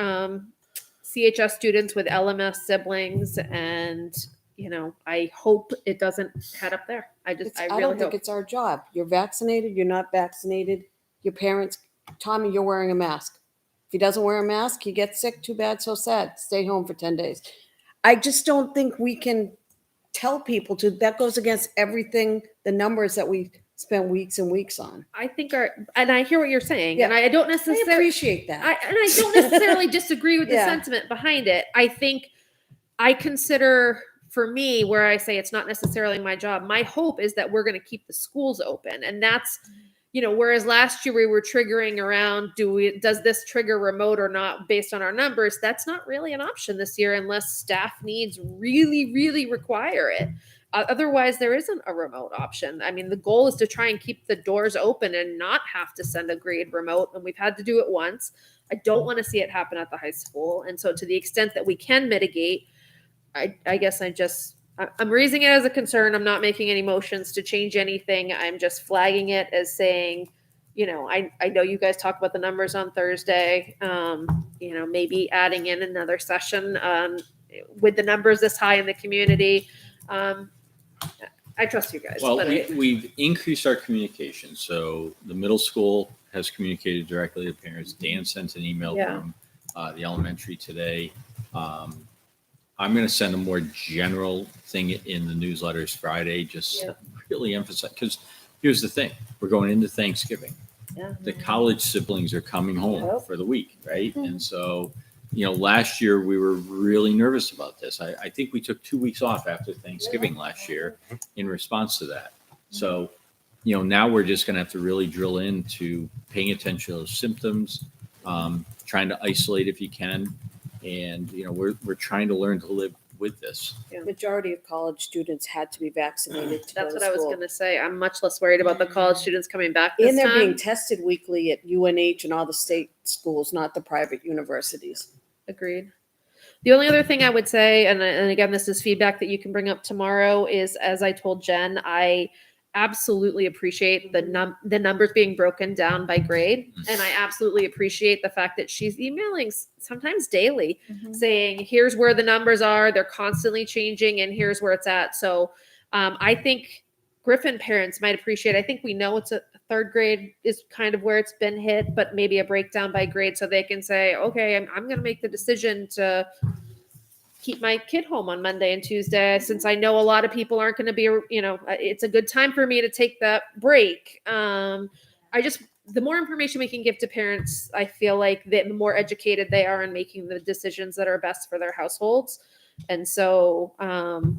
CHS students with LMS siblings, and I hope it doesn't head up there. I I really don't think hope. it's our job. You're vaccinated, you're not vaccinated. Your parents, Tommy, you're wearing a mask. If he doesn't wear a mask, he gets sick. Too bad, so sad. Stay home for 10 days. I just don't think we can tell people to. That goes against everything, the numbers that we spent weeks and weeks on. I think and I hear what you're saying, Yeah. and I don't I necessarily appreciate that. I don't necessarily disagree with the Yeah. sentiment behind it. I think I consider, for me, where I say it's not necessarily my job, my hope is that we're going to keep the schools open. And that's, whereas last year we were triggering around, does this trigger remote or not based on our numbers? That's not really an option this year unless staff needs really, really require it. Otherwise, there isn't a remote option. I mean, the goal is to try and keep the doors open and not have to send a grade remote. And we've had to do it once. I don't want to see it happen at the high school. And so to the extent that we can mitigate, I guess I'm raising it as a concern. I'm not making any motions to change anything. I'm just flagging it as saying, I know you guys talk about the numbers on Thursday, maybe adding in another session with the numbers this high in the community. I trust you guys. Well, but we've increased our communication. So the middle school has communicated directly to parents. Dan sent an email from the elementary today. I'm going to send a more general thing in the newsletters Friday, just really emphasize, because here's the thing. We're going into Thanksgiving. Yeah. The college siblings are coming home for the week, right? And so, last year we were really nervous about this. I think we took 2 weeks off after Thanksgiving last year in response to that. So, now we're just going to have to really drill into paying attention to those symptoms, trying to isolate if you can. And, we're trying to learn to live with this. Majority of college students had to be vaccinated to that's go what to I was school. going to say. I'm much less worried about the college students coming back this And they're time. being tested weekly at UNH and all the state schools, not the private universities. Agreed. The only other thing I would say, and again, this is feedback that you can bring up tomorrow, is as I told Jen, I absolutely appreciate the numbers being broken down by grade. And I absolutely appreciate the fact that she's emailing sometimes daily saying, here's where the numbers are. They're constantly changing and here's where it's at. So I think Griffin parents might appreciate, I think we know it's a third grade is kind of where it's been hit, but maybe a breakdown by grade so they can say, okay, I'm going to make the decision to keep my kid home on Monday and Tuesday, since I know a lot of people aren't going to be, it's a good time for me to take that break. The more information we can give to parents, I feel like the more educated they are in making the decisions that are best for their households. And so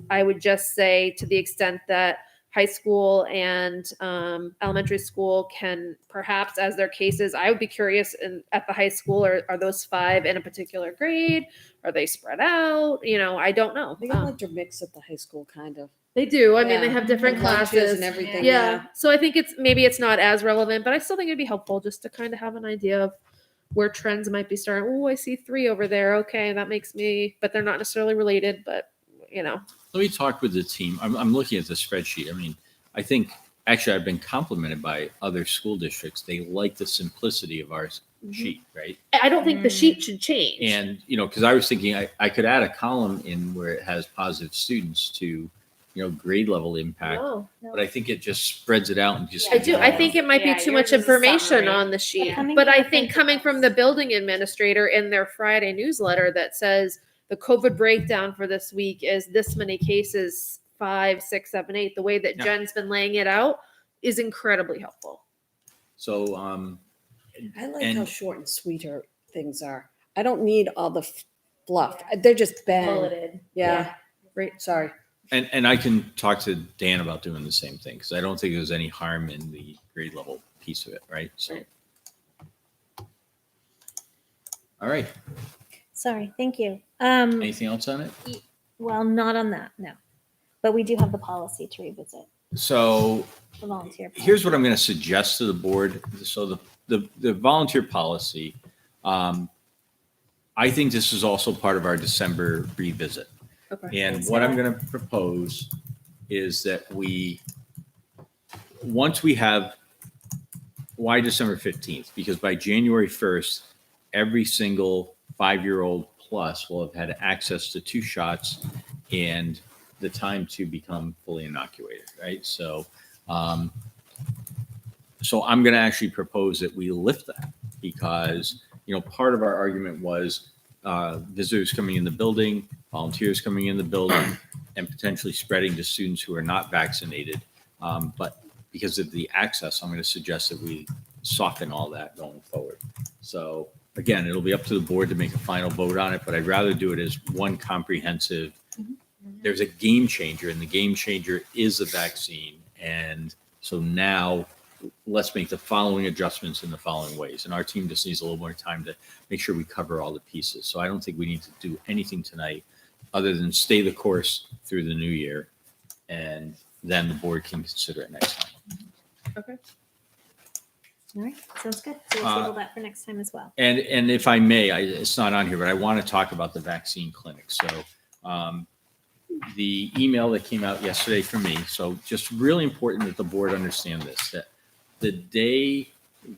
I would just say, to the extent that high school and elementary school can perhaps, as their cases, I would be curious at the high school, are those 5 in a particular grade? Are they spread out? I don't know. They got like their mix at the high school, kind of. They do. I mean, they have different And lunches classes and everything. Yeah. So I think it's not as relevant, but I still think it'd be helpful just to kind of have an idea of where trends might be starting. Oh, I see 3 over there. Okay, that makes me, but they're not necessarily related, but Let me talk with the team. I'm looking at the spreadsheet. I mean, I think actually I've been complimented by other school districts. They like the simplicity of our sheet, right? I don't think the sheet should change. And, because I was thinking I could add a column in where it has positive students to, grade level impact. No. But I think it just spreads it out and just. I do. I think it might be too much information on the sheet. But I think coming from the building administrator in their Friday newsletter that says the COVID breakdown for this week is this many cases, 5, 6, 7, 8, the way that Jen's been laying it out is incredibly helpful. So, I like how short and sweet her things are. I don't need all the fluff. They're just bang. Bulleted. Yeah. Right. Sorry. And I can talk to Dan about doing the same thing, because I don't think there's any harm in the grade level piece of it, right? So, all right. Sorry, thank you. Anything else on it? Well, not on that, no. But we do have the policy to revisit, So the volunteer. here's what I'm going to suggest to the board. So the volunteer policy, I think this is also part of our December revisit. Okay. And what I'm going to propose is that once we have, why December 15th? Because by January 1st, every single 5-year-old plus will have had access to 2 shots and the time to become fully inoculated, right? So, I'm going to actually propose that we lift that, because, part of our argument was visitors coming in the building, volunteers coming in the building, and potentially spreading to students who are not vaccinated. But because of the access, I'm going to suggest that we soften all that going forward. So again, it'll be up to the board to make a final vote on it, but I'd rather do it as one comprehensive. There's a game changer, and the game changer is the vaccine. And so now let's make the following adjustments in the following ways. And our team just needs a little more time to make sure we cover all the pieces. So I don't think we need to do anything tonight other than stay the course through the new year. And then the board can consider it next time. Okay. All right, sounds good. So we'll table that for next time as well. And if I may, it's not on here, but I want to talk about the vaccine clinic. So the email that came out yesterday from me, so just really important that the board understand this, that the day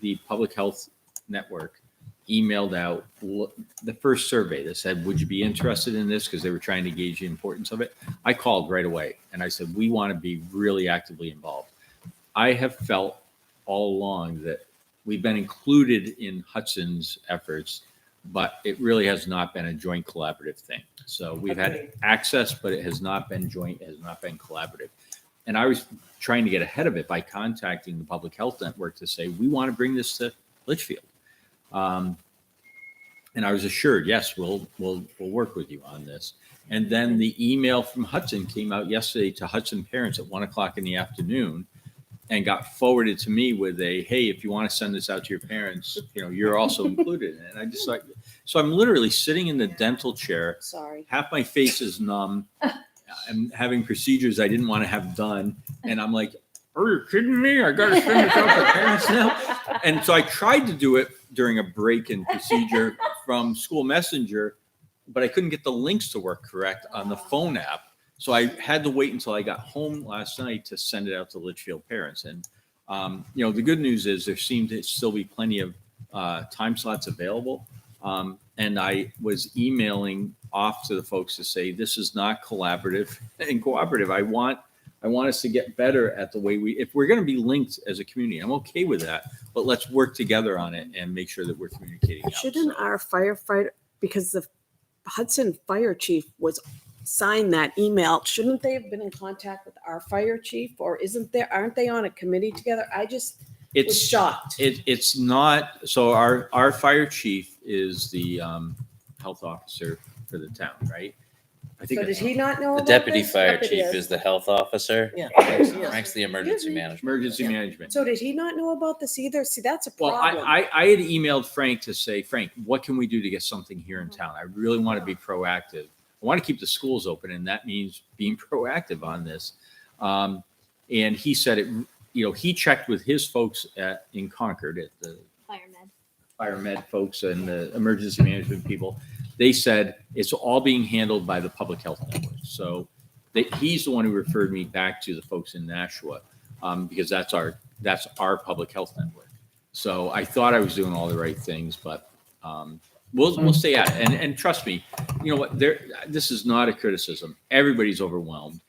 the Public Health Network emailed out the first survey that said, would you be interested in this? Because they were trying to gauge the importance of it. I called right away and I said, we want to be really actively involved. I have felt all along that we've been included in Hudson's efforts, but it really has not been a joint collaborative thing. So we've had access, but it has not been joint, it has not been collaborative. And I was trying to get ahead of it by contacting the Public Health Network to say, we want to bring this to Litchfield. And I was assured, yes, we'll work with you on this. And then the email from Hudson came out yesterday to Hudson parents at 1:00 in the afternoon and got forwarded to me with a, hey, if you want to send this out to your parents, you're also included in it. And I just like, so I'm literally sitting in the dental chair. Sorry. Half my face is numb. I'm having procedures I didn't want to have done. And I'm like, are you kidding me? I got to send this out to parents now. And so I tried to do it during a break in procedure from School Messenger, but I couldn't get the links to work correct on the phone app. So I had to wait until I got home last night to send it out to Litchfield parents. And, the good news is there seemed to still be plenty of time slots available. And I was emailing off to the folks to say, this is not collaborative and cooperative. I want us to get better at the way if we're going to be linked as a community, I'm okay with that, but let's work together on it and make sure that we're communicating out. Shouldn't our firefighter, because the Hudson fire chief was signed that email, shouldn't they have been in contact with our fire chief, or aren't they on a committee together? I just was shocked. It's not. So our fire chief is the health officer for the town, right? I think. So did he not know? The about deputy this? fire chief is the health officer. Yeah. Frank's the emergency management. Emergency management. So did he not know about this either? See, that's a Well, problem. I had emailed Frank to say, Frank, what can we do to get something here in town? I really want to be proactive. I want to keep the schools open, and that means being proactive on this. And he said it. He checked with his folks in Concord at the fire med folks and the emergency management people. They said it's all being handled by the Public Health Network. So he's the one who referred me back to the folks in Nashua because that's our Public Health Network. So I thought I was doing all the right things, but we'll stay at it. And trust me, you know what? This is not a criticism. Everybody's overwhelmed,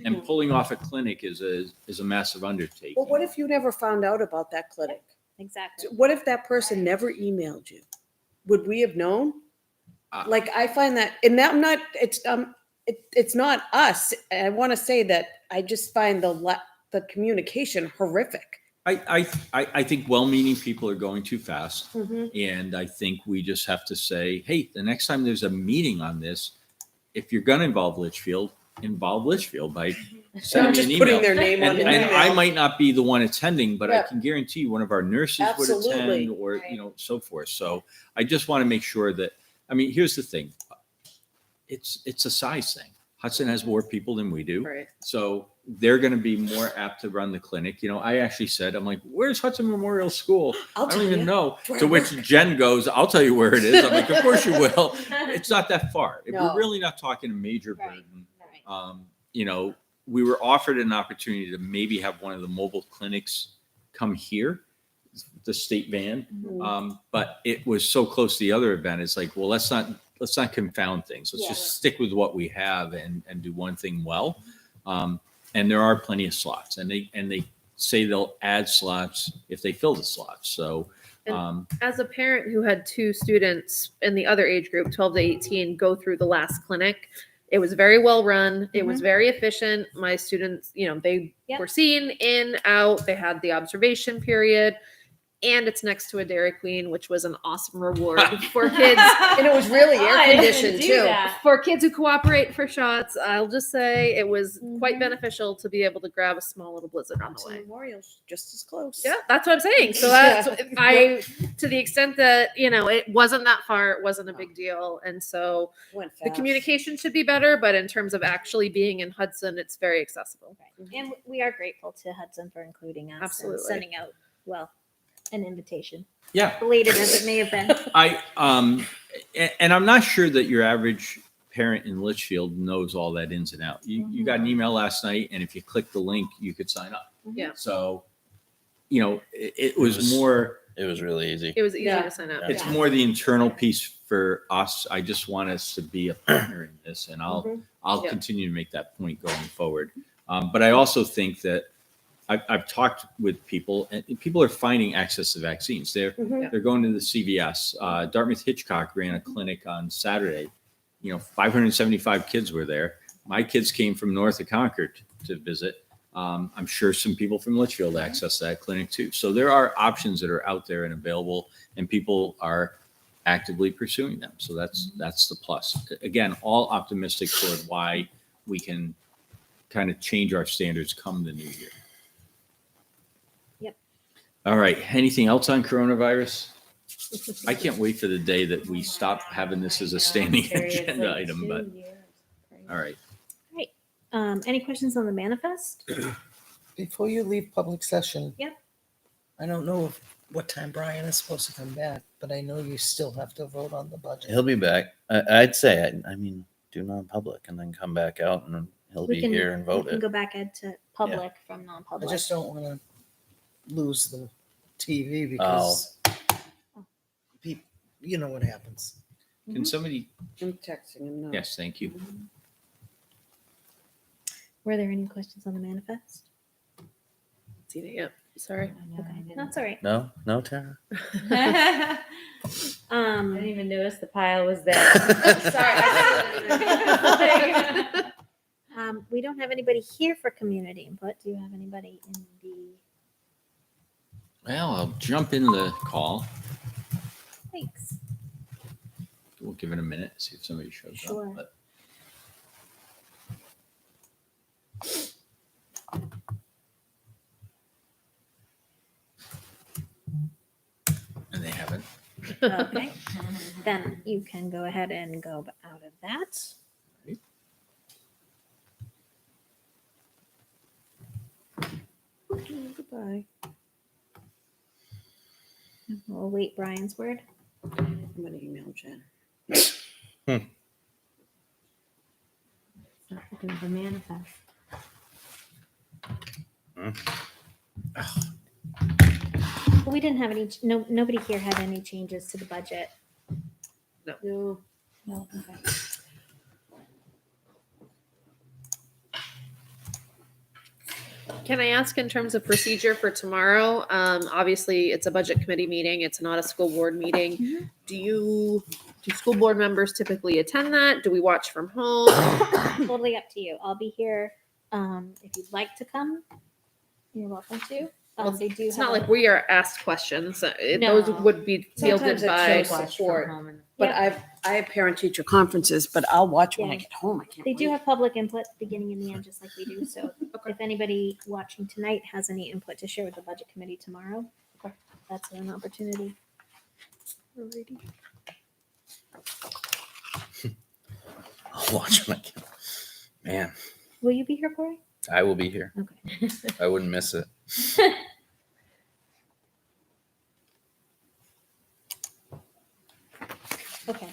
and pulling off a clinic is a massive undertaking. Well, what if you never found out about that clinic? Exactly. What if that person never emailed you? Would we have known? Like, I find that, and I'm not. It's not us. I want to say that I just find the communication horrific. I think well-meaning people are going too fast, Mhm. and I think we just have to say, hey, the next time there's a meeting on this, if you're going to involve Litchfield by sending just an email. putting their name on and, the and email. I might not be the one attending, but I Yeah. can guarantee you one of our nurses would Absolutely. attend, or so forth. So I just want to make sure that. I mean, here's the thing: it's a size thing. Hudson has more people than we do, Right. so they're going to be more apt to run the clinic. I actually said, I'm like, where's Hudson Memorial School? I'll I don't tell even you. know. Where To I which work. Jen goes, I'll tell you where it is. I'm like, of course you will. It's not that far. No. We're really not talking a major burden. We were offered an opportunity to maybe have one of the mobile clinics come here, the state van. But it was so close to the other event. It's like, well, let's not confound things. Let's just stick with what we have and do one thing well. And there are plenty of slots, and they say they'll add slots if they fill the slots. So, As a parent who had two students in the other age group, 12 to 18, go through the last clinic, it was very well run. It was very efficient. My students, they were seen in, out. They had the observation period. And it's next to a Dairy Queen, which was an awesome reward for kids. And it was really air conditioned too. For kids who cooperate for shots, I'll just say it was quite beneficial to be able to grab a small little blizzard on the way. Memorial's just as close. Yeah, that's what I'm saying. So that's to the extent that it wasn't that far, it wasn't a big deal, and so Went the fast. communication should be better. But in terms of actually being in Hudson, it's very accessible. And we are grateful to Hudson for including us Absolutely. and sending out an invitation, Yeah. belated as it may have been. And I'm not sure that your average parent in Litchfield knows all that ins and out. You got an email last night, and if you click the link, you could sign up. Yeah. So, it was more. It was really easy. It was easy to sign up. It's more the internal piece for us. I just want us to be a partner in this, and I'll Yeah. continue to make that point going forward. But I also think that I've talked with people, and people are finding access to vaccines. They're going to the CVS. Dartmouth Hitchcock ran a clinic on Saturday. 575 kids were there. My kids came from north of Concord to visit. I'm sure some people from Litchfield access that clinic too. So there are options that are out there and available, and people are actively pursuing them. So that's the plus. Again, all optimistic toward why we can kind of change our standards come the new year. Yep. All right. Anything else on coronavirus? I can't wait for the day that we stop having this as a standing agenda item, but all right. Any questions on the manifest? Before you leave public session. Yep. I don't know what time Brian is supposed to come back, but I know you still have to vote on the budget. He'll be back. I'd say, do non-public and then come back out and he'll be here and vote We can it. go back to public from I non-public. just don't want to lose the TV because you know what happens. Can somebody? I'm texting him now. Yes, thank you. Were there any questions on the manifest? Seen it yet. Sorry. Okay, that's all right. No, Tara. I didn't even notice the pile was there. We don't have anybody here for community input. Do you have anybody in the? Well, I'll jump in the call. Thanks. We'll give it a minute, see if somebody shows Sure. up. But and they haven't. Okay, then you can go ahead and go out of that. Right. Goodbye. We'll await Brian's word. I'm gonna email Jen. Not looking at the manifest. Well, we didn't have any. Nobody here had any changes to the budget. No. No. Okay. Can I ask in terms of procedure for tomorrow? Obviously, it's a budget committee meeting. It's not a school board meeting. Do school board members typically attend that? Do we watch from home? Totally up to you. I'll be here. If you'd like to come, you're welcome to. They do. It's have not a- like we are asked questions. No. Those would be fielded Sometimes it by shows support. But Yeah. I have parent teacher conferences, but I'll watch when I Yeah. get home. I can't They do wait. have public input at the beginning and the end, just like we do. So if anybody watching tonight has any input to share with the budget committee tomorrow, that's an opportunity. Alrighty. I'll watch my kid. Man, Will you be here, Corey? I will be here. Okay. I wouldn't miss it. Okay.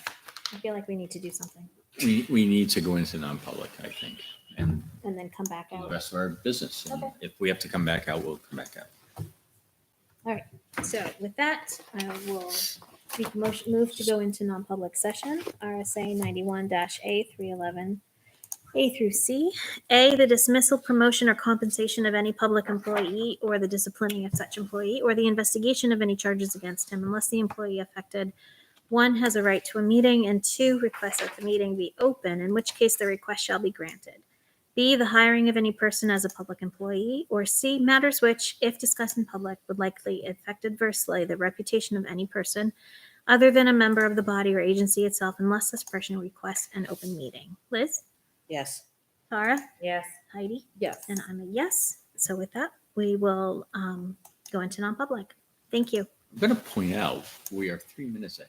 I feel like we need to do something We need to go into non-public, I think, and and then come back do the out. rest of our business. And Okay. if we have to come back out, we'll come back out. All right. So with that, I will make a move to go into non-public session, RSA 91-A311, A through C. A, the dismissal, promotion, or compensation of any public employee or the disciplining of such employee or the investigation of any charges against him unless the employee affected, 1, has a right to a meeting, and 2, requests that the meeting be open, in which case the request shall be granted. B, the hiring of any person as a public employee, or C, matters which, if discussed in public, would likely affect adversely the reputation of any person other than a member of the body or agency itself unless this person requests an open meeting. Liz? Yes. Tara? Yes. Heidi? Yes. And I'm a yes. So with that, we will go into non-public. Thank you. I'm going to point out we are 3 minutes ahead.